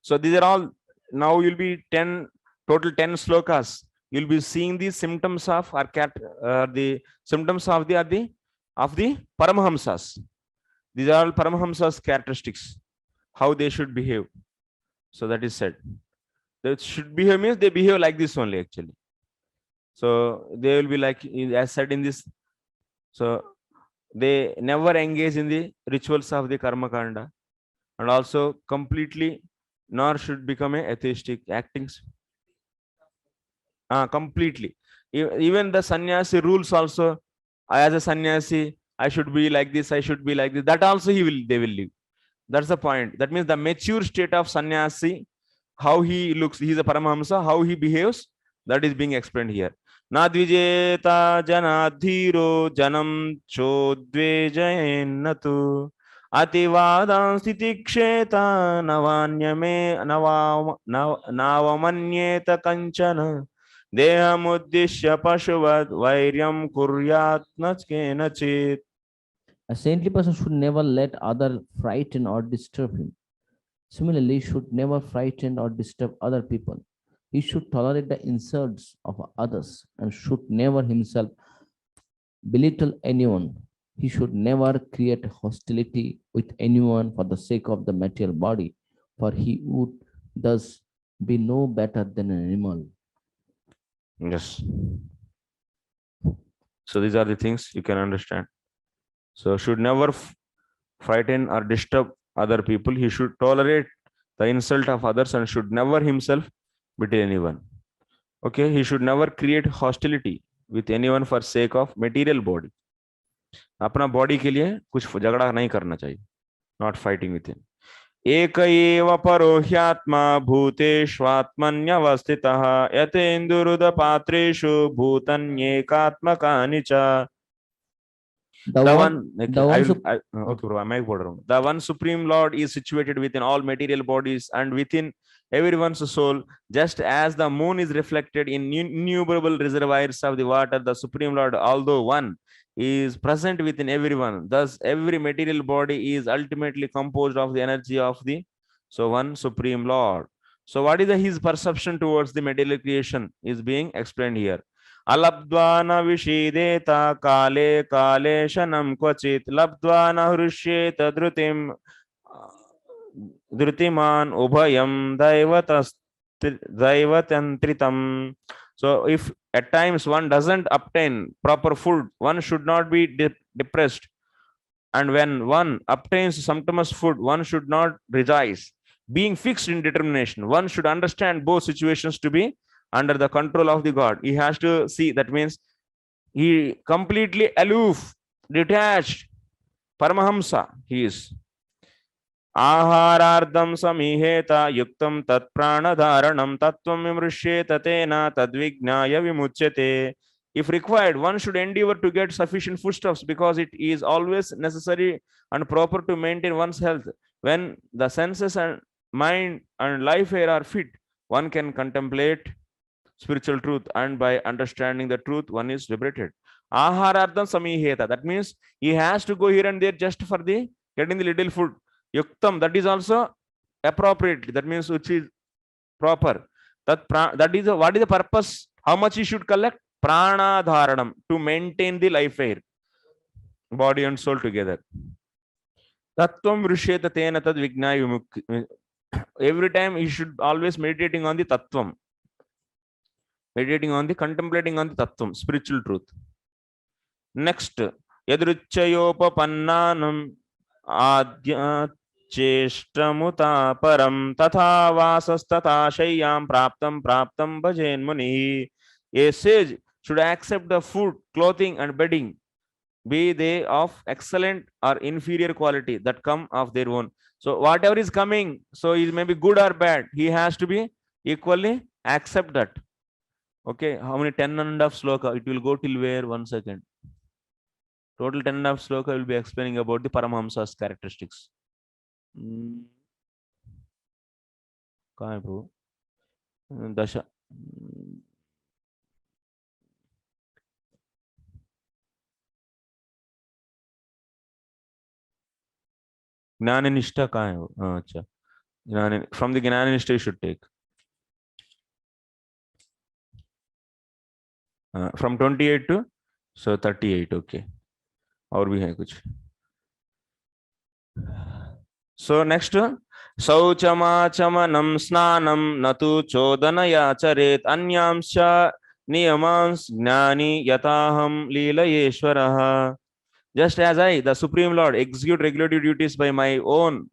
So these are all, now you'll be total 10 slokas. You'll be seeing the symptoms of the symptoms of the Paramahamsas. These are all Paramahamsas characteristics, how they should behave. So that is said. They should behave means they behave like this only actually. So they will be like, as said in this, so they never engage in the rituals of the Karma Kanda, and also completely nor should become a atheistic actings. Completely. Even the sannyasi rules also, as a sannyasi, I should be like this, I should be like this. That also they will live. That's the point. That means the mature state of sannyasi, how he looks, he is a Paramahamsa, how he behaves, that is being explained here. Nadvijeta janadhiro janam chodvejayennatu Ativadan stitiksheta navanyame navamanyeta kanchana dehamuddishya pashuvad vairyam kuryat nachkenachit. A saintly person should never let others frighten or disturb him. Similarly, should never frighten or disturb other people. He should tolerate the insults of others and should never himself belittle anyone. He should never create hostility with anyone for the sake of the material body, for he would thus be no better than an animal. Yes. So these are the things you can understand. So should never frighten or disturb other people. He should tolerate the insult of others and should never himself betray anyone. Okay, he should never create hostility with anyone for sake of material body. अपना body के लिए कुछ झगड़ा नहीं करना चाहिए. Not fighting with him. एक एव परोह्यात्मा भूतेष्वात्मन्यवस्थितः यतेन्दुरुदपात्रेषु भूतन्येकात्मकानि च. The one Supreme Lord is situated within all material bodies and within everyone's soul, just as the moon is reflected in innumerable reservoirs of the water. The Supreme Lord, although one, is present within everyone. Thus, every material body is ultimately composed of the energy of the one Supreme Lord. So, what is his perception towards the material creation is being explained here. Alabdvana vishideta kale kale shanam kvachit labdvana hrishyeta drutiman ubhayam daivatantritam. So if at times one doesn't obtain proper food, one should not be depressed, and when one obtains sumptuous food, one should not rejoice. Being fixed in determination, one should understand both situations to be under the control of the God. He has to see, that means He completely aloof, detached. Paramahamsa, he is. Aharardam samiheta yuktam tat pranadharanam tattvam vimrishyeta tena tadvignaya vimuchyate. If required, one should endeavor to get sufficient foodstuffs because it is always necessary and proper to maintain one's health. When the senses and mind and life here are fit, one can contemplate spiritual truth, and by understanding the truth, one is liberated. Aharardam samiheta. That means he has to go here and there just for the getting the little food. Yuktam, that is also appropriately. That means which is proper. That is what is the purpose? How much he should collect? Prana dharanam, to maintain the life air, body and soul together. Tattvam vrishyeta tena tad vignaya. Every time he should always meditating on the tattvam. Meditating on the, contemplating on the tattvam, spiritual truth. Next, yadruchayopapannanam adya cheshtamuta param tatha vasastata shayyam praptam bhajen muni. A sage should accept the food, clothing and bedding, be they of excellent or inferior quality, that come of their own. So whatever is coming, so it may be good or bad, he has to be equally accept that. Okay, how many 10.5 sloka? It will go till where? 1 second. Total 10.5 sloka will be explaining about the Paramahamsa's characteristics. Dasha. Jnananishta kaha hai wo? Acha. From the Jnananishta you should take. From 28 to 38. Okay. और भी है कुछ. So next, Sauchamachamanam snanam natu chodanaya charet anyamscha niyamans gnani yataham leelayeshwaraha. Just as I, the Supreme Lord, execute regulative duties by my own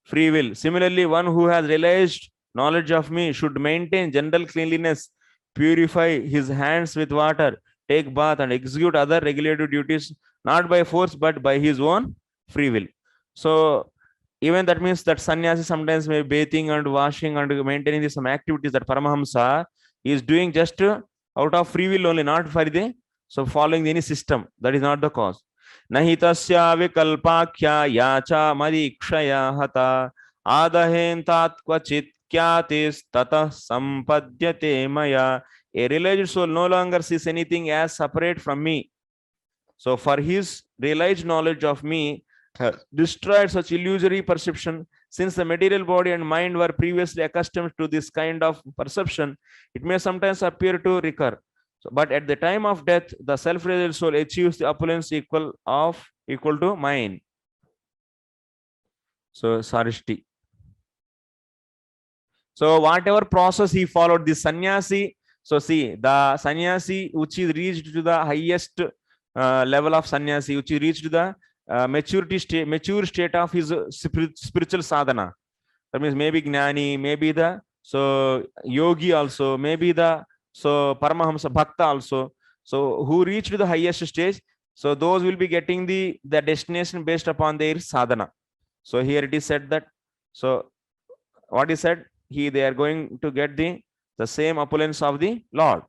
free will, similarly one who has realized knowledge of me should maintain general cleanliness, purify his hands with water, take bath and execute other regulative duties not by force but by his own free will. So even that means that sannyasi sometimes may be bathing and washing and maintaining some activities that Paramahamsa is doing just out of free will only, not for the following any system. That is not the cause. Nahi tasya vikalpakhya yacha madikshaya hata adahentat kvachit kyatis tata sampadhyate maya. A realized soul no longer sees anything as separate from me. So for his realized knowledge of me destroyed such illusory perception. Since the material body and mind were previously accustomed to this kind of perception, it may sometimes appear to recur. So, but at the time of death, the self-realized soul achieves the opulence equal to mine. So Sarishti. So whatever process he followed, the sannyasi. So see, the sannyasi which is reached to the highest level of sannyasi, which is reached to the mature state of his spiritual sadhana. That means maybe gnani, maybe the yogi also, maybe the Paramahamsa Bhakta also. So who reached to the highest stage, so those will be getting the destination based upon their sadhana. So here it is said that, so what is said, they are going to get the same opulence of the Lord.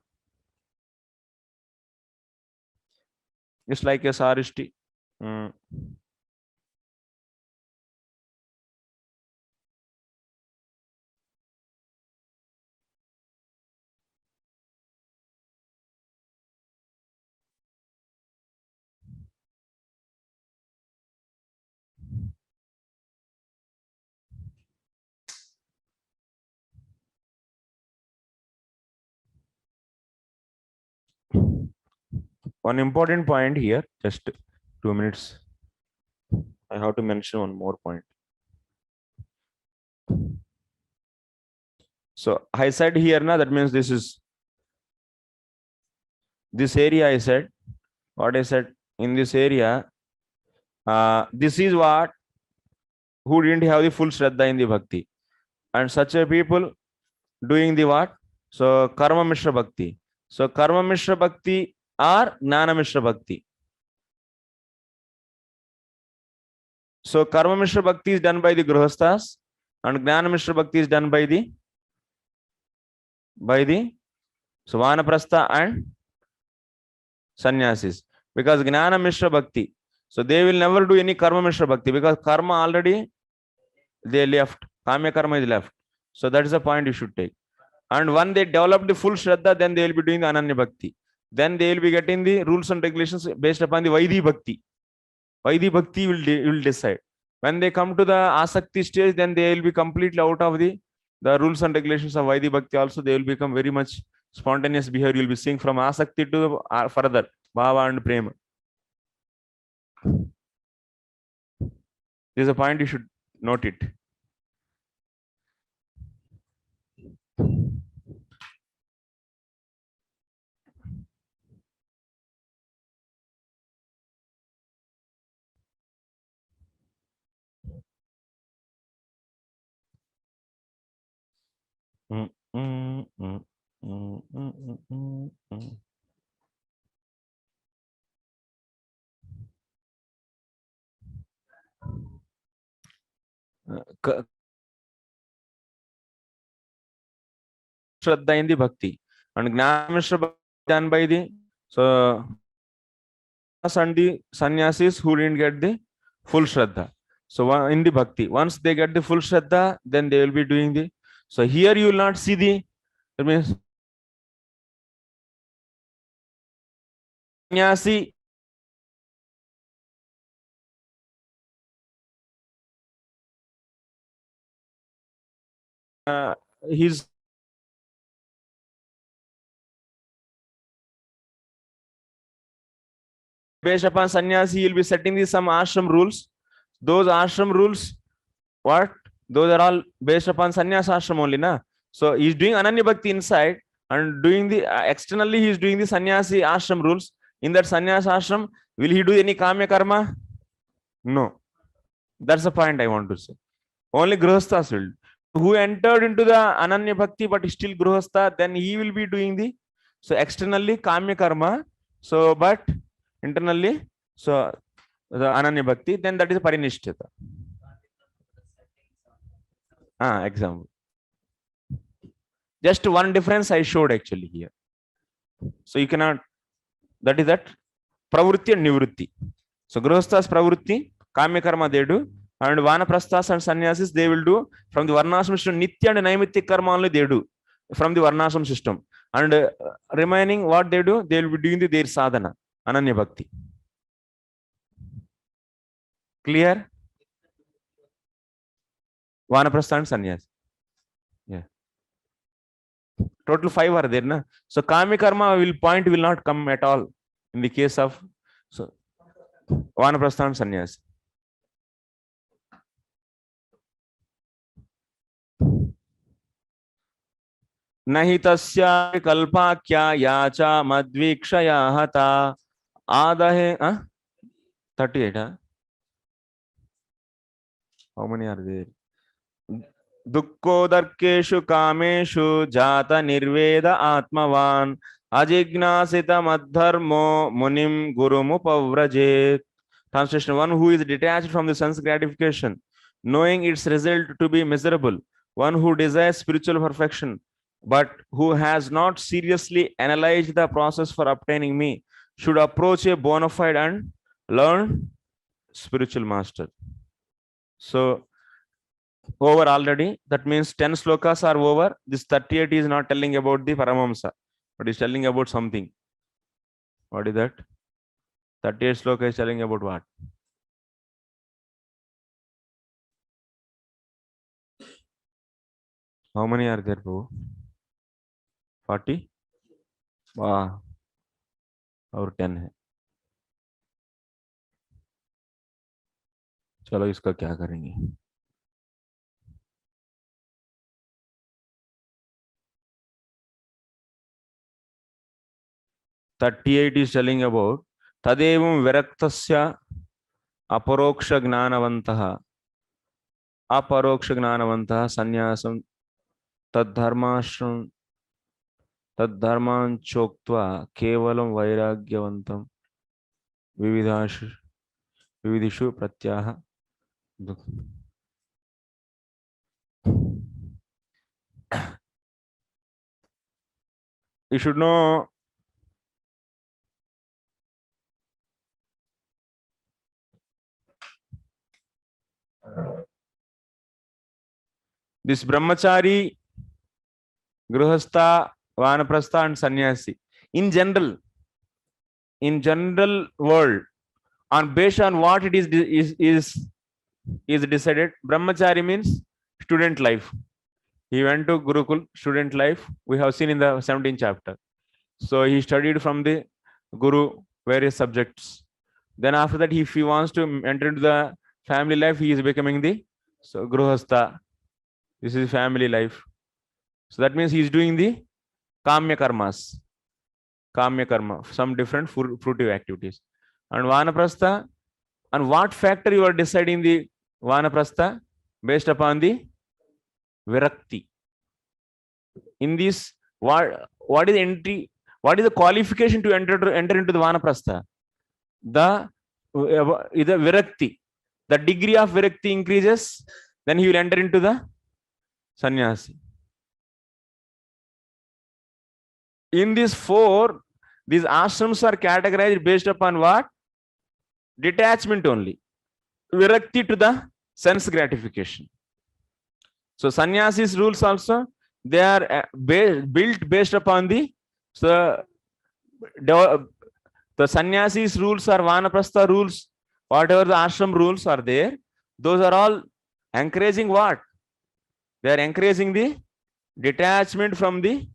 Just like a Sarishti. One important point here, just 2 minutes. I have to mention one more point. So I said here now, that means this is this area. I said what I said in this area. This is what who didn't have the full Shraddha in the Bhakti, and such a people doing the what? So Karma Mishra Bhakti. So Karma Mishra Bhakti or Gnana Mishra Bhakti. So Karma Mishra Bhakti is done by the Grihasthas and Gnana Mishra Bhakti is done by the so Vanaprastha and Sannyasis. Because Gnana Mishra Bhakti, so they will never do any Karma Mishra Bhakti because karma already they left. Kamya karma is left. So that is the point you should take. And when they develop the full Shraddha, then they will be doing the Ananya Bhakti. Then they will be getting the rules and regulations based upon the Vaidhi Bhakti. Vaidhi Bhakti will decide. When they come to the Asakti stage, then they will be completely out of the rules and regulations of Vaidhi Bhakti also. They will become very much spontaneous behavior. You will be seeing from Asakti to further, Bhava and Prema. This is a point you should note it. Shraddha in the Bhakti and Gnana Mishra Bhakti done by the and the sannyasis who didn't get the full Shraddha. So in the Bhakti, once they get the full Shraddha, then they will be doing the. So here you will not see the. That means sannyasi. His based upon sannyasi, he will be setting some ashram rules. Those ashram rules, what? Those are all based upon sannyasa ashram only, na? So he is doing Ananya Bhakti inside and doing the externally he is doing the sannyasi ashram rules. In that sannyasa ashram, will he do any kamya karma? No. That's the point I want to say. Only Grihasthas will. Who entered into the Ananya Bhakti but still Grihastha, then he will be doing the so externally kamya karma. So but internally so the Ananya Bhakti, then that is Parinishthita. Example. Just one difference I showed actually here. So you cannot, that is that pravrutti and nivrutti. So Grihasthas pravrutti, kamya karma they do, and Vanaprasthas and sannyasis they will do from the Varnashram system. Nitya and Naimitya karma only they do from the Varnashram system. And remaining what they do, they will be doing their sadhana, Ananya Bhakti. Clear? Vanaprastha and sannyas. Yeah. Total 5 are there, na? So kamya karma will not come at all in the case of so Vanaprastha and sannyas. Nahi tasya kalpakya yacha madvikshaya hata adahe 38. How many are there? Dukkodarkeshu kameshu jata nirveda atmavan ajignasita madharmo munim gurumupavrajet. Translation: one who is detached from the sense gratification, knowing its result to be miserable, one who desires spiritual perfection, but who has not seriously analyzed the process for obtaining me, should approach a bona fide and learn spiritual master. So over already, that means 10 slokas are over. This 38 is not telling about the Paramahamsa, but is telling about something. What is that? 38 sloka is telling about what? How many are there, Prabhu? 40? Wow. और 10 है. चलो इसका क्या करेंगे? "38 is telling about tadevam viraktasya aparoksha gnanavantaha sannyasam tadharmashram Tadharman choktva kevalam vairagyavantam vividishu pratyaha. You should know this brahmachari, grihastha, vanaprastha and sannyasi. In general world, on based on what it is decided. Brahmachari means student life. He went to Gurukul, student life. We have seen in the 17th chapter. So he studied from the Guru various subjects. Then after that, if he wants to enter into the family life, he is becoming the Grihastha. This is family life. So that means he is doing the Kamya Karmas. Kamya Karma, some different fruitive activities. And Vanaprastha, and what factor you are deciding the Vanaprastha? Based upon the Virakti. In this, what is entry? What is the qualification to enter into the Vanaprastha? The Virakti. The degree of Virakti increases, then he will enter into the Sannyasi. In these four, these ashrams are categorized based upon what? Detachment only. Virakti to the sense gratification. So Sannyasi's rules also, they are built based upon the Sannyasi's rules are Vanaprastha rules. Whatever the ashram rules are there, those are all encouraging what? They are encouraging the detachment from the,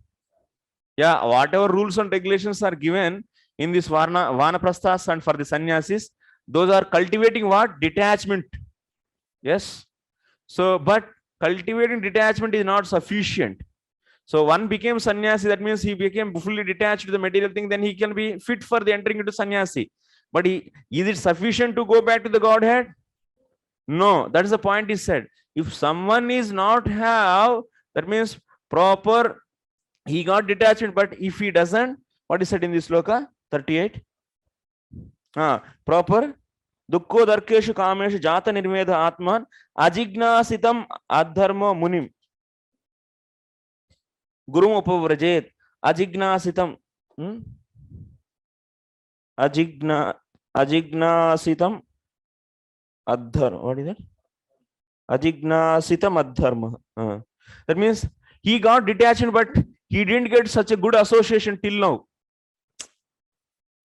whatever rules and regulations are given in this Vanaprasthas and for the Sannyasis, those are cultivating what? Detachment. Yes. So, but cultivating detachment is not sufficient. So one became sannyasi, that means he became fully detached to the material thing, then he can be fit for the entering into sannyasi. But is it sufficient to go back to the Godhead? No, that is the point he said. If someone is not have, that means proper, he got detachment, but if he doesn't, what is said in this sloka 38? Proper Dukkho darkeshu kameshu jata nirmedha atman ajignasitam adharma munim gurum upavrajet ajignasitam ajignasitam adharma. What is that? Ajignasitam adharma. That means he got detachment, but he didn't get such a good association till now.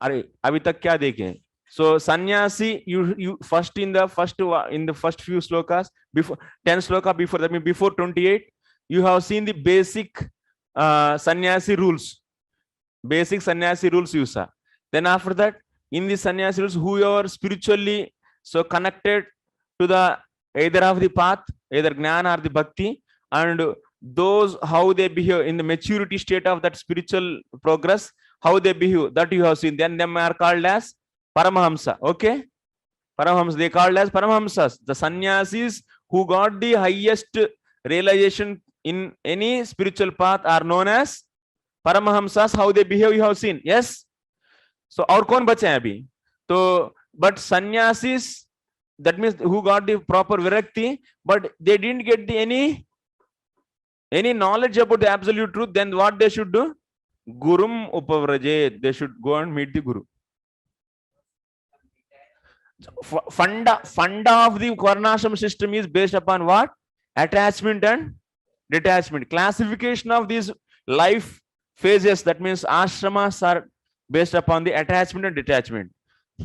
Are abhi tak kya dekhe? So sannyasi, you first in the first few slokas, before 10 sloka before, that means before 28, you have seen the basic sannyasi rules. Basic sannyasi rules you saw. Then after that, in the sannyasi rules, who are spiritually so connected to the either of the path, either jnana or the bhakti, and those how they behave in the maturity state of that spiritual progress, how they behave, that you have seen. Then them are called as Paramahamsa. Okay, Paramahamsa, they called as Paramahamsas. The sannyasis who got the highest realization in any spiritual path are known as Paramahamsas. How they behave, you have seen. Yes. So और कौन बचे हैं अभी? तो but sannyasis, that means who got the proper virakti, but they didn't get the any knowledge about the absolute truth. Then what they should do? Gurum upavrajet. They should go and meet the Guru. Funda of the Varnashram system is based upon what? Attachment and detachment. Classification of these life phases, that means ashramas, are based upon the attachment and detachment.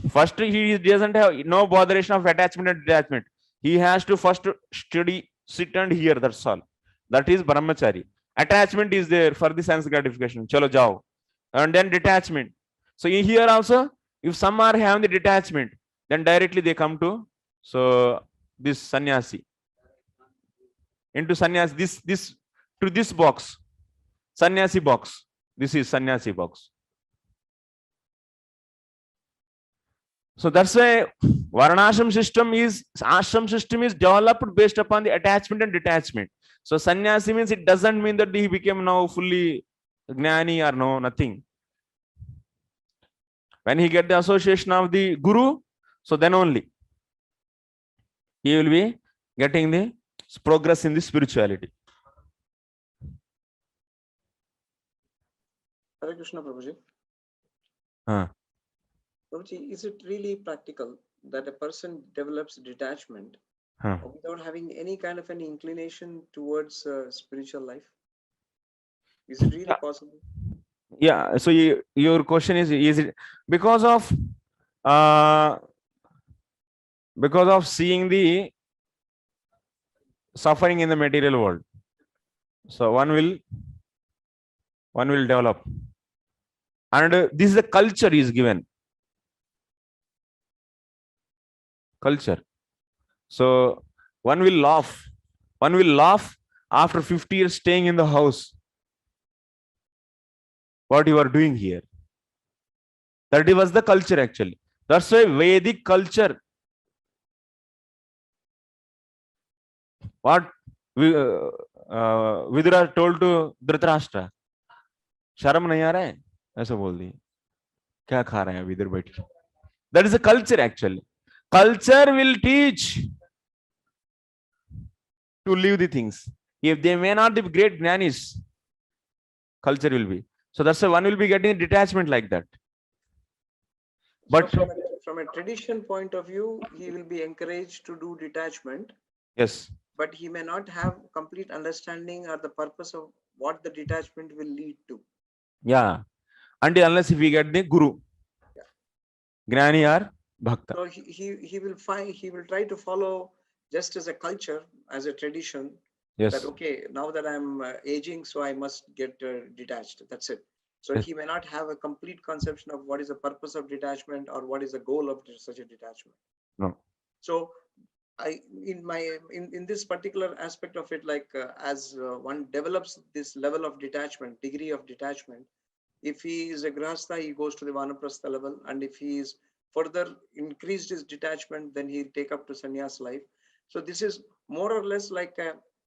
First, he doesn't have no botheration of attachment and detachment. He has to first study, sit and hear. That's all. That is brahmachari. Attachment is there for the sense gratification. Chalo jao. And then detachment. So here also, if some are having the detachment, then directly they come to this sannyasi. Into sannyasi, this to this box. Sannyasi box. This is sannyasi box. So that's why Varnashram system is, ashram system is developed based upon the attachment and detachment. So sannyasi means, it doesn't mean that he became now fully Gnani or no, nothing. When he get the association of the Guru, so then only he will be getting the progress in the spirituality. Hare Krishna, Prabhuji. Huh. Prabhuji, is it really practical that a person develops detachment without having any kind of an inclination towards spiritual life? Is it really possible? Yeah. So your question is it because of seeing the suffering in the material world? So one will develop, and this is the culture is given. Culture. So one will laugh. One will laugh after 50 years staying in the house. What you are doing here? That was the culture actually. That's why Vedic culture. What Vidura told to Dhritarashtra, शर्म नहीं आ रहा है, ऐसा बोल दी. क्या खा रहे हैं इधर बैठ के? That is a culture actually. Culture will teach to live the things. If they may not be great gnanis, culture will be. So that's why one will be getting detachment like that. But so from a tradition point of view, he will be encouraged to do detachment. Yes. But he may not have complete understanding or the purpose of what the detachment will lead to. Yeah. Until unless if we get the Guru, Gnani or Bhakta. So he will try to follow just as a culture, as a tradition. Yes. That okay, now that I'm aging, so I must get detached. That's it. So yes. He may not have a complete conception of what is the purpose of detachment or what is the goal of such a detachment. No. So in this particular aspect of it, like as one develops this level of detachment, degree of detachment, if he is a grahastha, he goes to the vanaprastha level, and if he is further increased his detachment, then he'll take up to sannyas life. So this is more or less like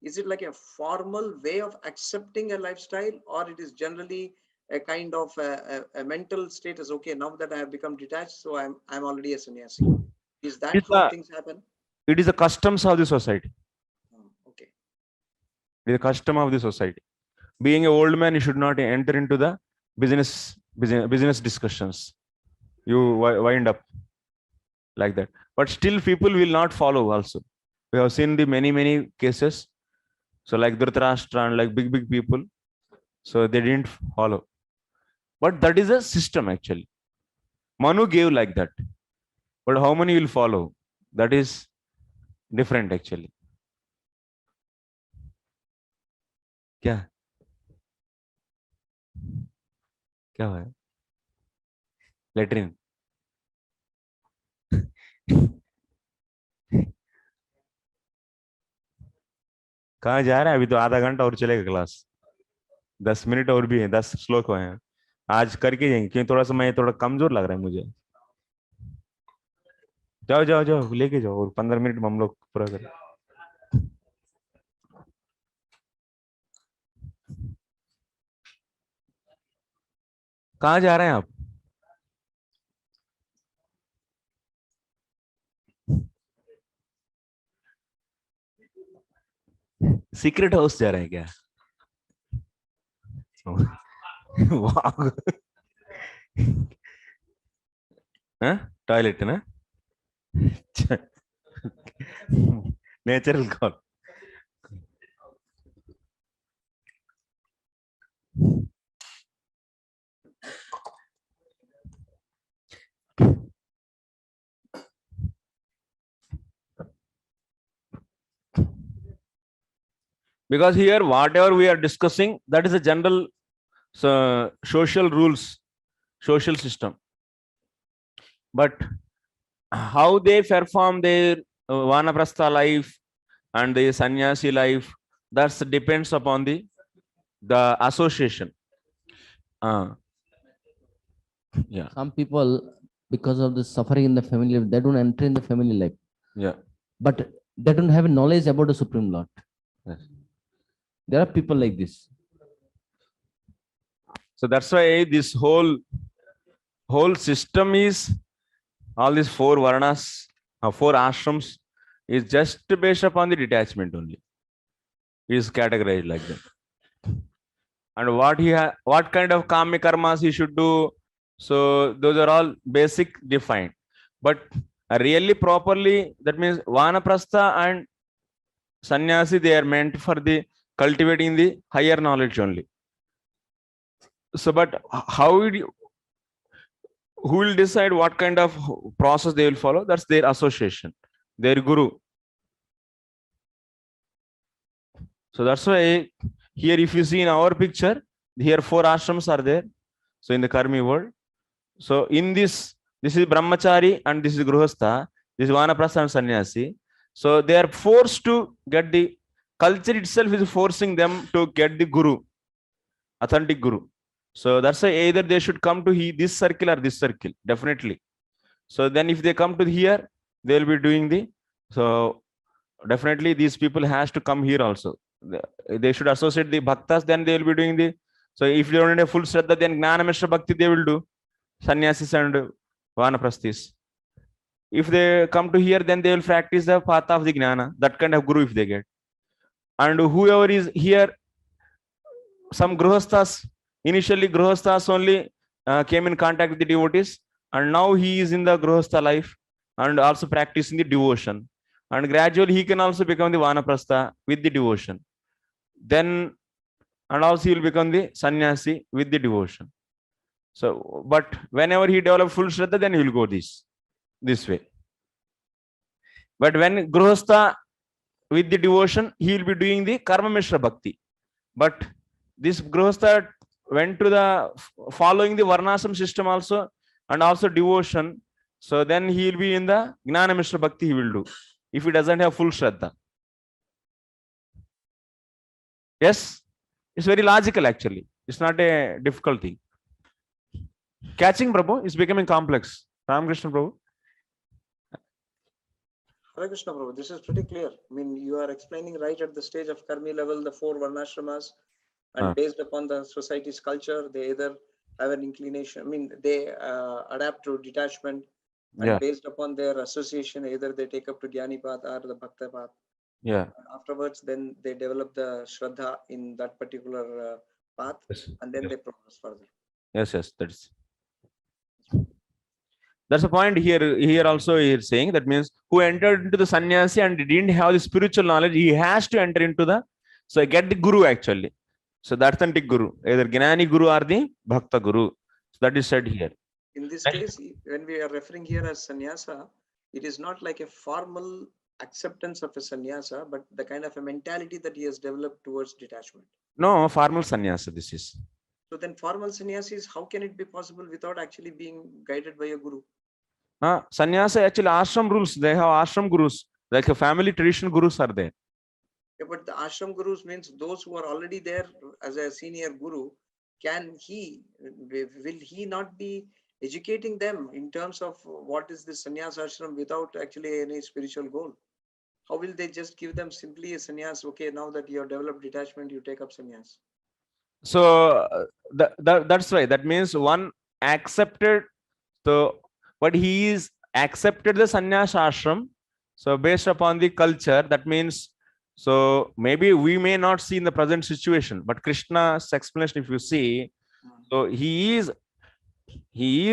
is it like a formal way of accepting a lifestyle, or it is generally a kind of a mental status? Okay, now that I have become detached, so I'm already a sannyasi. Is that how things happen? It is the customs of the society. Okay. It is the custom of the society. Being an old man, you should not enter into the business discussions. You wind up like that. But still people will not follow also. We have seen the many cases. So like Dhritarashtra and like big people. So they didn't follow. But that is a system actually. Manu gave like that. But how many will follow? That is different actually. क्या क्या है? Lettering. कहाँ जा रहा है? अभी तो आधा घंटा और चलेगा क्लास. 10 मिनट और भी है, 10 श्लोक हैं. आज करके जाएंगे क्योंकि थोड़ा सा मैं थोड़ा कमजोर लग रहा है मुझे. जाओ लेके जाओ और 15 मिनट में हम लोग पूरा करें. कहाँ जा रहे हैं आप? सीक्रेट हाउस जा रहे हैं क्या? टॉयलेट ना? Natural call. Because here whatever we are discussing, that is a general social rules, social system. But how they perform their vanaprastha life and the sannyasi life, that depends upon the association. Yeah. Some people, because of the suffering in the family, they don't enter in the family life. Yeah. But they don't have knowledge about the Supreme Lord. Yes. There are people like this. So that's why this whole system is, all these 4 varnas, 4 ashrams is just based upon the detachment only. It is categorized like that. And what kind of kama karmas he should do, so those are all basic defined. But really properly, that means vanaprastha and sannyasi, they are meant for the cultivating the higher knowledge only. So but how would you, who will decide what kind of process they will follow? That's their association, their guru. So that's why here, if you see in our picture, here 4 ashrams are there. So in the karmi world, so in this is brahmachari and this is gruhastha, this is vanaprastha and sannyasi. So they are forced to get the culture itself is forcing them to get the guru, authentic guru. So that's why either they should come to this circle or this circle, definitely. So then if they come to here, they will be doing the, so definitely these people has to come here also. They should associate the bhaktas, then they will be doing the, so if they don't have full shraddha, then gnana mishra bhakti they will do, sannyasis and vanaprasthis. If they come to here, then they will practice the path of the gnana, that kind of guru if they get. And whoever is here, some gruhasthas, initially gruhasthas only came in contact with the devotees, and now he is in the gruhastha life and also practicing the devotion, and gradually he can also become the vanaprastha with the devotion. Then and also he will become the sannyasi with the devotion. So but whenever he develops full shraddha, then he will go this way. But when gruhastha with the devotion, he will be doing the karma mishra bhakti. But this gruhastha went to the following the varnasam system also, and also devotion. So then he will be in the gnana mishra bhakti he will do, if he doesn't have full shraddha. Yes, it's very logical actually. It's not a difficult thing. Catching, Prabhu, is becoming complex. Ram Krishna, Prabhu. Hare Krishna, Prabhu, this is pretty clear. I mean, you are explaining right at the stage of karmi level, the 4 varnashramas, and based upon the society's culture, they either have an inclination, I mean, they adapt to detachment, and based upon their association, either they take up to Jnani path or the Bhakta path. Yeah. Afterwards, then they develop the Shraddha in that particular path, and then they progress further. Yes, that's the point here. Here also he is saying that means who entered into the sannyasi and didn't have the spiritual knowledge, he has to enter into the, so get the guru actually. So the authentic guru, either Gnani guru or the Bhakta guru. So that is said here. In this case, when we are referring here as sannyasa, it is not like a formal acceptance of a sannyasa, but the kind of a mentality that he has developed towards detachment. No, formal sannyasa this is. So then formal sannyasis, how can it be possible without actually being guided by a guru? Sannyasa actually ashram rules. They have ashram gurus, like a family tradition gurus are there. Yeah, but the ashram gurus means those who are already there as a senior guru. Will he not be educating them in terms of what is this sannyas ashram without actually any spiritual goal? How will they just give them simply a sannyas? Okay, now that you have developed detachment, you take up sannyas. So that's why. That means one accepted but he is accepted the sannyas ashram. So based upon the culture, that means, so maybe we may not see in the present situation, but Krishna's explanation, if you see, so he is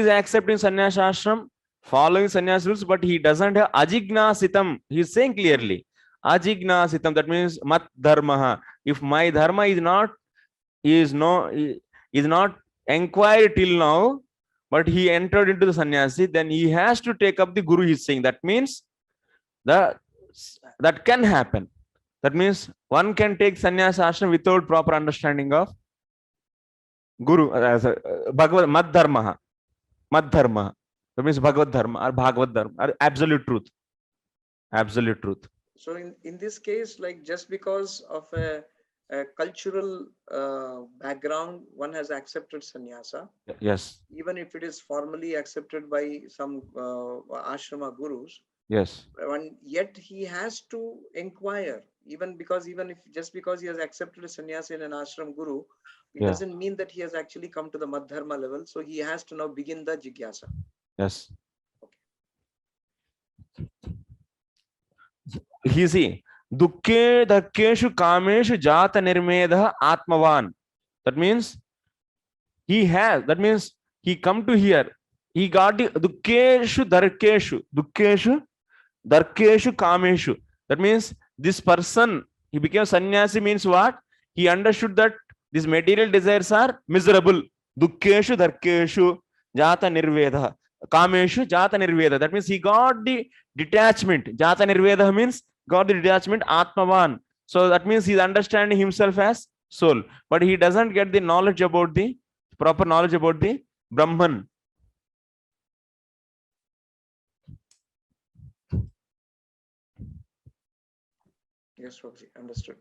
accepting sannyas ashram, following sannyas rules, but he doesn't have ajignasitam. He is saying clearly, ajignasitam. That means mat dharma. If my dharma is not inquired till now, but he entered into the sannyasi, then he has to take up the guru. He is saying that means that can happen. That means one can take sannyas ashram without proper understanding of guru as a Bhagavad Madharma. That means Bhagavad Dharma or Bhagavad Dharma or absolute truth. Absolute truth. So in this case, like just because of a cultural background, one has accepted sannyasa. Yes. Even if it is formally accepted by some ashrama gurus. Yes. And yet he has to inquire, even if just because he has accepted a sannyasa in an ashram guru, It doesn't mean that he has actually come to the Madhyarma level. So he has to now begin the jigyasa. Yes. He see, dukkhe dakkeshu kameshu jata nirmedha atmavan. That means he has, that means he come to here. He got the dukkeshu darkeshu kameshu. That means this person, he became sannyasi means what? He understood that these material desires are miserable. Dukkeshu darkeshu jata nirveda. Kameshu jata nirveda. That means he got the detachment. Jata nirveda means got the detachment atmavan. So that means he's understanding himself as soul. But he doesn't get the knowledge about the proper knowledge about the Brahman. Yes, Swabji, understood.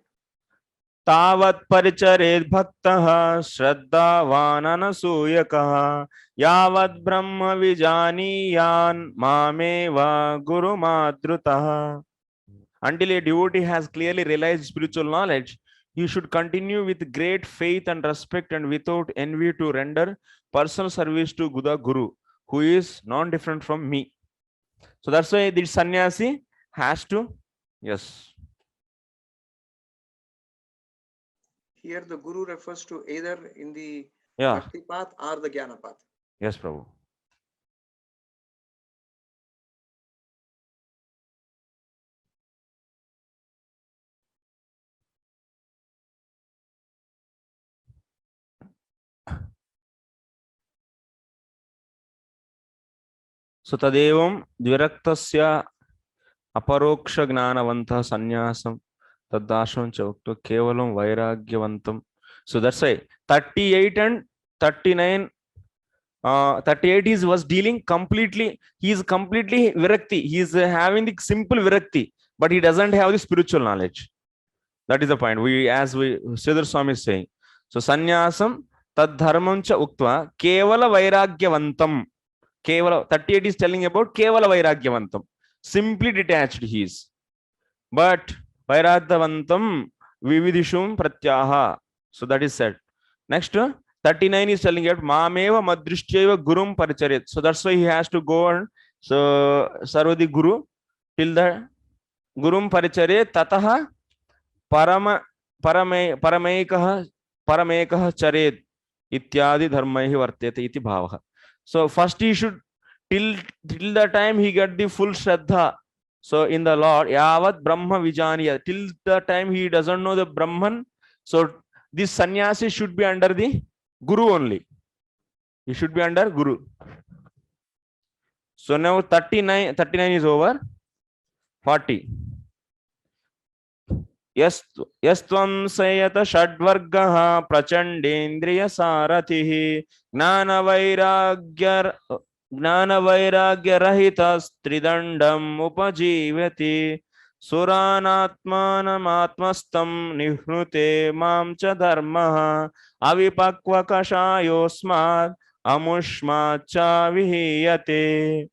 Tavat parichared bhaktah shraddhavan anasuyakah yavat brahma vijaniyan mameva guru madrutah. Until a devotee has clearly realized spiritual knowledge, he should continue with great faith and respect and without envy to render personal service to the Guru, who is non-different from me. So that's why this sannyasi has to, yes. Here the Guru refers to either in the Yeah. Bhakti path or the Jnana path. Yes, Prabhu. So tadevam dviraktasya aparoksha gnanavantah sannyasam tadasham chavakto kevalam vairagyavantam. So that's why 38 and 39, 38 was dealing completely, he is completely virakti, he is having the simple virakti, but he doesn't have the spiritual knowledge. That is the point. As Sridhar Swami is saying. So sannyasam tad dharmam cha uktva kevala vairagyavantam. Kevala, 38 is telling about kevala vairagyavantam. Simply detached he is. But vairagyavantam vividishum pratyaha. So that is said. Next, 39 is telling about mameva madrishyeva gurum paricharet. So that's why he has to go and so sarvadi guru till the gurum paricharet tataha paramekah chared ityadi dharmaihi vartete iti bhavah. So first he should till the time he get the full shraddha. So in the Lord, yavat brahma vijaniya, till the time he doesn't know the Brahman. So this sannyasi should be under the Guru only. He should be under Guru. So now 39 is over. 40. Yastvam sayata shadvargaha prachandendriya sarathihi gnana vairagya rahitas tridandam upajivati suranatmanam atmastam nihnute mam cha dharmaha avipakva kashayosmat amushmat cha vihiyate.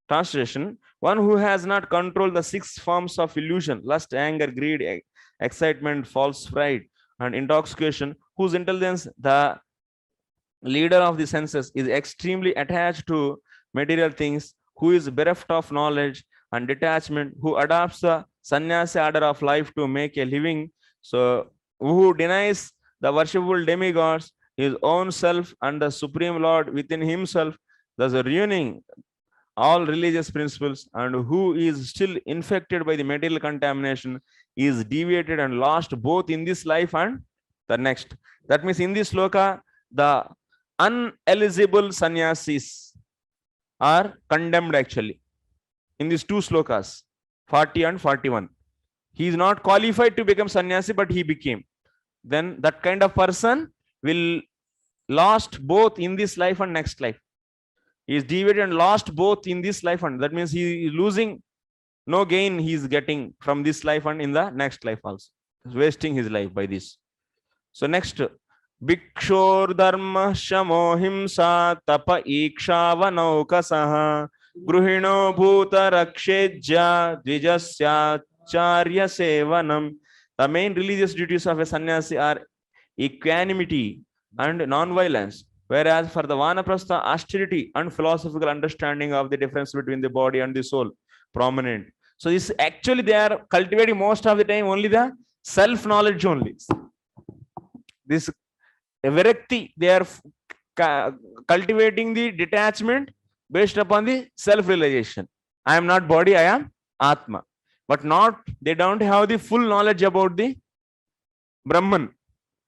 Translation: one who has not controlled the 6 forms of illusion, lust, anger, greed, excitement, false pride, and intoxication, whose intelligence, the leader of the senses, is extremely attached to material things, who is bereft of knowledge and detachment, who adopts the sannyasi order of life to make a living, so who denies the worshipful demigods, his own self, and the Supreme Lord within himself, thus ruining all religious principles, and who is still infected by the material contamination, is deviated and lost both in this life and the next. That means in this sloka, the uneligible sannyasis are condemned actually. In these 2 slokas, 40 and 41. He is not qualified to become sannyasi, but he became. Then that kind of person will lost both in this life and next life. He is deviated and lost both in this life, and that means he is losing, no gain he is getting from this life and in the next life also. He's wasting his life by this. So next, bhikshor dharma shamo himsa tapa ikshava gruhino bhuta rakshejya dvijasya charya sevanam. The main religious duties of a sannyasi are equanimity, and non-violence. Whereas for the Vanaprastha, austerity and philosophical understanding of the difference between the body and the soul prominent. So this actually they are cultivating most of the time only the self-knowledge only. This virakti, they are cultivating the detachment based upon the self-realization. I am not body, I am Atma. But not, they don't have the full knowledge about the Brahman,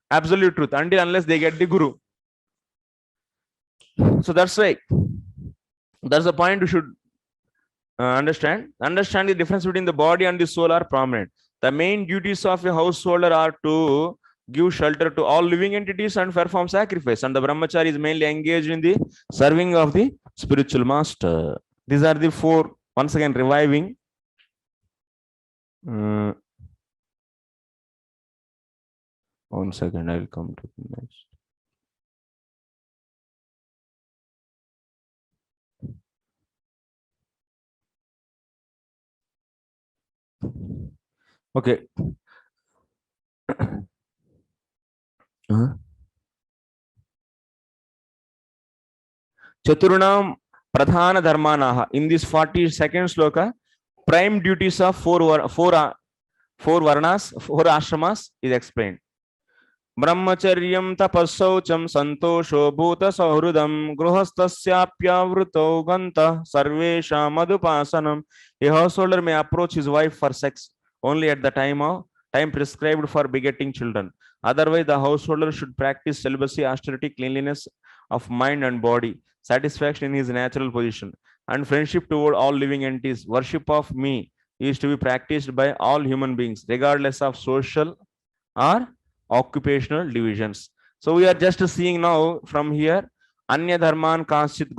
absolute truth, until unless they get the Guru. So that's right. That's the point you should understand. Understand the difference between the body and the soul are prominent. The main duties of a householder are to give shelter to all living entities and perform sacrifice. And the brahmachari is mainly engaged in the serving of the spiritual master. These are the four, once again reviving. One second, I will come to the next. Okay. Chaturunam Pradhana Dharmanaha. In this 42nd sloka, prime duties of four varnas, four ashramas is explained. Brahmacharyam tapassaucham santosho bhuta sahrudam gruhastasyapyavruto ganta sarvesha madhupasanam. A householder may approach his wife for sex only at the time prescribed for begetting children. Otherwise, the householder should practice celibacy, austerity, cleanliness of mind and body, satisfaction in his natural position, and friendship toward all living entities. Worship of me is to be practiced by all human beings, regardless of social or occupational divisions. So we are just seeing now from here, Anya Dharman Kanchit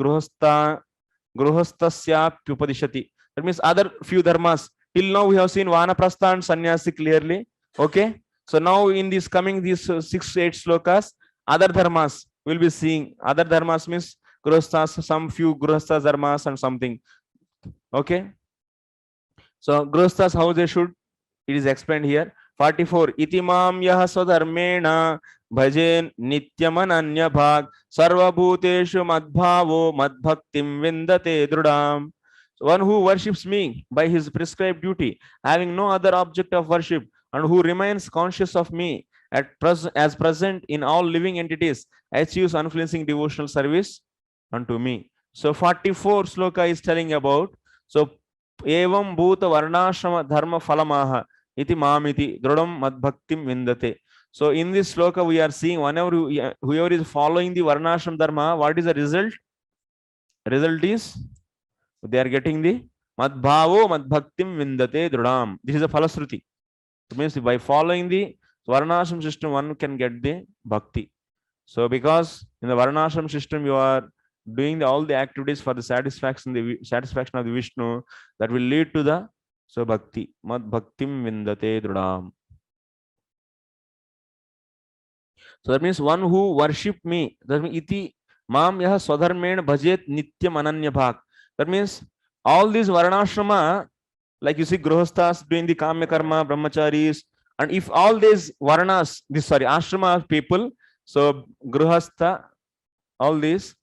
Gruhastasya Pyupadishati. That means other few dharmas. Till now we have seen Vanaprastha and Sannyasi clearly. Okay. So now in these 6-8 slokas, other dharmas will be seeing. Other dharmas means Gruhastas, some few Gruhastas dharmas and something. Okay. So Gruhastas, how they should, it is explained here. 44. Itimam yah swadharmena bhajen nityamananya bhag sarvabhuteshu madbhavo madbhaktim vindate drudam. One who worships me by his prescribed duty, having no other object of worship, and who remains conscious of me as present in all living entities, achieves unflinching devotional service unto me. So 44 sloka is telling about, so evam bhuta varnashrama dharma phalamaha iti mamiti drudam madbhaktim vindate. So in this sloka we are seeing whoever is following the varnashram dharma, what is the result? Result is they are getting the madbhavo madbhaktim vindate drudam. This is a phalasruti. It means by following the varnashram system one can get the bhakti. So because in the varnashram system you are doing all the activities for the satisfaction of the Vishnu, that will lead to the bhakti. Mad bhaktim vindate drudam. So that means one who worship me, that means iti mam yah swadharmen bhajet nityam ananya bhag. That means all these varnashrama, like you see Gruhasthas doing the kamya karma, brahmacharis, and if all these varnas, ashrama people, so Gruhastha, all these,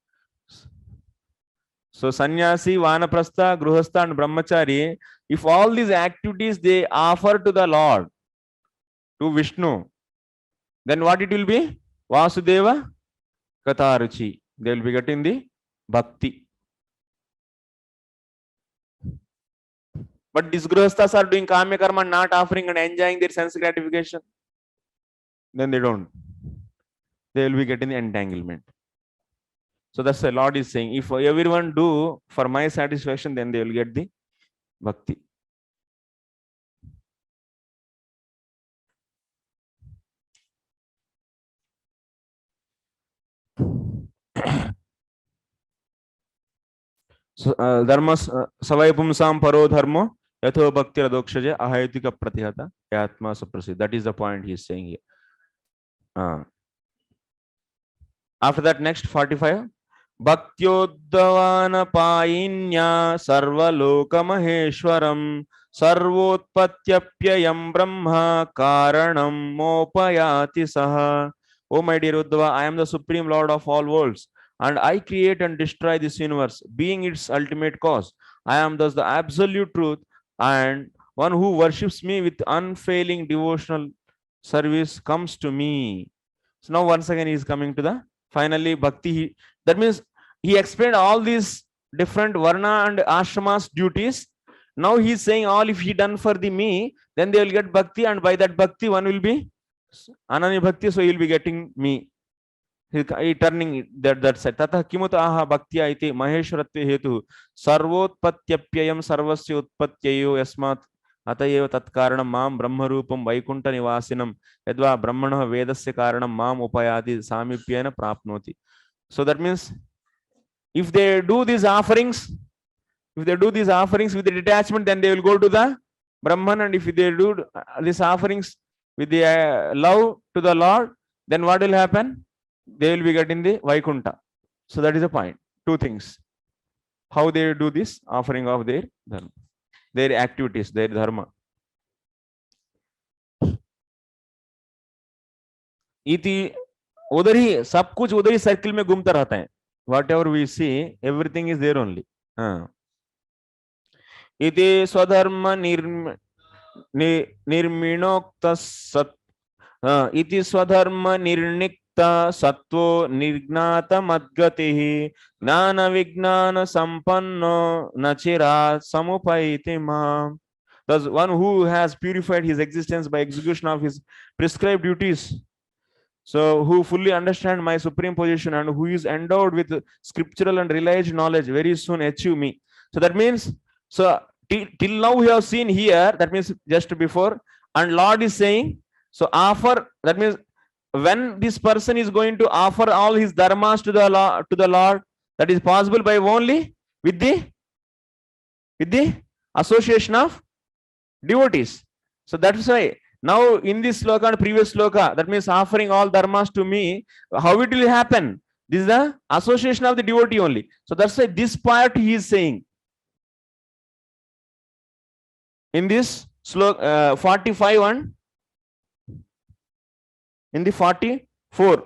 so sannyasi, vanaprastha, gruhastha and brahmachari, if all these activities they offer to the Lord, to Vishnu, then what it will be? Vasudeva Katharuchi. They will be getting the bhakti. But these grihasthas are doing kamya karma, not offering and enjoying their sense gratification, then they don't. They will be getting the entanglement. So that's the Lord is saying, if everyone do for my satisfaction, then they will get the bhakti. So dharmas savai pumsam paro dharmo yatho bhakti radokshaje ahaitika pratihata yatma suprasid. That is the point he is saying here. After that, next 45. Bhaktyodhavana painya sarvaloka maheshwaram sarvotpatyapyayam brahma karanam mopayati saha. O my dear Uddhava, I am the supreme lord of all worlds, and I create and destroy this universe, being its ultimate cause. I am thus the absolute truth, and one who worships me with unfailing devotional service comes to me. So now once again he is coming to the finally bhakti. That means he explained all these different varna and ashramas duties. Now he is saying all if he done for the me, then they will get bhakti, and by that bhakti one will be ananya bhakti, so he will be getting me. He turning that side. Tata kimuta aha bhaktya iti maheshwaratve hetu sarvotpatyapyayam sarvasya utpatyayo yasmat atayev tatkaranam mam brahmarupam vaikunta nivasinam yadva brahmanah vedasya karanam mam upayati samipyena prapnoti. So that means if they do these offerings, with the detachment, then they will go to the Brahman, and if they do these offerings with the love to the Lord, then what will happen? They will be getting the Vaikunta. So that is the point. Two things. How they do this offering of their dharma, their activities, their dharma. इति उधर ही सब कुछ उधर ही circle में घूमता रहता है. Whatever we see, everything is there only. इति स्वधर्म निर्मिणोक्त सत् इति स्वधर्म निर्निक्त सत्वो निर्ज्ञात मद्गतिः ज्ञान विज्ञान संपन्नो नचिरात् समुपैति माम्. Thus one who has purified his existence by execution of his prescribed duties, so who fully understand my supreme position and who is endowed with scriptural and realized knowledge, very soon achieve me. So that means, so till now we have seen here, that means just before, and Lord is saying, so offer, that means when this person is going to offer all his dharmas to the Lord, that is possible by only with the association of devotees. So that is why now in this sloka and previous sloka, that means offering all dharmas to me, how it will happen? This is the association of the devotee only. So that's why this part he is saying. In this sloka 45 and in the 44,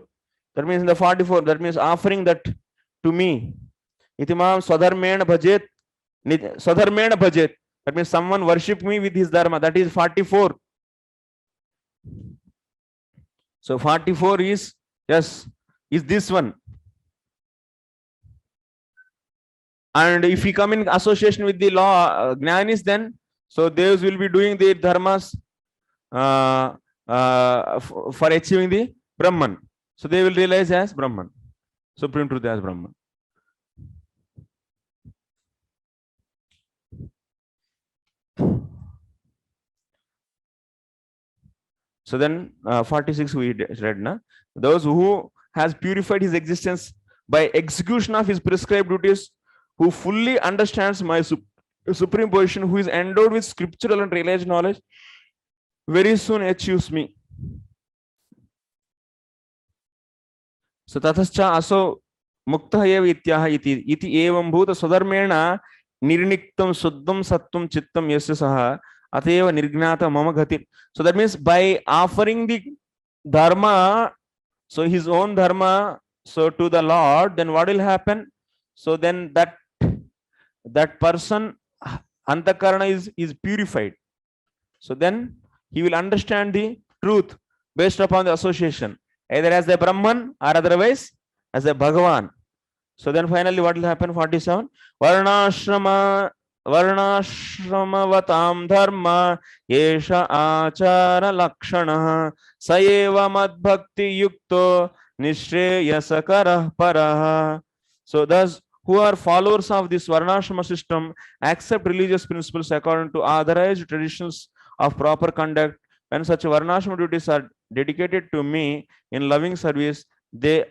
that means in the 44, that means offering that to me. Itimam swadharmena bhajet, swadharmena bhajet. That means someone worship me with his dharma. That is 44. So 44 is, yes, is this one. And if we come in association with the law Jnanis, then so those will be doing their dharmas for achieving the Brahman. So they will realize as Brahman, supreme truth as Brahman. So then 46 we read, na? Those who has purified his existence by execution of his prescribed duties, who fully understands my supreme position, who is endowed with scriptural and realized knowledge, very soon achieves me. So tatascha aso mukta ev ityaha iti evam bhuta swadharmena nirniktam suddham sattvam chittam yasya saha ateva nirgnata mama gati. So that means by offering the dharma, so his own dharma, so to the Lord, then what will happen? So then that person antakarana is purified. So then he will understand the truth based upon the association, either as a Brahman or otherwise as a Bhagavan. So then finally what will happen? 47. Varnashrama dharma yesha achara lakshana sayeva madbhakti yukto nishreyasakara paraha. So thus who are followers of this varnashrama system accept religious principles according to authorized traditions of proper conduct. When such varnashrama duties are dedicated to me in loving service, they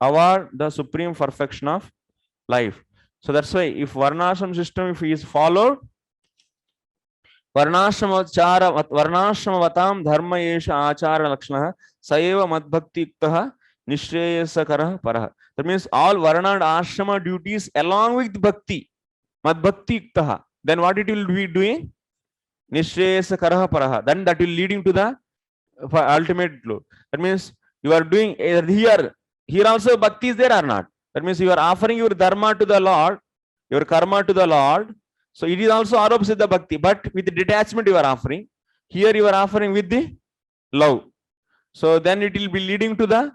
award the supreme perfection of life. So that's why if varnashrama system, if he is followed, varnashrama vatam dharma yesha achara lakshana sayeva madbhakti yuktaha nishreyasakara paraha. That means all varna and ashrama duties along with bhakti, madbhakti yuktaha, then what it will be doing? Nishreyasakara paraha. Then that will leading to the ultimate glory. That means You are doing here also bhakti is there or not? That means you are offering your dharma to the Lord, your karma to the Lord. So it is also aropa siddha bhakti, but with detachment you are offering. Here you are offering with the love. So then it will be leading to the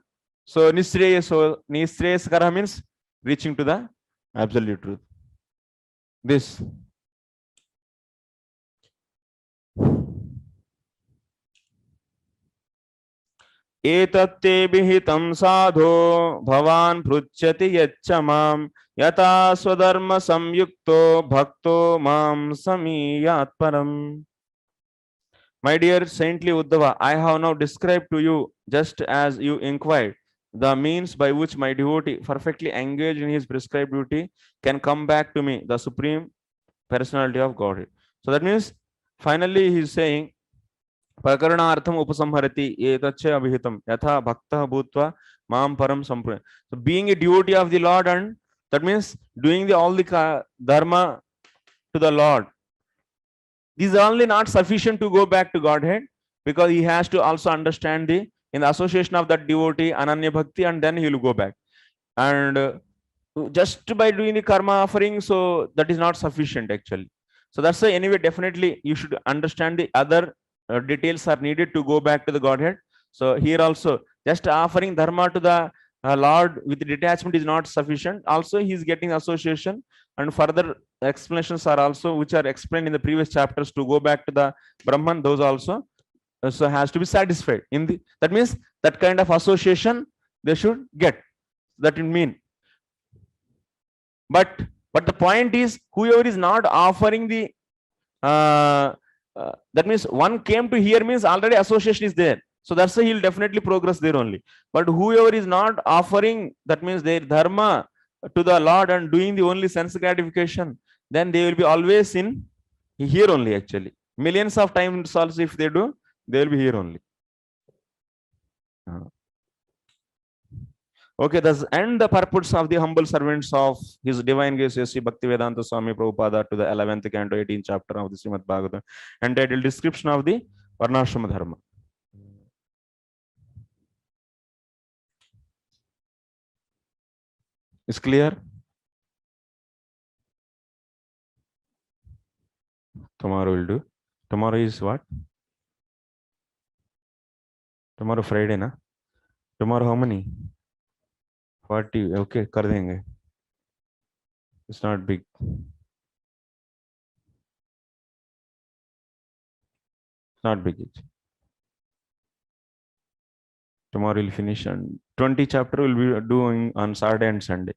nishreyas. So nishreyas kara means reaching to the absolute truth. This. एतत्ते विहितं साधो भवान् पृच्छति यच्च मां यथा स्वधर्म संयुक्तो भक्तो मां समीयात् परम्. My dear saintly Uddhava, I have now described to you, just as you inquired, the means by which my devotee, perfectly engaged in his prescribed duty, can come back to me, the Supreme Personality of Godhead. So that means, finally he is saying, प्रकरणार्थम उपसंहरति एतच्च अभिहितम यथा भक्तः भूत्वा माम परम संपूर्ण. So being a devotee of the Lord, and that means doing all the dharma to the Lord, this is only not sufficient to go back to Godhead, because he has to also understand in the association of that devotee ananya bhakti, and then he will go back. And just by doing the karma offering, so that is not sufficient actually. So that's why anyway, definitely you should understand the other details are needed to go back to the Godhead. So here also, just offering dharma to the Lord with detachment is not sufficient. Also, he is getting association, and further explanations are also, which are explained in the previous chapters, to go back to the Brahman. Those also so has to be satisfied in the. That means that kind of association they should get. That will mean. But the point is, whoever is not offering the that means one came to hear means already association is there. So that's why he'll definitely progress there only. But whoever is not offering, that means their dharma to the Lord and doing the only sense gratification, then they will be always in here only actually. Millions of times also if they do, they will be here only. Okay, thus end the purports of the humble servants of His Divine Grace Sri Bhakti Vedanta Swami Prabhupada to the 11th canto, 18th chapter of the Srimad Bhagavatam, entitled Description of the Varnashrama Dharma. Is clear? Tomorrow will do. Tomorrow is what? Tomorrow Friday, na? Tomorrow how many? 40. Okay, कर देंगे. It's not big. It's not big. Tomorrow we'll finish, and 20 chapter will be doing on Saturday and Sunday.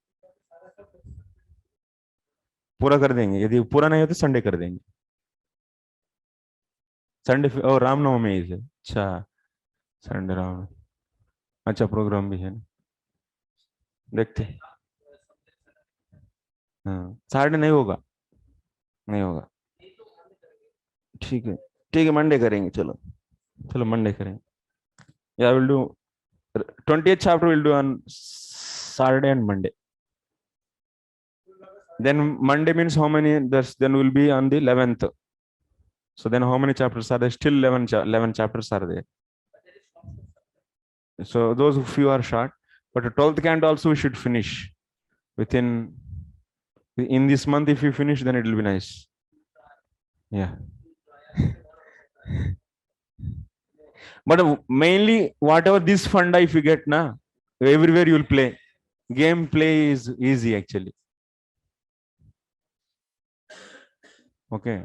पूरा कर देंगे. यदि पूरा नहीं हो तो संडे कर देंगे. संडे ओ रामनवमी है. अच्छा, संडे राम. अच्छा, प्रोग्राम भी है. देखते. हाँ, साढ़े नहीं होगा. नहीं होगा. ठीक है. ठीक है, मंडे करेंगे. चलो मंडे करेंगे. Yeah, we'll do 20th chapter. We'll do on Saturday and Monday. Then Monday means how many? Then we'll be on the 11th. So then how many chapters are there? Still 11 chapters are there. So those few are short, but the 12th canto also we should finish in this month. If you finish, then it will be nice. Yeah. But mainly whatever this funda, if you get na, everywhere you will play. Game play is easy actually. Okay.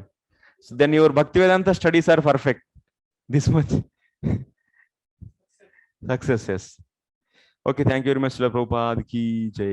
So then your Bhakti Vedanta studies are perfect. This much. Success, yes. Okay, thank you very much, Srila Prabhupada ki jai.